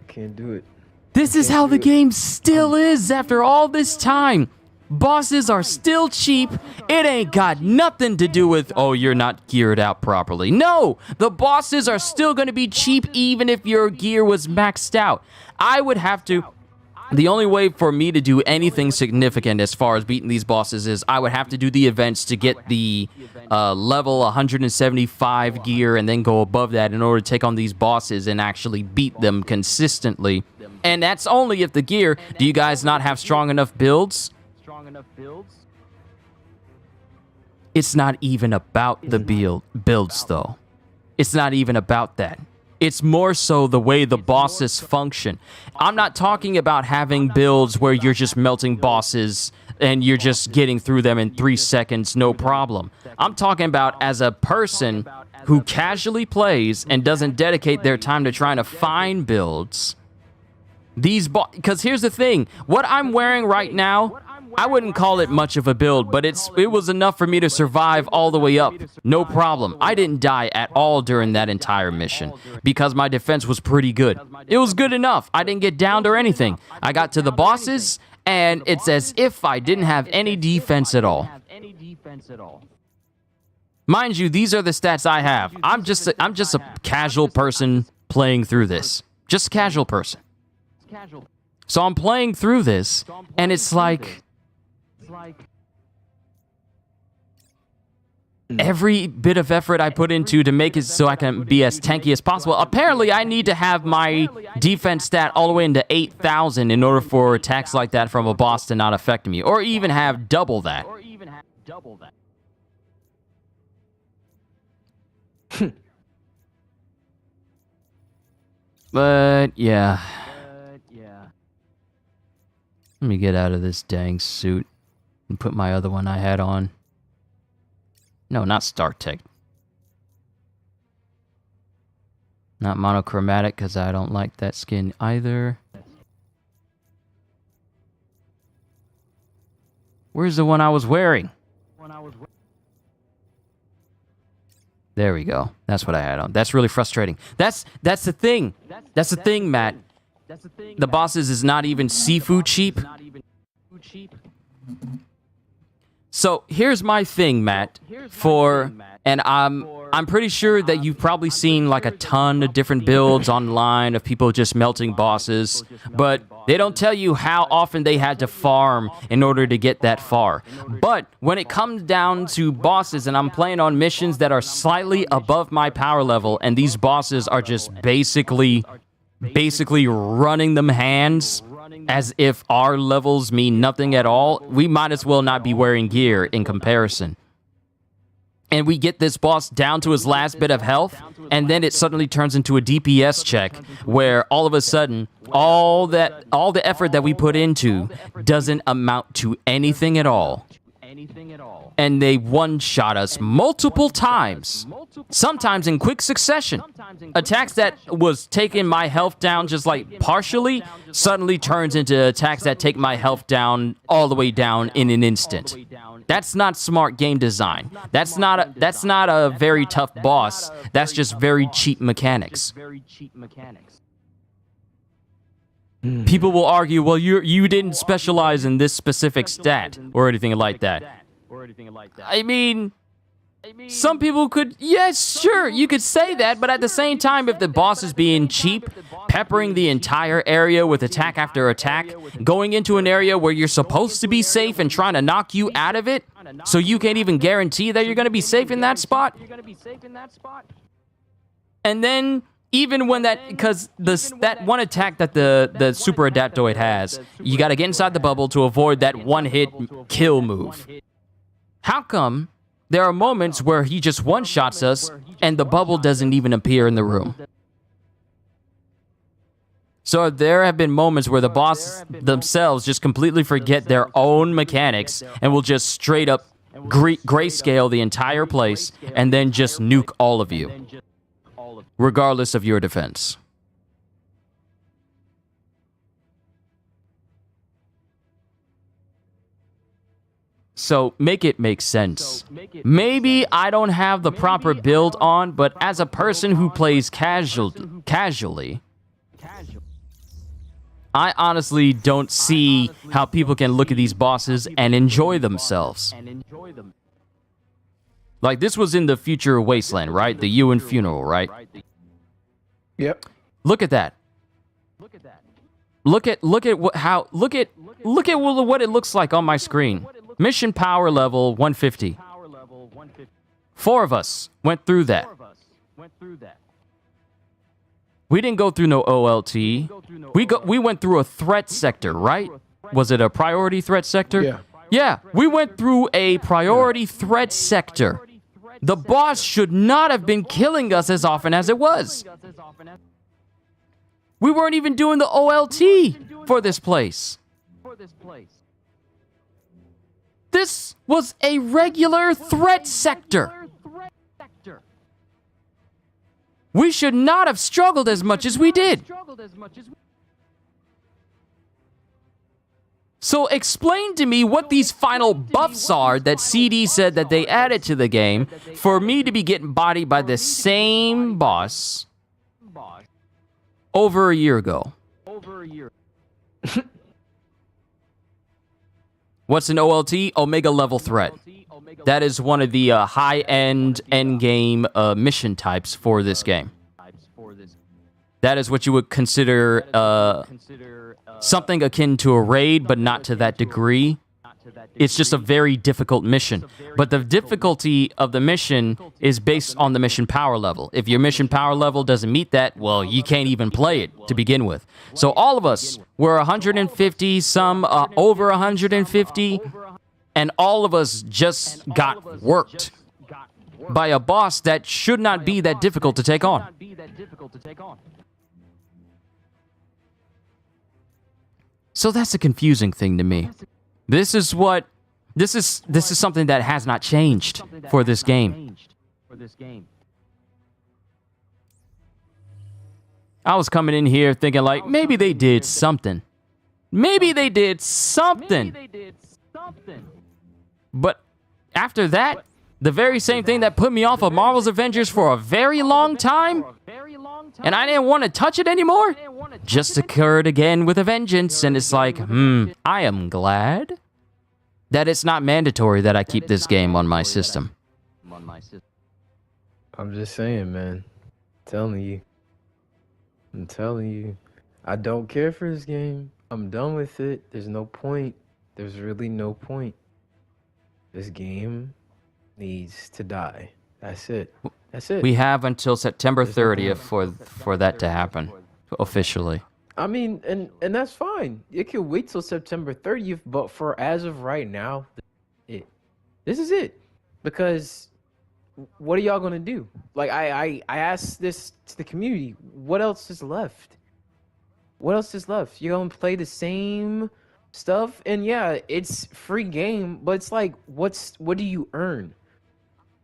Can't do it. This is how the game still is after all this time. Bosses are still cheap. It ain't got nothing to do with, oh, you're not geared out properly. No, the bosses are still going to be cheap even if your gear was maxed out. I would have to... The only way for me to do anything significant as far as beating these bosses is I would have to do the events to get the level 175 gear and then go above that in order to take on these bosses and actually beat them consistently. And that's only if the gear... Do you guys not have strong enough builds? It's not even about the builds, though. It's not even about that. It's more so the way the bosses function. I'm not talking about having builds where you're just melting bosses and you're just getting through them in 3 seconds, no problem. I'm talking about as a person who casually plays and doesn't dedicate their time to trying to find builds. Because here's the thing, what I'm wearing right now, I wouldn't call it much of a build, but it was enough for me to survive all the way up. No problem. I didn't die at all during that entire mission because my defense was pretty good. It was good enough. I didn't get downed or anything. I got to the bosses, and it's as if I didn't have any defense at all. Mind you, these are the stats I have. I'm just a casual person playing through this. Just a casual person. So I'm playing through this, and it's like... every bit of effort I put into to make it so I can be as tanky as possible. Apparently, I need to have my defense stat all the way into 8,000 in order for attacks like that from a boss to not affect me, or even have double that. But yeah. Let me get out of this dang suit and put my other one I had on. No, not StarTech. Not monochromatic, because I don't like that skin either. Where's the one I was wearing? There we go. That's what I had on. That's really frustrating. That's the thing. That's the thing, Matt. The bosses is not even seafood cheap. So here's my thing, Matt. And I'm pretty sure that you've probably seen like a ton of different builds online of people just melting bosses, but they don't tell you how often they had to farm in order to get that far. But when it comes down to bosses, and I'm playing on missions that are slightly above my power level, and these bosses are just basically running them hands as if our levels mean nothing at all, we might as well not be wearing gear in comparison. And we get this boss down to his last bit of health, and then it suddenly turns into a DPS check, where all of a sudden, all the effort that we put into doesn't amount to anything at all. And they one-shot us multiple times, sometimes in quick succession. Attacks that was taking my health down just like partially suddenly turns into attacks that take my health down all the way down in an instant. That's not smart game design. That's not a very tough boss. That's just very cheap mechanics. People will argue, well, you didn't specialize in this specific stat or anything like that. I mean, some people could, yes, sure, you could say that, but at the same time, if the boss is being cheap, peppering the entire area with attack after attack, going into an area where you're supposed to be safe and trying to knock you out of it, so you can't even guarantee that you're going to be safe in that spot. And then, even when because that one attack that the Super Adaptoid has, you got to get inside the bubble to avoid that one-hit kill move. How come there are moments where he just one-shots us and the bubble doesn't even appear in the room? So there have been moments where the boss themselves just completely forget their own mechanics and will just straight up grayscale the entire place and then just nuke all of you, regardless of your defense. So make it make sense. Maybe I don't have the proper build on, but as a person who plays casually, I honestly don't see how people can look at these bosses and enjoy themselves. Like, this was in the future wasteland, right? The Ewan funeral, right? Yep. Look at that. Look at what it looks like on my screen. Mission power level 150. 4 of us went through that. We didn't go through no OLT. We went through a threat sector, right? Was it a priority threat sector? Yeah. Yeah, we went through a priority threat sector. The boss should not have been killing us as often as it was. We weren't even doing the OLT for this place. This was a regular threat sector. We should not have struggled as much as we did. So explain to me what these final buffs are that CD said that they added to the game for me to be getting bodied by the same boss over a year ago. What's an OLT? Omega level threat. That is one of the high-end endgame mission types for this game. That is what you would consider something akin to a raid, but not to that degree. It's just a very difficult mission. But the difficulty of the mission is based on the mission power level. If your mission power level doesn't meet that, well, you can't even play it to begin with. So all of us were 150, some over 150, and all of us just got worked by a boss that should not be that difficult to take on. So that's a confusing thing to me. This is something that has not changed for this game. I was coming in here thinking like, maybe they did something. Maybe they did something. But after that, the very same thing that put me off of Marvel's Avengers for a very long time, and I didn't want to touch it anymore, just occurred again with a vengeance, and it's like, I am glad that it's not mandatory that I keep this game on my system. I'm just saying, man. I'm telling you. I don't care for this game. I'm done with it. There's no point. There's really no point. This game needs to die. That's it. That's it. We have until September 30th for that to happen, officially. I mean, and that's fine. It can wait till September 30th, but for as of right now, this is it. Because what are y'all gonna do? Like I asked this to the community. What else is left? What else is left? You're gonna play the same stuff? And yeah, it's free game, but it's like, what do you earn?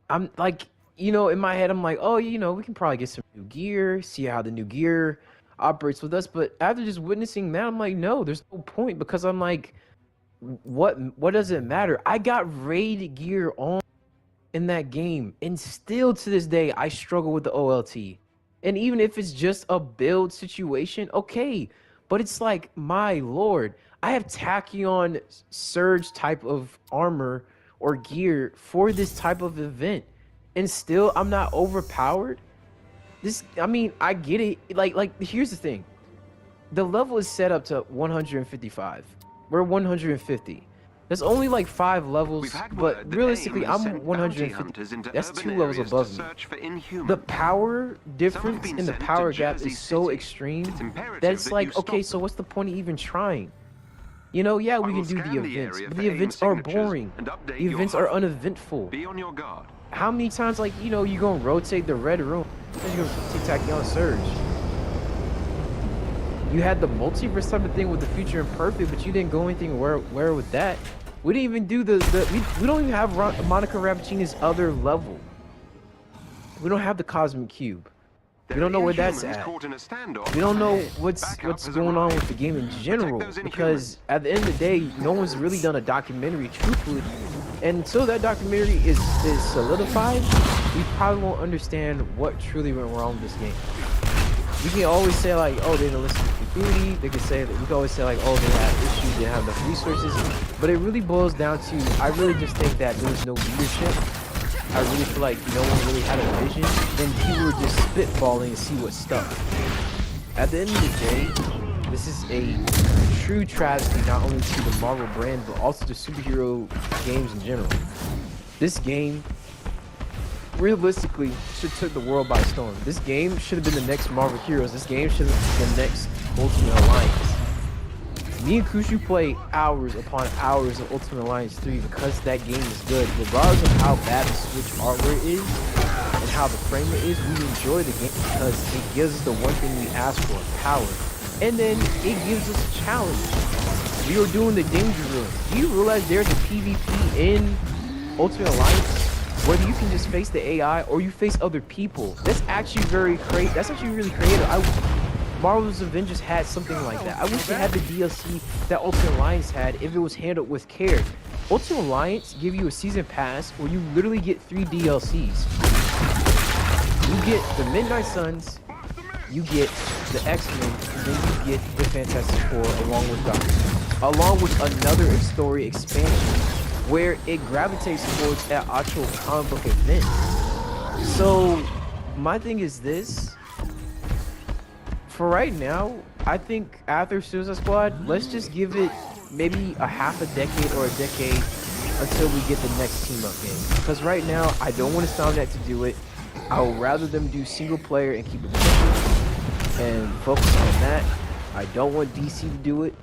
I'm like, in my head, I'm like, oh, we can probably get some new gear, see how the new gear operates with us. But after just witnessing that, I'm like, no, there's no point, because I'm like, what does it matter? I got raid gear on in that game, and still to this day, I struggle with the OLT. And even if it's just a build situation, okay, but it's like, my lord, I have Tachyon Surge type of armor or gear for this type of event, and still I'm not overpowered. I mean, I get it. Like here's the thing. The level is set up to 155. We're 150. There's only like 5 levels, but realistically, I'm 150. That's 2 levels above me. The power difference in the power gap is so extreme that it's like, okay, so what's the point of even trying? Yeah, we can do the events, but the events are boring. The events are uneventful. Be on your guard. How many times, like, you're gonna rotate the red room, and you're gonna take Tachyon Surge. You had the multiverse type of thing with the Future Imperfect, but you didn't go anything where with that. We didn't even do we don't even have Monica Rappuccini's other level. We don't have the Cosmic Cube. We don't know where that's at. We don't know what's going on with the game in general, because at the end of the day, no one's really done a documentary truthfully. And until that documentary is solidified, we probably won't understand what truly went wrong with this game. We can always say like, oh, they didn't listen to the community. They can say that we can always say like, oh, they had issues, they didn't have enough resources. But it really boils down to, I really just think that there was no leadership. I really feel like no one really had a vision, and people were just spitballing and see what stuck. At the end of the day, this is a true travesty, not only to the Marvel brand, but also to superhero games in general. This game, realistically, should took the world by storm. This game should have been the next Marvel Heroes. This game should have been the next Ultimate Alliance. Me and Kushu play hours upon hours of Ultimate Alliance 3 because that game is good. Regardless of how bad the Switch hardware is and how the frame rate is, we enjoy the game because it gives us the one thing we ask for, power. And then it gives us a challenge. We were doing the Danger Room. Do you realize there's a PvP in Ultimate Alliance where you can just face the AI or you face other people? That's actually very creative. That's actually really creative. Marvel's Avengers had something like that. I wish they had the DLC that Ultimate Alliance had if it was handled with care. Ultimate Alliance give you a season pass where you literally get 3 DLCs. You get the Midnight Suns, you get the X-Men, and then you get the Fantastic Four along with another story expansion where it gravitates towards that actual comic book event. So my thing is this. For right now, I think after Suicide Squad, let's just give it maybe a half a decade or a decade until we get the next team up game. Because right now, I don't want Insomniac to do it. I would rather them do single player and keep it pushing and focus on that. I don't want DC to do it,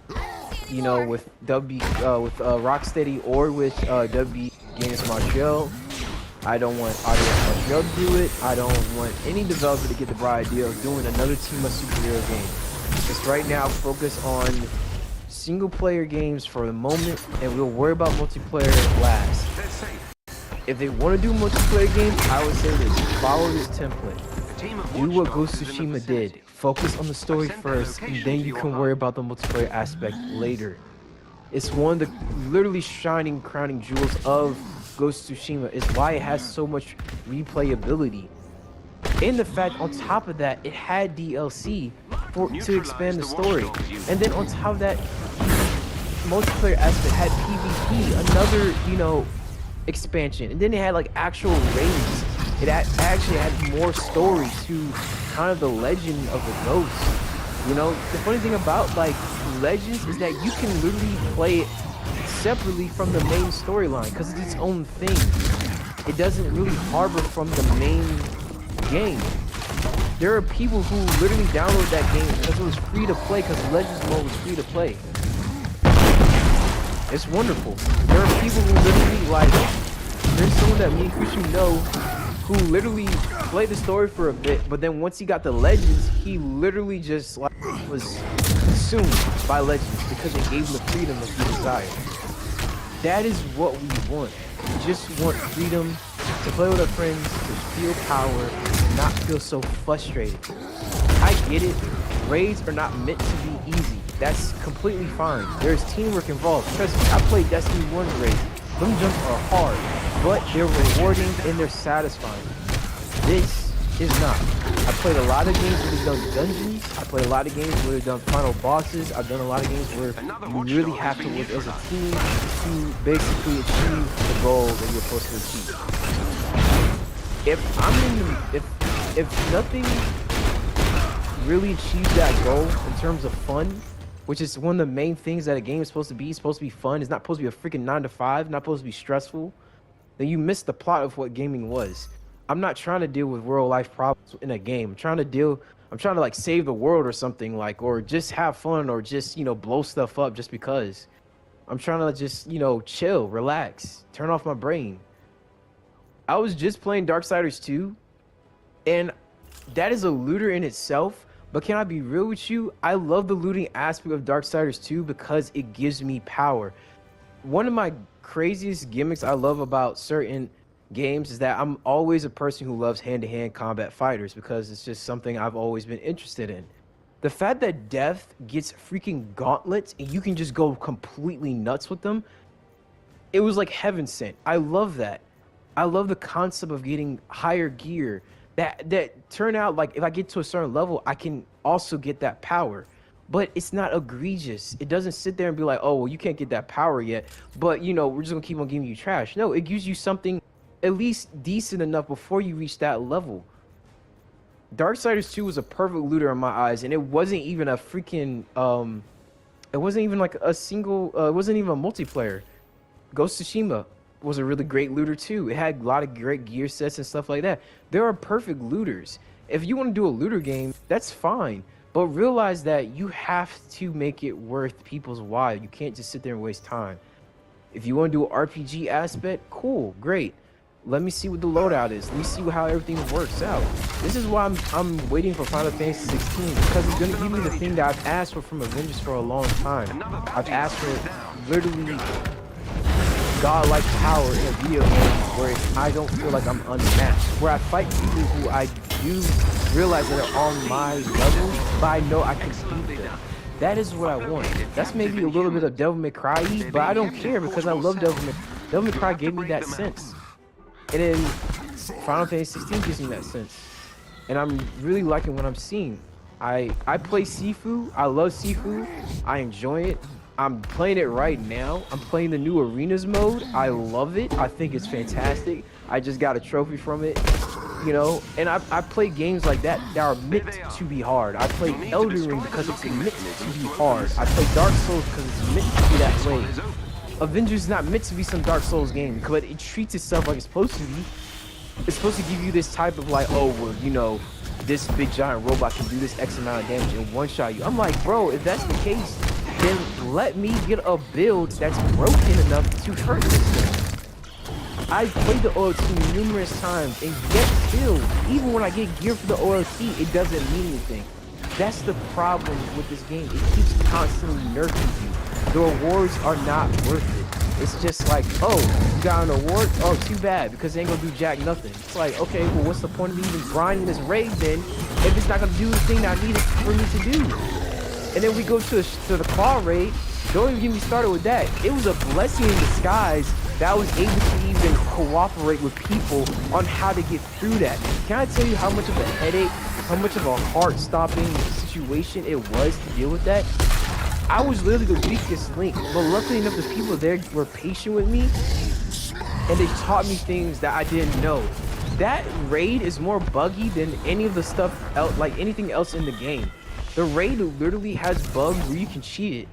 you know, with Rocksteady or with WB Games Montreal. I don't want Audience Montreal to do it. I don't want any developer to get the bright idea of doing another team of superhero game. Just right now, focus on single player games for the moment, and we'll worry about multiplayer last. If they want to do multiplayer games, I would say this: follow this template. Do what Ghost of Tsushima did. Focus on the story first, and then you can worry about the multiplayer aspect later. It's one of the literally shining crowning jewels of Ghost of Tsushima, is why it has so much replayability. And the fact, on top of that, it had DLC to expand the story. And then on top of that, multiplayer aspect had PvP, another, you know, expansion. And then it had like actual raids. It actually had more story to kind of the legend of the ghost. You know, the funny thing about like Legends is that you can literally play it separately from the main storyline because it's its own thing. It doesn't really harbor from the main game. There are people who literally download that game because it was free to play, because Legends mode was free to play. It's wonderful. There are people who literally like, there's someone that me and Kushu know who literally played the story for a bit, but then once he got the Legends, he literally just like was consumed by Legends because it gave him the freedom that he desired. That is what we want. We just want freedom to play with our friends, to feel power, not feel so frustrated. I get it. Raids are not meant to be easy. That's completely fine. There's teamwork involved. Trust me, I played Destiny 1 raids. Them jumps are hard, but they're rewarding and they're satisfying. This is not. I played a lot of games where they've done dungeons. I played a lot of games where they've done final bosses. I've done a lot of games where you really have to work as a team to basically achieve the goal that you're supposed to achieve. If nothing really achieves that goal in terms of fun, which is one of the main things that a game is supposed to be. It's supposed to be fun. It's not supposed to be a freaking 9 to 5, not supposed to be stressful. Then you miss the plot of what gaming was. I'm not trying to deal with real life problems in a game. I'm trying to like save the world or something, like, or just have fun, or just, you know, blow stuff up just because. I'm trying to just, you know, chill, relax, turn off my brain. I was just playing Darksiders 2, and that is a looter in itself. But can I be real with you? I love the looting aspect of Darksiders 2 because it gives me power. One of my craziest gimmicks I love about certain games is that I'm always a person who loves hand-to-hand combat fighters, because it's just something I've always been interested in. The fact that Death gets freaking gauntlets and you can just go completely nuts with them, it was like heaven sent. I love that. I love the concept of getting higher gear. That turn out, like, if I get to a certain level, I can also get that power. But it's not egregious. It doesn't sit there and be like, oh, well, you can't get that power yet, but, you know, we're just gonna keep on giving you trash. No, it gives you something at least decent enough before you reach that level. Darksiders 2 was a perfect looter in my eyes, and it wasn't even a freaking it wasn't even like a single it wasn't even a multiplayer. Ghost of Tsushima was a really great looter too. It had a lot of great gear sets and stuff like that. There are perfect looters. If you want to do a looter game, that's fine, but realize that you have to make it worth people's while. You can't just sit there and waste time. If you want to do an RPG aspect, cool, great. Let me see what the loadout is. Let me see how everything works out. This is why I'm waiting for Final Fantasy 16, because it's going to give me the thing that I've asked for from Avengers for a long time. I've asked for literally godlike power in a video game where I don't feel like I'm unmatched, where I fight people who I do realize that are on my level, but I know I can beat them. That is what I want. That's maybe a little bit of Devil May Cry, but I don't care because I love Devil May Cry gave me that sense. And then Final Fantasy 16 gives me that sense. And I'm really liking what I'm seeing. I play Sifu. I love Sifu. I enjoy it. I'm playing it right now. I'm playing the new Arenas mode. I love it. I think it's fantastic. I just got a trophy from it. You know, and I play games like that are meant to be hard. I play Elden Ring because it's meant to be hard. I play Dark Souls because it's meant to be that way. Avengers is not meant to be some Dark Souls game, but it treats itself like it's supposed to be. It's supposed to give you this type of like, oh, well, you know, this big giant robot can do this X amount of damage and one-shot you. I'm like, bro, if that's the case, then let me get a build that's broken enough to hurt this thing. I've played the OLT numerous times, and yet still, even when I get gear for the OLT, it doesn't mean anything. That's the problem with this game. It keeps constantly nerfing you. The rewards are not worth it. It's just like, oh, you got an award? Oh, too bad, because it ain't gonna do jack nothing. It's like, okay, well, what's the point of me even grinding this raid then, if it's not gonna do the thing that I need it for me to do? And then we go to the claw raid. Don't even get me started with that. It was a blessing in disguise that I was able to even cooperate with people on how to get through that. Can I tell you how much of a headache, how much of a heart-stopping situation it was to deal with that? I was literally the weakest link, but luckily enough, the people there were patient with me, and they taught me things that I didn't know. That raid is more buggy than any of the stuff else, like anything else in the game. The raid literally has bugs where you can cheat it.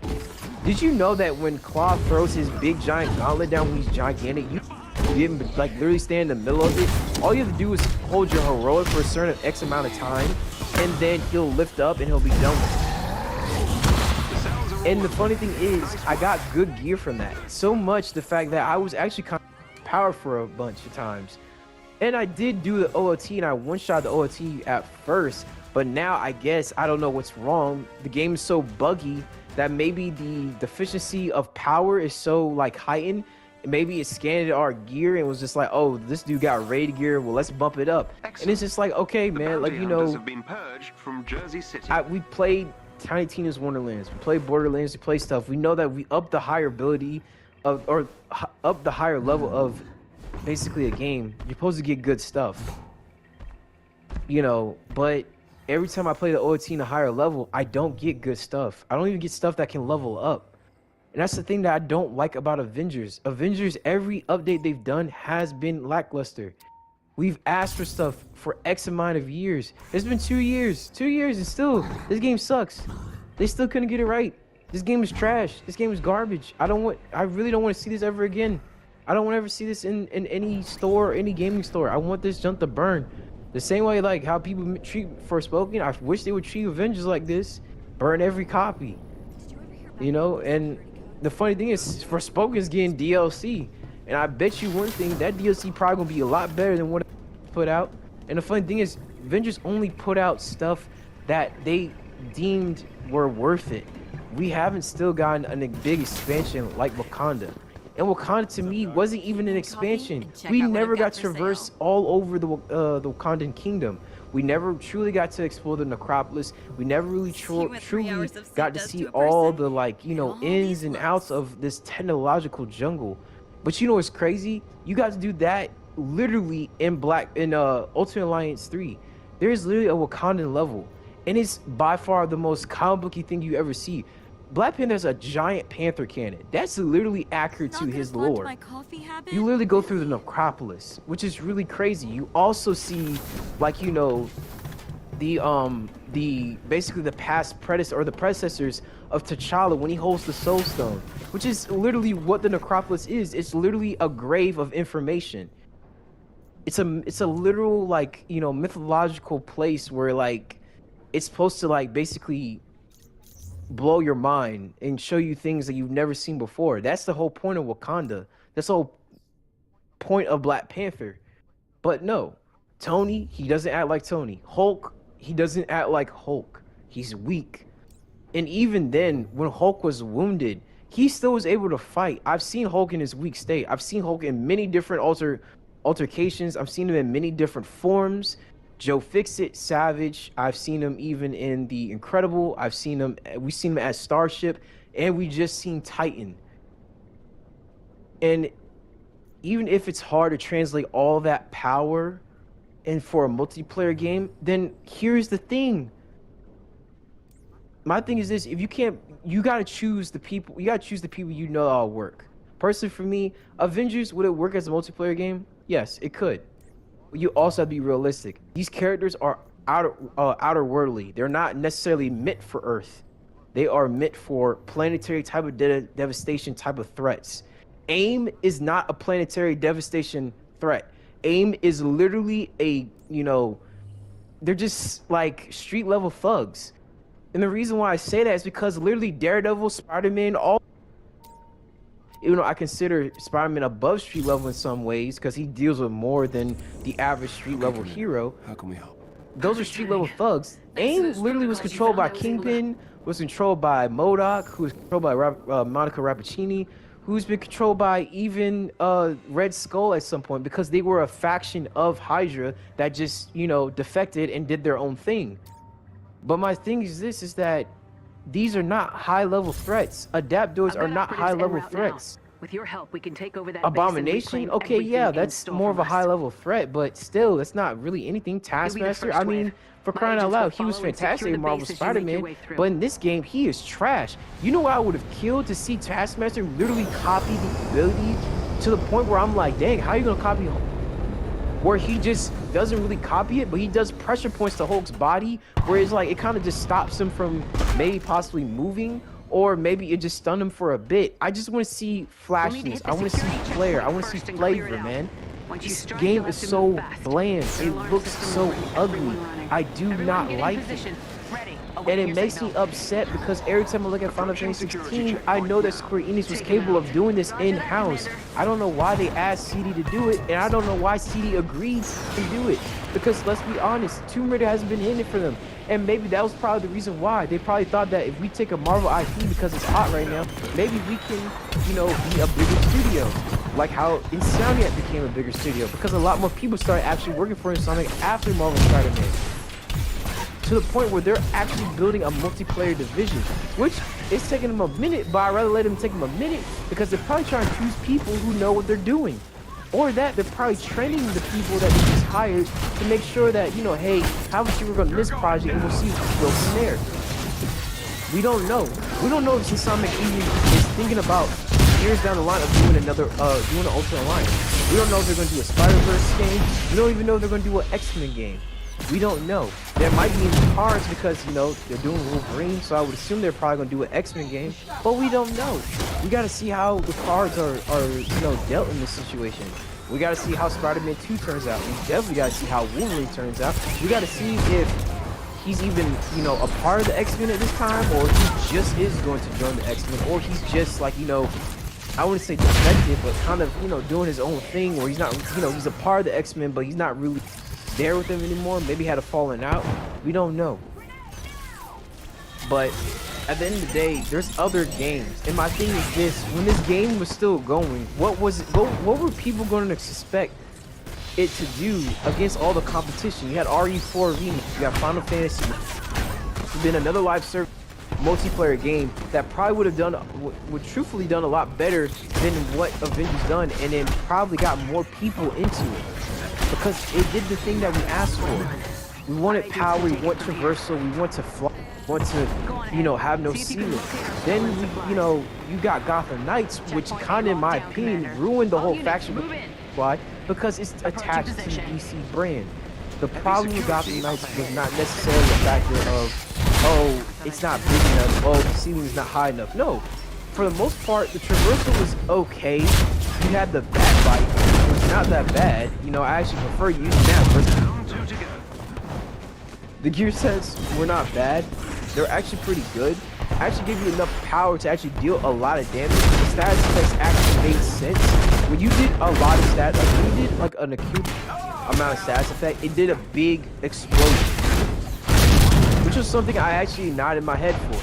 Did you know that when Claw throws his big giant gauntlet down when he's gigantic, you can like literally stand in the middle of it? All you have to do is hold your heroic for a certain X amount of time, and then he'll lift up and he'll be done with it. And the funny thing is, I got good gear from that. So much the fact that I was actually kind of powered for a bunch of times. And I did do the OOT, and I one-shot the OOT at first, but now I guess I don't know what's wrong. The game is so buggy that maybe the deficiency of power is so like heightened. Maybe it scanned our gear and was just like, oh, this dude got raid gear, well, let's bump it up. Excellent. And it's just like, okay, man, like, you know, have been purged from Jersey City. We played Tiny Tina's Wonderlands, we played Borderlands, we play stuff. We know that we up the higher ability of, or up the higher level of basically a game. You're supposed to get good stuff, you know, but every time I play the OOT in a higher level, I don't get good stuff. I don't even get stuff that can level up. And that's the thing that I don't like about Avengers. Avengers, every update they've done has been lackluster. We've asked for stuff for X amount of years. It's been 2 years. 2 years and still, this game sucks. They still couldn't get it right. This game is trash. This game is garbage. I really don't want to see this ever again. I don't want to ever see this in any store, any gaming store. I want this junk to burn. The same way like how people treat Forspoken, I wish they would treat Avengers like this. Burn every copy. You know, and the funny thing is Forspoken is getting DLC. And I bet you one thing, that DLC probably gonna be a lot better than what it put out. And the funny thing is, Avengers only put out stuff that they deemed were worth it. We haven't still gotten a big expansion like Wakanda. And Wakanda to me wasn't even an expansion. We never got to traverse all over the Wakandan kingdom. We never truly got to explore the necropolis. We never really truly got to see all the, like, you know, ins and outs of this technological jungle. But you know what's crazy? You got to do that literally in Ultimate Alliance 3. There's literally a Wakandan level, and it's by far the most comic booky thing you ever see. Black Panther's a giant panther cannon. That's literally accurate to his lore. You literally go through the necropolis, which is really crazy. You also see, like, you know, basically the past predecessors of T'Challa when he holds the Soul Stone, which is literally what the necropolis is. It's literally a grave of information. It's a literal, like, you know, mythological place where, like, it's supposed to, like, basically blow your mind and show you things that you've never seen before. That's the whole point of Wakanda. That's the whole point of Black Panther. But no, Tony, he doesn't act like Tony. Hulk, he doesn't act like Hulk. He's weak. And even then, when Hulk was wounded, he still was able to fight. I've seen Hulk in his weak state. I've seen Hulk in many different altercations. I've seen him in many different forms. Joe Fixit, Savage. I've seen him even in The Incredible. We've seen him as Starship, and we just seen Titan. And even if it's hard to translate all that power and for a multiplayer game, then here's the thing. My thing is this: if you can't, you gotta choose the people. You gotta choose the people you know that'll work. Personally, for me, Avengers, would it work as a multiplayer game? Yes, it could. you also have to be realistic. These characters are outerworldly. They're not necessarily meant for Earth. They are meant for planetary type of devastation type of threats. AIM is not a planetary devastation threat. AIM is literally a, they're just like street level thugs. And the reason why I say that is because literally Daredevil, Spider-Man, all, even though I consider Spider-Man above street level in some ways because he deals with more than the average street level hero. How can we help? Those are street level thugs. AIM literally was controlled by Kingpin, was controlled by MODOK, who was controlled by Monica Rappaccini, who's been controlled by even Red Skull at some point because they were a faction of Hydra that just, defected and did their own thing. But my thing is this, is that these are not high-level threats. Adaptoids are not high-level threats. With your help, we can take over that Abomination? Okay, yeah, that's more of a high-level threat, but still, that's not really anything. Taskmaster, I mean, for crying out loud, he was fantastic in Marvel Spider-Man, but in this game, he is trash. You know what I would have killed to see Taskmaster literally copy the ability to the point where I'm like, dang, how are you going to copy where he just doesn't really copy it, but he does pressure points to Hulk's body, where it's like it kind of just stops him from maybe possibly moving, or maybe it just stunned him for a bit. I just want to see flashiness. I want to see flair. I want to see flavor, man. This game is so bland. It looks so ugly. I do not like it. And it makes me upset because every time I look at Final Fantasy 16, I know that Square Enix was capable of doing this in-house. I don't know why they asked CD to do it, and I don't know why CD agreed to do it. Because let's be honest, Tomb Raider hasn't been in it for them. And maybe that was probably the reason why. They probably thought that if we take a Marvel IP because it's hot right now, maybe we can, be a bigger studio. Like how Insomniac became a bigger studio. Because a lot more people started actually working for Insomniac after Marvel Spider-Man. To the point where they're actually building a multiplayer division, which is taking them a minute, but I'd rather let them take them a minute because they're probably trying to choose people who know what they're doing. Or that they're probably training the people that they just hired to make sure that, hey, how much you work on this project and we'll see what we go from there. We don't know. We don't know if Insomniac even is thinking about years down the line of doing another, doing an Ultimate Alliance. We don't know if they're going to do a Spider-Verse game. We don't even know if they're going to do an X-Men game. We don't know. There might be in the cards because, they're doing Wolverine, so I would assume they're probably going to do an X-Men game, but we don't know. We got to see how the cards are dealt in this situation. We got to see how Spider-Man 2 turns out. We definitely got to see how Wolverine turns out. We got to see if he's even, a part of the X-Men at this time, or he just is going to join the X-Men, or he's just like, I wouldn't say defective, but kind of, doing his own thing where he's not, he's a part of the X-Men, but he's not really there with them anymore. Maybe had a falling out. We don't know. But at the end of the day, there's other games. And my thing is this: when this game was still going, what were people going to expect it to do against all the competition? You had RE4 Arena, you got Final Fantasy, then another live service multiplayer game that probably would truthfully done a lot better than what Avengers done, and then probably got more people into it. Because it did the thing that we asked for. We wanted power, we want traversal, we want to fly, we want to, have no ceiling. Then, you got Gotham Knights, which kind of, in my opinion, ruined the whole faction. Why? Because it's attached to the DC brand. The problem with Gotham Knights was not necessarily the factor of, it's not big enough, the ceiling is not high enough. No. For the most part, the traversal was okay. You had the bat bite, which was not that bad. I actually prefer using that versus the gear sets were not bad. They're actually pretty good. Actually give you enough power to actually deal a lot of damage. The status effects actually made sense. When you did a lot of stats, like when you did like an acute amount of status effect, it did a big explosion, which was something I actually nodded my head for.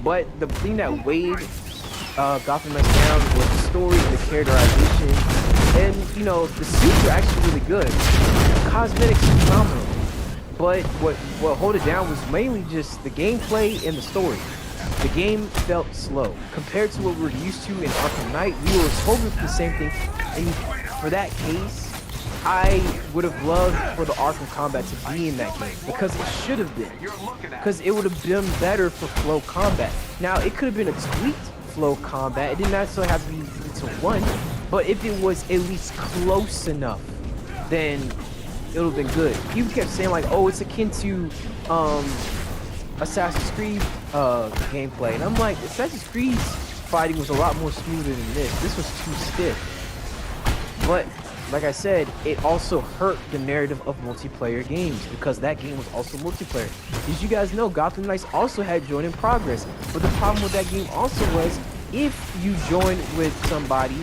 But the thing that weighed Gotham Knights down was the story and the characterization, and the suits are actually really good. The cosmetics are phenomenal, but what hold it down was mainly just the gameplay and the story. The game felt slow compared to what we were used to in Arkham Knight. We were hoping for the same thing, and for that case, I would have loved for the Arkham combat to be in that game, because it should have been, because it would have been better for flow combat. Now it could have been a tweaked flow combat. It didn't necessarily have to be 3-to-1, but if it was at least close enough, then it would have been good. People kept saying like, oh, it's akin to Assassin's Creed gameplay, and I'm like, Assassin's Creed's fighting was a lot more smoother than this. This was too stiff. But like I said, it also hurt the narrative of multiplayer games because that game was also multiplayer. As you guys know, Gotham Knights also had join in progress, but the problem with that game also was if you joined with somebody,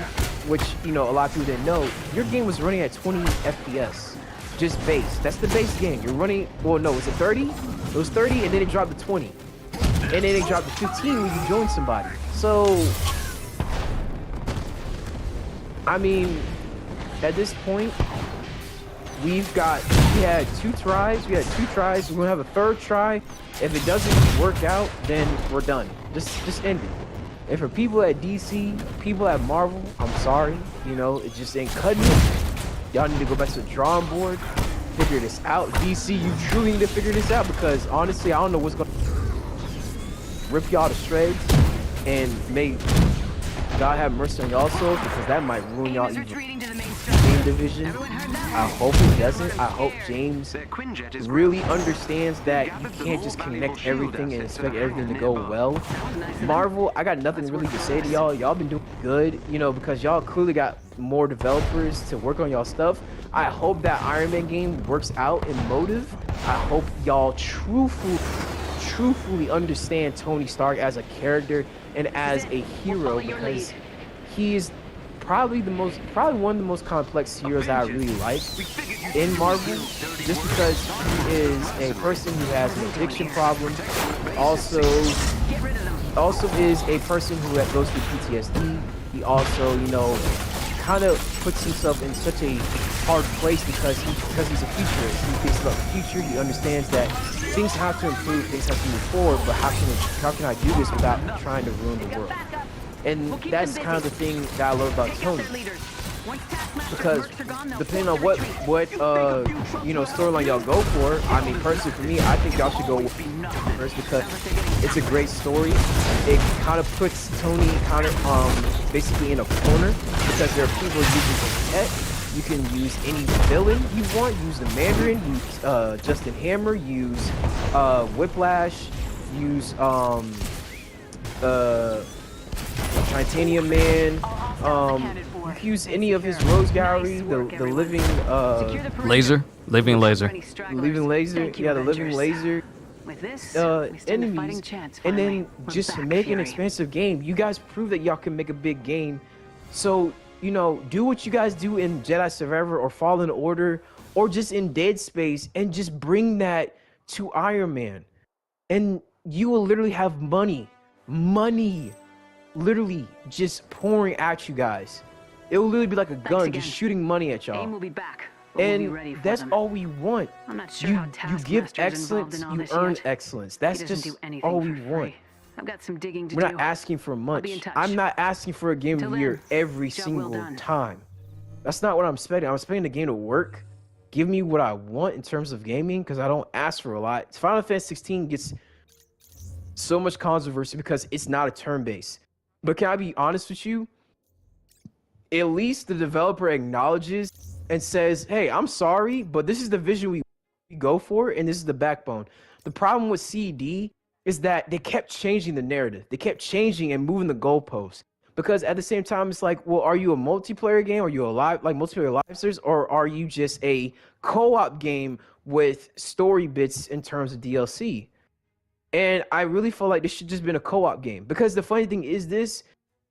which you know a lot of people didn't know, your game was running at 20 FPS, just base. That's the base game. You're running. Well, no, was it 30? It was 30, and then it dropped to 20, and then it dropped to 15 when you joined somebody. So, I mean, at this point, we had 2 tries. We had 2 tries. We're gonna have a 3rd try. If it doesn't work out, then we're done. Just end it. And for people at DC, people at Marvel, I'm sorry. You know, it just ain't cutting it. Y'all need to go back to the drawing board, figure this out. DC, you truly need to figure this out because honestly, I don't know what's gonna rip y'all to shreds, and may God have mercy on y'all souls because that might ruin y'all even game division. I hope it doesn't. I hope James really understands that you can't just connect everything and expect everything to go well. Marvel, I got nothing really to say to y'all. Y'all been doing good, you know, because y'all clearly got more developers to work on y'all stuff. I hope that Iron Man game works out in motive. I hope y'all truthfully understand Tony Stark as a character and as a hero because he is probably one of the most complex heroes I really like in Marvel, just because he is a person who has an addiction problem. Also is a person who goes through PTSD. He also, you know, kind of puts himself in such a hard place because he's a futurist. He thinks about the future. He understands that things have to improve, things have to move forward, but how can I do this without trying to ruin the world? And that's kind of the thing that I love about Tony, because depending on what you know storyline y'all go for, I mean personally for me, I think y'all should go with first because it's a great story. It kind of puts Tony kind of basically in a corner because there are people using his pet. You can use any villain you want. Use the Mandarin. Use Justin Hammer. Use Whiplash. Use Titanium Man. You can use any of his Rose Gallery. The living Living laser. Living laser. Yeah, the living laser. Enemies, and then just make an expansive game. You guys prove that y'all can make a big game. So, you know, do what you guys do in Jedi Survivor or Fallen Order or just in Dead Space and just bring that to Iron Man. And you will literally have money literally just pouring at you guys. It will literally be like a gun just shooting money at y'all. AIM will be back. And that's all we want. I'm not sure You give excellence, you earn excellence. That's just all we want. I've got some digging to We're do. not asking for much. be in touch. I'm not asking for a game of the year every job single well done. time. That's not what I'm expecting. I'm expecting the game to work. Give me what I want in terms of gaming because I don't ask for a lot. Final Fantasy 16 gets so much controversy because it's not a turn-based. But can I be honest with you? At least the developer acknowledges and says, hey, I'm sorry, but this is the vision we go for, and this is the backbone. The problem with CD is that they kept changing the narrative. They kept changing and moving the goalposts. Because at the same time, it's like, well, are you a multiplayer game? Are you a multiplayer live service? Or are you just a co-op game with story bits in terms of DLC? And I really feel like this should just been a co-op game. Because the funny thing is this,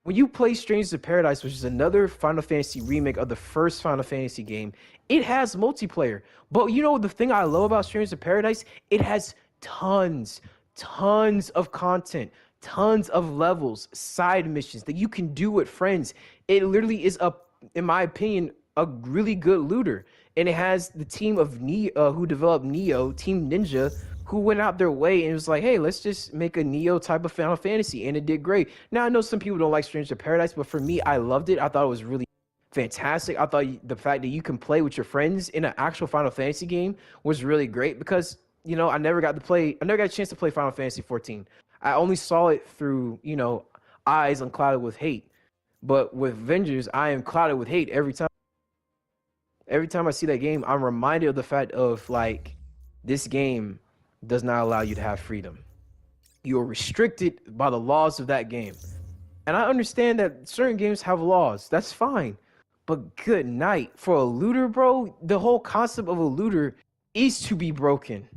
when you play Strangers of Paradise, which is another Final Fantasy remake of the first Final Fantasy game, it has multiplayer. But you know the thing I love about Strangers of Paradise? It has tons of content, tons of levels, side missions that you can do with friends. It literally is in my opinion, a really good looter. And it has the team of who developed Neo, Team Ninja, who went out their way and was like, hey, let's just make a Neo type of Final Fantasy, and it did great. Now, I know some people don't like Strangers of Paradise, but for me, I loved it. I thought it was really fantastic. I thought the fact that you can play with your friends in an actual Final Fantasy game was really great because, you know, I never got a chance to play Final Fantasy 14. I only saw it through, you know, eyes unclouded with hate. But with Avengers, I am clouded with hate every time. every time I see that game, I'm reminded of the fact of like this game does not allow you to have freedom. You're restricted by the laws of that game. And I understand that certain games have laws. That's fine. But good night. For a looter, bro, the whole concept of a looter is to be broken.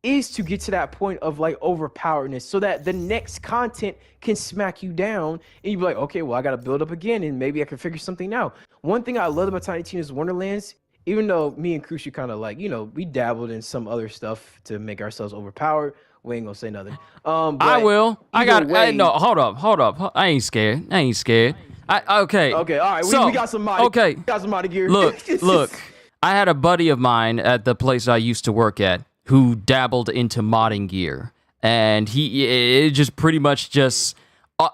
Is to get to that point of like overpoweredness so that the next content can smack you down and you be like, okay, well, I got to build up again and maybe I can figure something out. One thing I love about Tiny Tina's Wonderlands, even though me and Kushu kind of like, we dabbled in some other stuff to make ourselves overpowered. We ain't gonna say nothing. I will. No, hold up. I ain't scared. Okay. Okay, all right. So, we got some mod. okay. We got some mod gear. Look. I had a buddy of mine at the place I used to work at who dabbled into modding gear, and it just pretty much just.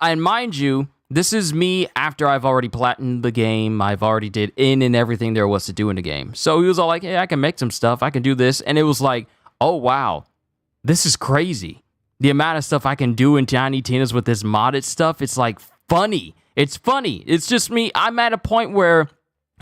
And mind you, this is me after I've already platinumed the game. I've already did in and everything there was to do in the game. So he was all like, "Hey, I can make some stuff. I can do this," and it was like, "Oh wow, this is crazy." The amount of stuff I can do in Tiny Tina's with this modded stuff, it's like funny. It's funny. It's just me.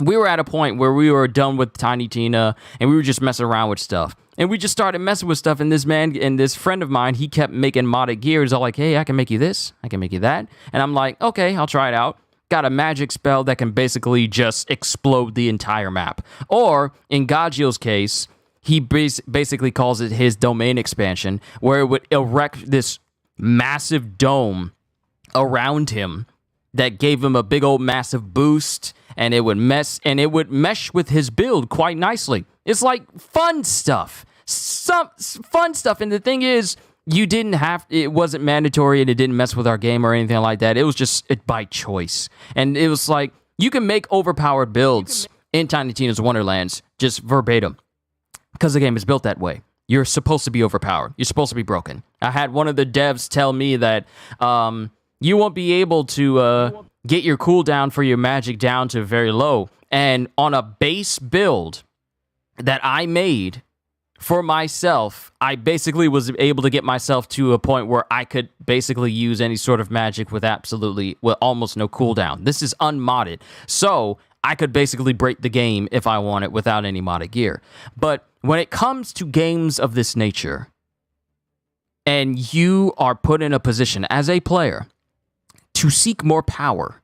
We were at a point where we were done with Tiny Tina and we were just messing around with stuff. And we just started messing with stuff. And this man and this friend of mine, he kept making modded gear. He's all like, hey, I can make you this. I can make you that. And I'm like, okay, I'll try it out. Got a magic spell that can basically just explode the entire map. Or in Gajeel's case, he basically calls it his domain expansion, where it would erect this massive dome around him that gave him a big old massive boost, and it would mesh with his build quite nicely. It's like fun stuff. Some fun stuff. And the thing is, it wasn't mandatory and it didn't mess with our game or anything like that. It was just by choice. And it was like, you can make overpowered builds in Tiny Tina's Wonderlands, just verbatim. Because the game is built that way. You're supposed to be overpowered. You're supposed to be broken. I had one of the devs tell me that you won't be able to get your cooldown for your magic down to very low. And on a base build that I made for myself, I basically was able to get myself to a point where I could basically use any sort of magic with almost no cooldown. This is unmodded. So I could basically break the game if I wanted without any modded gear. But when it comes to games of this nature, and you are put in a position as a player to seek more power,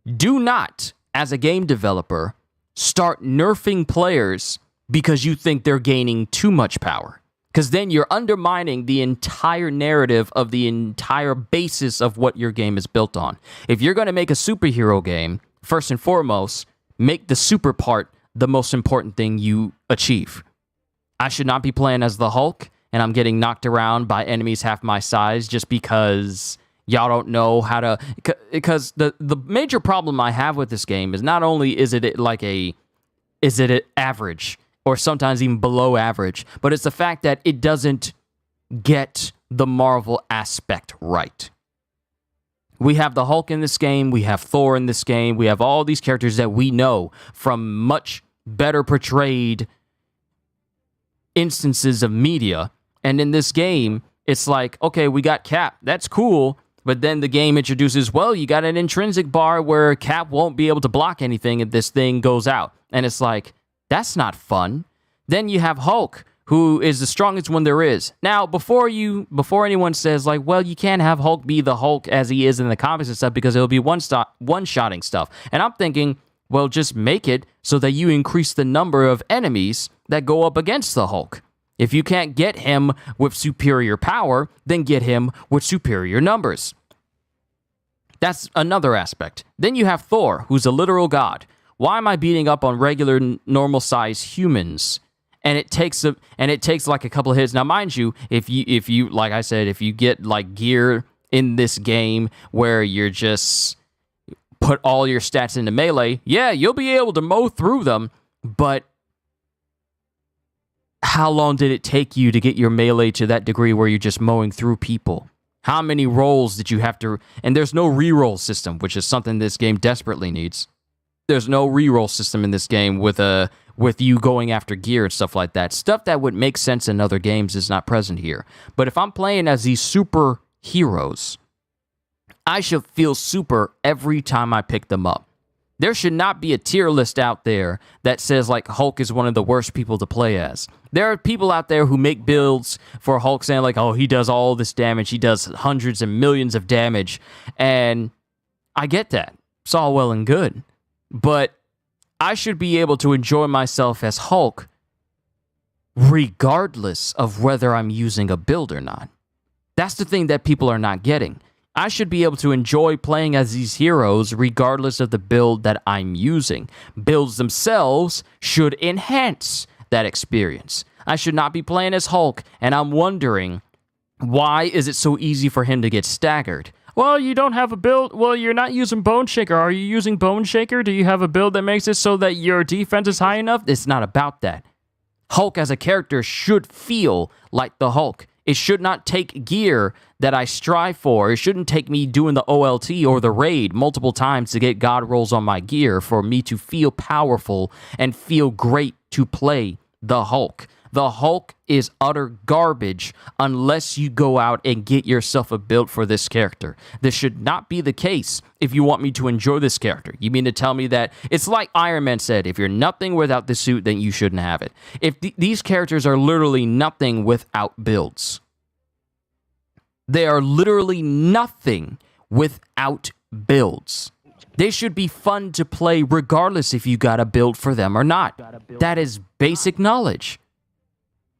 do not, as a game developer, start nerfing players because you think they're gaining too much power. Because then you're undermining the entire narrative of the entire basis of what your game is built on. If you're going to make a superhero game, first and foremost, make the super part the most important thing you achieve. I should not be playing as the Hulk, and I'm getting knocked around by enemies half my size just because y'all don't know how to... Because the major problem I have with this game is not only is it average, or sometimes even below average, but it's the fact that it doesn't get the Marvel aspect right. We have the Hulk in this game, we have Thor in this game, we have all these characters that we know from much better portrayed instances of media, and in this game, it's like, okay, we got Cap, that's cool, but then the game introduces, well, you got an intrinsic bar where Cap won't be able to block anything if this thing goes out, and it's like, that's not fun. Then you have Hulk, who is the strongest one there is. Now, before anyone says, like, well, you can't have Hulk be the Hulk as he is in the comics and stuff because it'll be one-shotting stuff. And I'm thinking, well, just make it so that you increase the number of enemies that go up against the Hulk. If you can't get him with superior power, then get him with superior numbers. That's another aspect. Then you have Thor, who's a literal god. Why am I beating up on regular, normal-sized humans? And it takes like a couple of hits. Now, mind you, if you like I said, if you get like gear in this game where you're just put all your stats into melee, yeah, you'll be able to mow through them. But how long did it take you to get your melee to that degree where you're just mowing through people? How many rolls did you have to? And there's no reroll system, which is something this game desperately needs. There's no reroll system in this game with you going after gear and stuff like that. Stuff that would make sense in other games is not present here. But if I'm playing as these superheroes, I should feel super every time I pick them up. There should not be a tier list out there that says like Hulk is one of the worst people to play as. There are people out there who make builds for Hulk saying like, oh, he does all this damage. He does hundreds and millions of damage. And I get that. It's all well and good. But I should be able to enjoy myself as Hulk regardless of whether I'm using a build or not. That's the thing that people are not getting. I should be able to enjoy playing as these heroes regardless of the build that I'm using. Builds themselves should enhance that experience. I should not be playing as Hulk, and I'm wondering, why is it so easy for him to get staggered? Well, you don't have a build. Well, you're not using Bone Shaker. Are you using Bone Shaker? Do you have a build that makes it so that your defense is high enough? It's not about that. Hulk as a character should feel like the Hulk. It should not take gear that I strive for. It shouldn't take me doing the OLT or the raid multiple times to get God rolls on my gear for me to feel powerful and feel great to play the Hulk. The Hulk is utter garbage unless you go out and get yourself a build for this character. This should not be the case if you want me to enjoy this character. You mean to tell me that it's like Iron Man said, if you're nothing without the suit, then you shouldn't have it. If these characters are literally nothing without builds. They are literally nothing without builds. They should be fun to play regardless if you got a build for them or not. That is basic knowledge.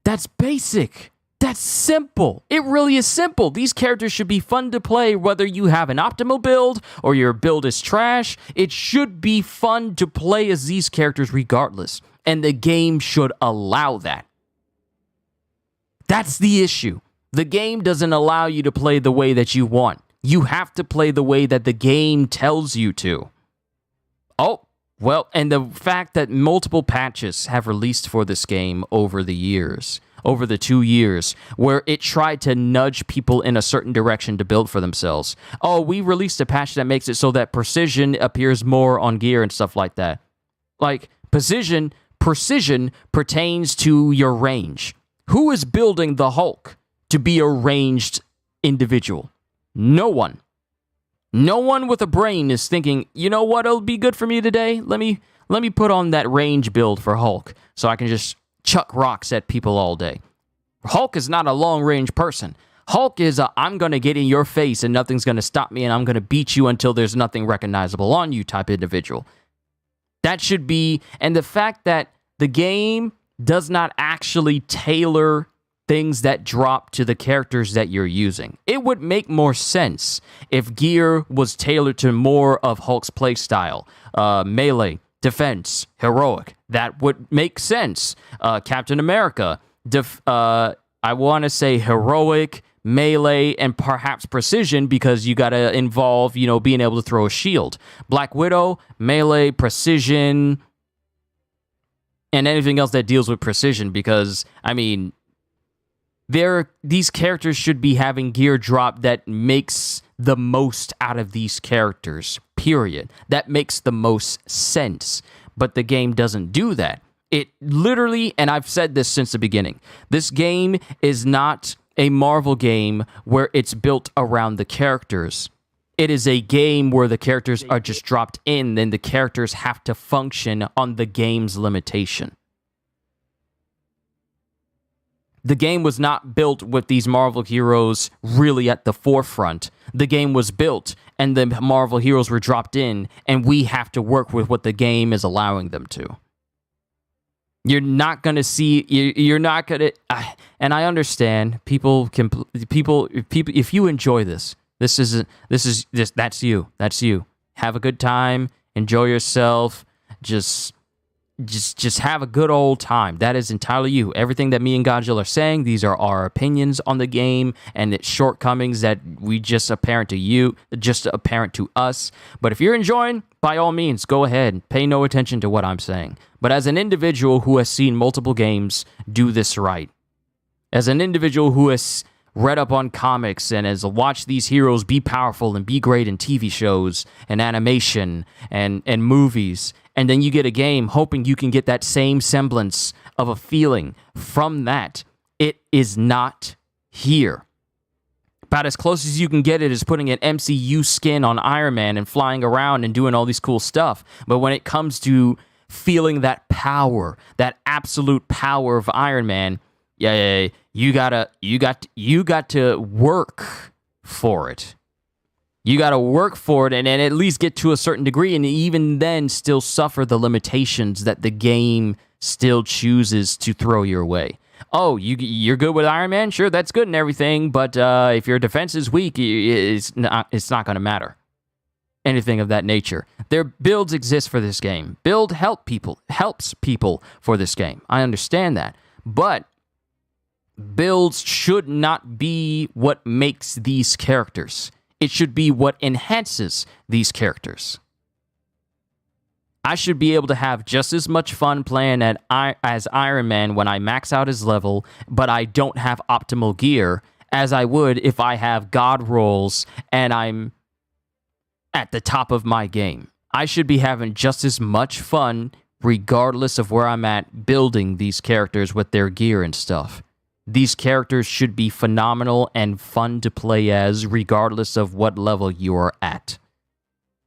That's basic. That's simple. It really is simple. These characters should be fun to play whether you have an optimal build or your build is trash. It should be fun to play as these characters regardless. And the game should allow that. That's the issue. The game doesn't allow you to play the way that you want. You have to play the way that the game tells you to. Oh, well, and the fact that multiple patches have released for this game over the years, over the 2 years, where it tried to nudge people in a certain direction to build for themselves. Oh, we released a patch that makes it so that precision appears more on gear and stuff like that. Like, precision pertains to your range. Who is building the Hulk to be a ranged individual? No one. No one with a brain is thinking, you know what'll be good for me today? Let me put on that range build for Hulk so I can just chuck rocks at people all day. Hulk is not a long-range person. Hulk is a, I'm going to get in your face and nothing's going to stop me and I'm going to beat you until there's nothing recognizable on you type individual. That should be, and the fact that the game does not actually tailor things that drop to the characters that you're using. It would make more sense if gear was tailored to more of Hulk's playstyle. Melee, defense, heroic. That would make sense. Captain America, I want to say heroic, melee, and perhaps precision because you got to involve, being able to throw a shield. Black Widow, melee, precision, and anything else that deals with precision because, these characters should be having gear drop that makes the most out of these characters, period. That makes the most sense. But the game doesn't do that. It literally, and I've said this since the beginning, this game is not a Marvel game where it's built around the characters. It is a game where the characters are just dropped in, and the characters have to function on the game's limitation. The game was not built with these Marvel heroes really at the forefront. The game was built, and the Marvel heroes were dropped in, and we have to work with what the game is allowing them to. You're not going to see, you're not going to, and I understand, people, if you enjoy this, that's you. Have a good time, enjoy yourself, just have a good old time. That is entirely you. Everything that me and Gajeel are saying, these are our opinions on the game and its shortcomings that we just apparent to us. But if you're enjoying, by all means, go ahead. Pay no attention to what I'm saying. But as an individual who has seen multiple games do this right, as an individual who has read up on comics and has watched these heroes be powerful and be great in TV shows and animation and movies, and then you get a game hoping you can get that same semblance of a feeling from that. It is not here. About as close as you can get it is putting an MCU skin on Iron Man and flying around and doing all these cool stuff. But when it comes to feeling that power, that absolute power of Iron Man, yeah, you got to work for it. You got to work for it and at least get to a certain degree, and even then still suffer the limitations that the game still chooses to throw your way. Oh, you're good with Iron Man? Sure, that's good and everything, but if your defense is weak, it's not going to matter. Anything of that nature. Their builds exist for this game. Build helps people for this game. I understand that. But builds should not be what makes these characters. It should be what enhances these characters. I should be able to have just as much fun playing as Iron Man when I max out his level, but I don't have optimal gear, as I would if I have God rolls and I'm at the top of my game. I should be having just as much fun regardless of where I'm at building these characters with their gear and stuff. These characters should be phenomenal and fun to play as regardless of what level you are at.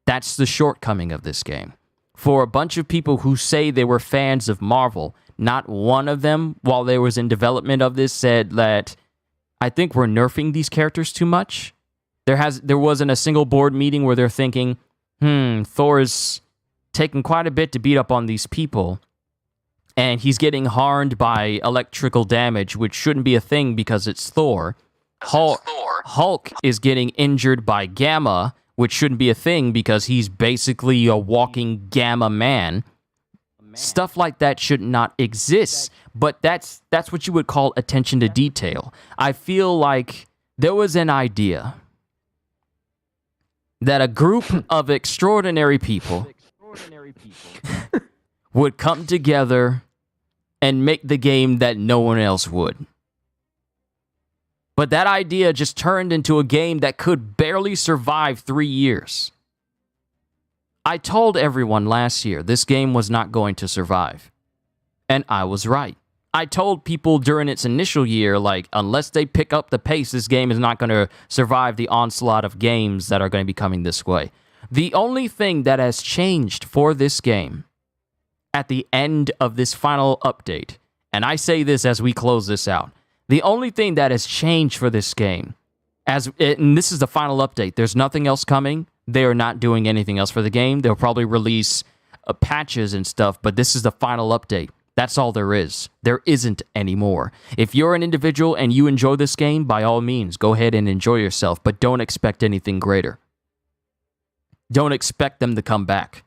That's the shortcoming of this game. For a bunch of people who say they were fans of Marvel, not one of them, while they was in development of this, said that I think we're nerfing these characters too much. There wasn't a single board meeting where they're thinking, Thor is taking quite a bit to beat up on these people, and he's getting harmed by electrical damage, which shouldn't be a thing because it's Thor. Hulk is getting injured by gamma, which shouldn't be a thing because he's basically a walking gamma man. Stuff like that should not exist, but that's what you would call attention to detail. I feel like there was an idea that a group of extraordinary people would come together and make the game that no one else would. But that idea just turned into a game that could barely survive 3 years. I told everyone last year this game was not going to survive. And I was right. I told people during its initial year, like, unless they pick up the pace, this game is not going to survive the onslaught of games that are going to be coming this way. The only thing that has changed for this game at the end of this final update, and I say this as we close this out, the only thing that has changed for this game, and this is the final update, there's nothing else coming. They are not doing anything else for the game. They'll probably release patches and stuff, but this is the final update. That's all there is. There isn't any more. If you're an individual and you enjoy this game, by all means, go ahead and enjoy yourself, but don't expect anything greater. Don't expect them to come back.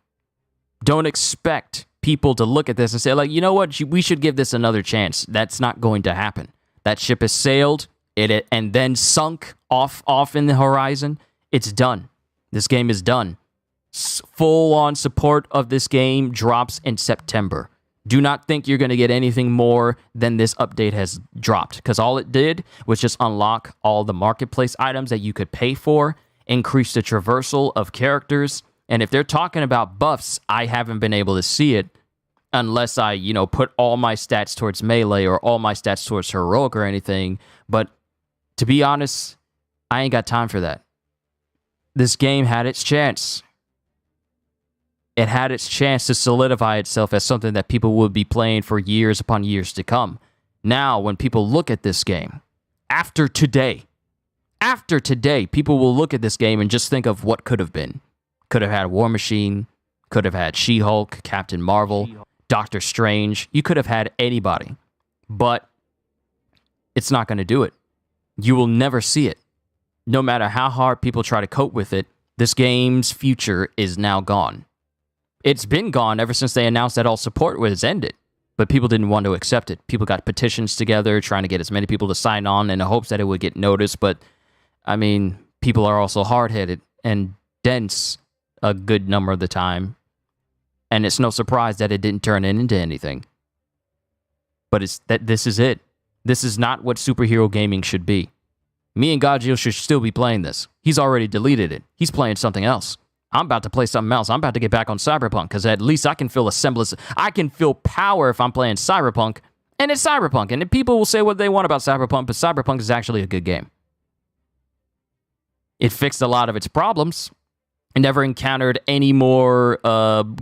Don't expect people to look at this and say, like, you know what, we should give this another chance. That's not going to happen. That ship has sailed, and then sunk off in the horizon. It's done. This game is done. Full-on support of this game drops in September. Do not think you're going to get anything more than this update has dropped, because all it did was just unlock all the marketplace items that you could pay for, increase the traversal of characters, and if they're talking about buffs, I haven't been able to see it unless I, put all my stats towards melee or all my stats towards heroic or anything. But to be honest, I ain't got time for that. This game had its chance. It had its chance to solidify itself as something that people would be playing for years upon years to come. Now, when people look at this game, after today, people will look at this game and just think of what could have been. Could have had War Machine, could have had She-Hulk, Captain Marvel, Doctor Strange. You could have had anybody, but it's not going to do it. You will never see it. No matter how hard people try to cope with it, this game's future is now gone. It's been gone ever since they announced that all support was ended, but people didn't want to accept it. People got petitions together trying to get as many people to sign on in the hopes that it would get noticed, but, people are also hard-headed and dense a good number of the time, and it's no surprise that it didn't turn into anything. But this is it. This is not what superhero gaming should be. Me and Gajeel should still be playing this. He's already deleted it. He's playing something else. I'm about to play something else. I'm about to get back on Cyberpunk, because at least I can feel a semblance. I can feel power if I'm playing Cyberpunk, and it's Cyberpunk. And people will say what they want about Cyberpunk, but Cyberpunk is actually a good game. It fixed a lot of its problems. I never encountered any more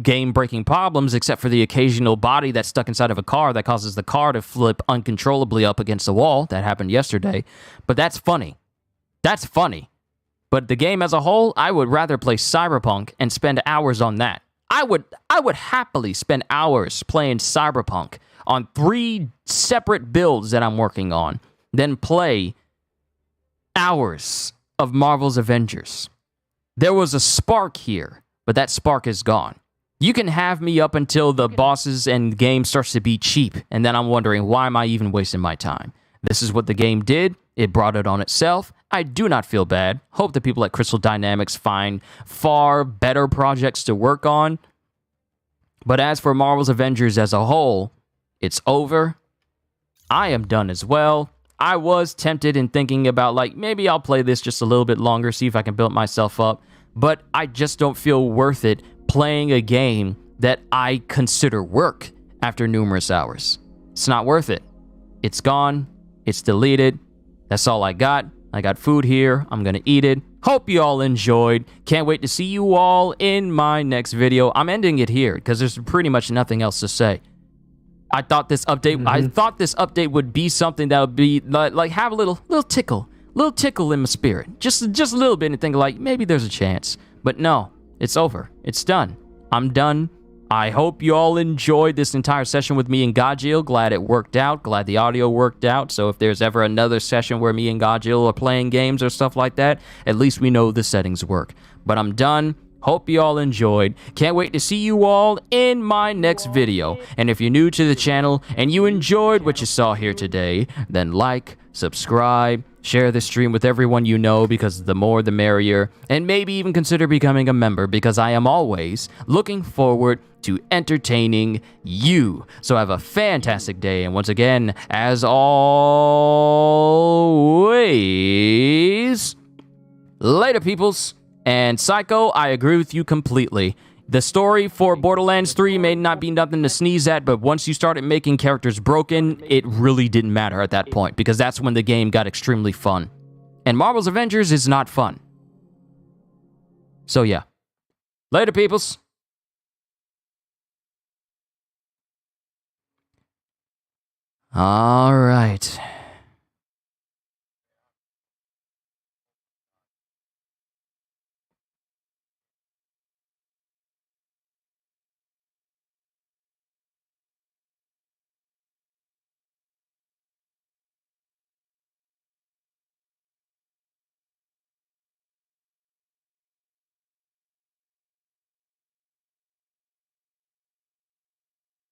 game-breaking problems except for the occasional body that's stuck inside of a car that causes the car to flip uncontrollably up against the wall. That happened yesterday. But that's funny. That's funny. But the game as a whole, I would rather play Cyberpunk and spend hours on that. I would happily spend hours playing Cyberpunk on 3 separate builds that I'm working on than play hours of Marvel's Avengers. There was a spark here, but that spark is gone. You can have me up until the bosses and game starts to be cheap, and then I'm wondering, why am I even wasting my time? This is what the game did. It brought it on itself. I do not feel bad. Hope the people at Crystal Dynamics find far better projects to work on. But as for Marvel's Avengers as a whole, it's over. I am done as well. I was tempted in thinking about, like, maybe I'll play this just a little bit longer, see if I can build myself up. But I just don't feel worth it playing a game that I consider work after numerous hours. It's not worth it. It's gone. It's deleted. That's all I got. I got food here. I'm going to eat it. Hope you all enjoyed. Can't wait to see you all in my next video. I'm ending it here because there's pretty much nothing else to say. I thought this update would be something that would be like have a little tickle in my spirit. Just a little bit and think like maybe there's a chance. But no, it's over. It's done. I'm done. I hope you all enjoyed this entire session with me and Gajeel. Glad it worked out. Glad the audio worked out. So if there's ever another session where me and Gajeel are playing games or stuff like that, at least we know the settings work. But I'm done. Hope you all enjoyed. Can't wait to see you all in my next video. And if you're new to the channel and you enjoyed what you saw here today, then like, subscribe, share this stream with everyone you know because the more the merrier. And maybe even consider becoming a member because I am always looking forward to entertaining you. So have a fantastic day. And once again, as always, later peoples. And Psycho, I agree with you completely. The story for Borderlands 3 may not be nothing to sneeze at, but once you started making characters broken, it really didn't matter at that point, because that's when the game got extremely fun. And Marvel's Avengers is not fun. So yeah. Later, peoples. All right.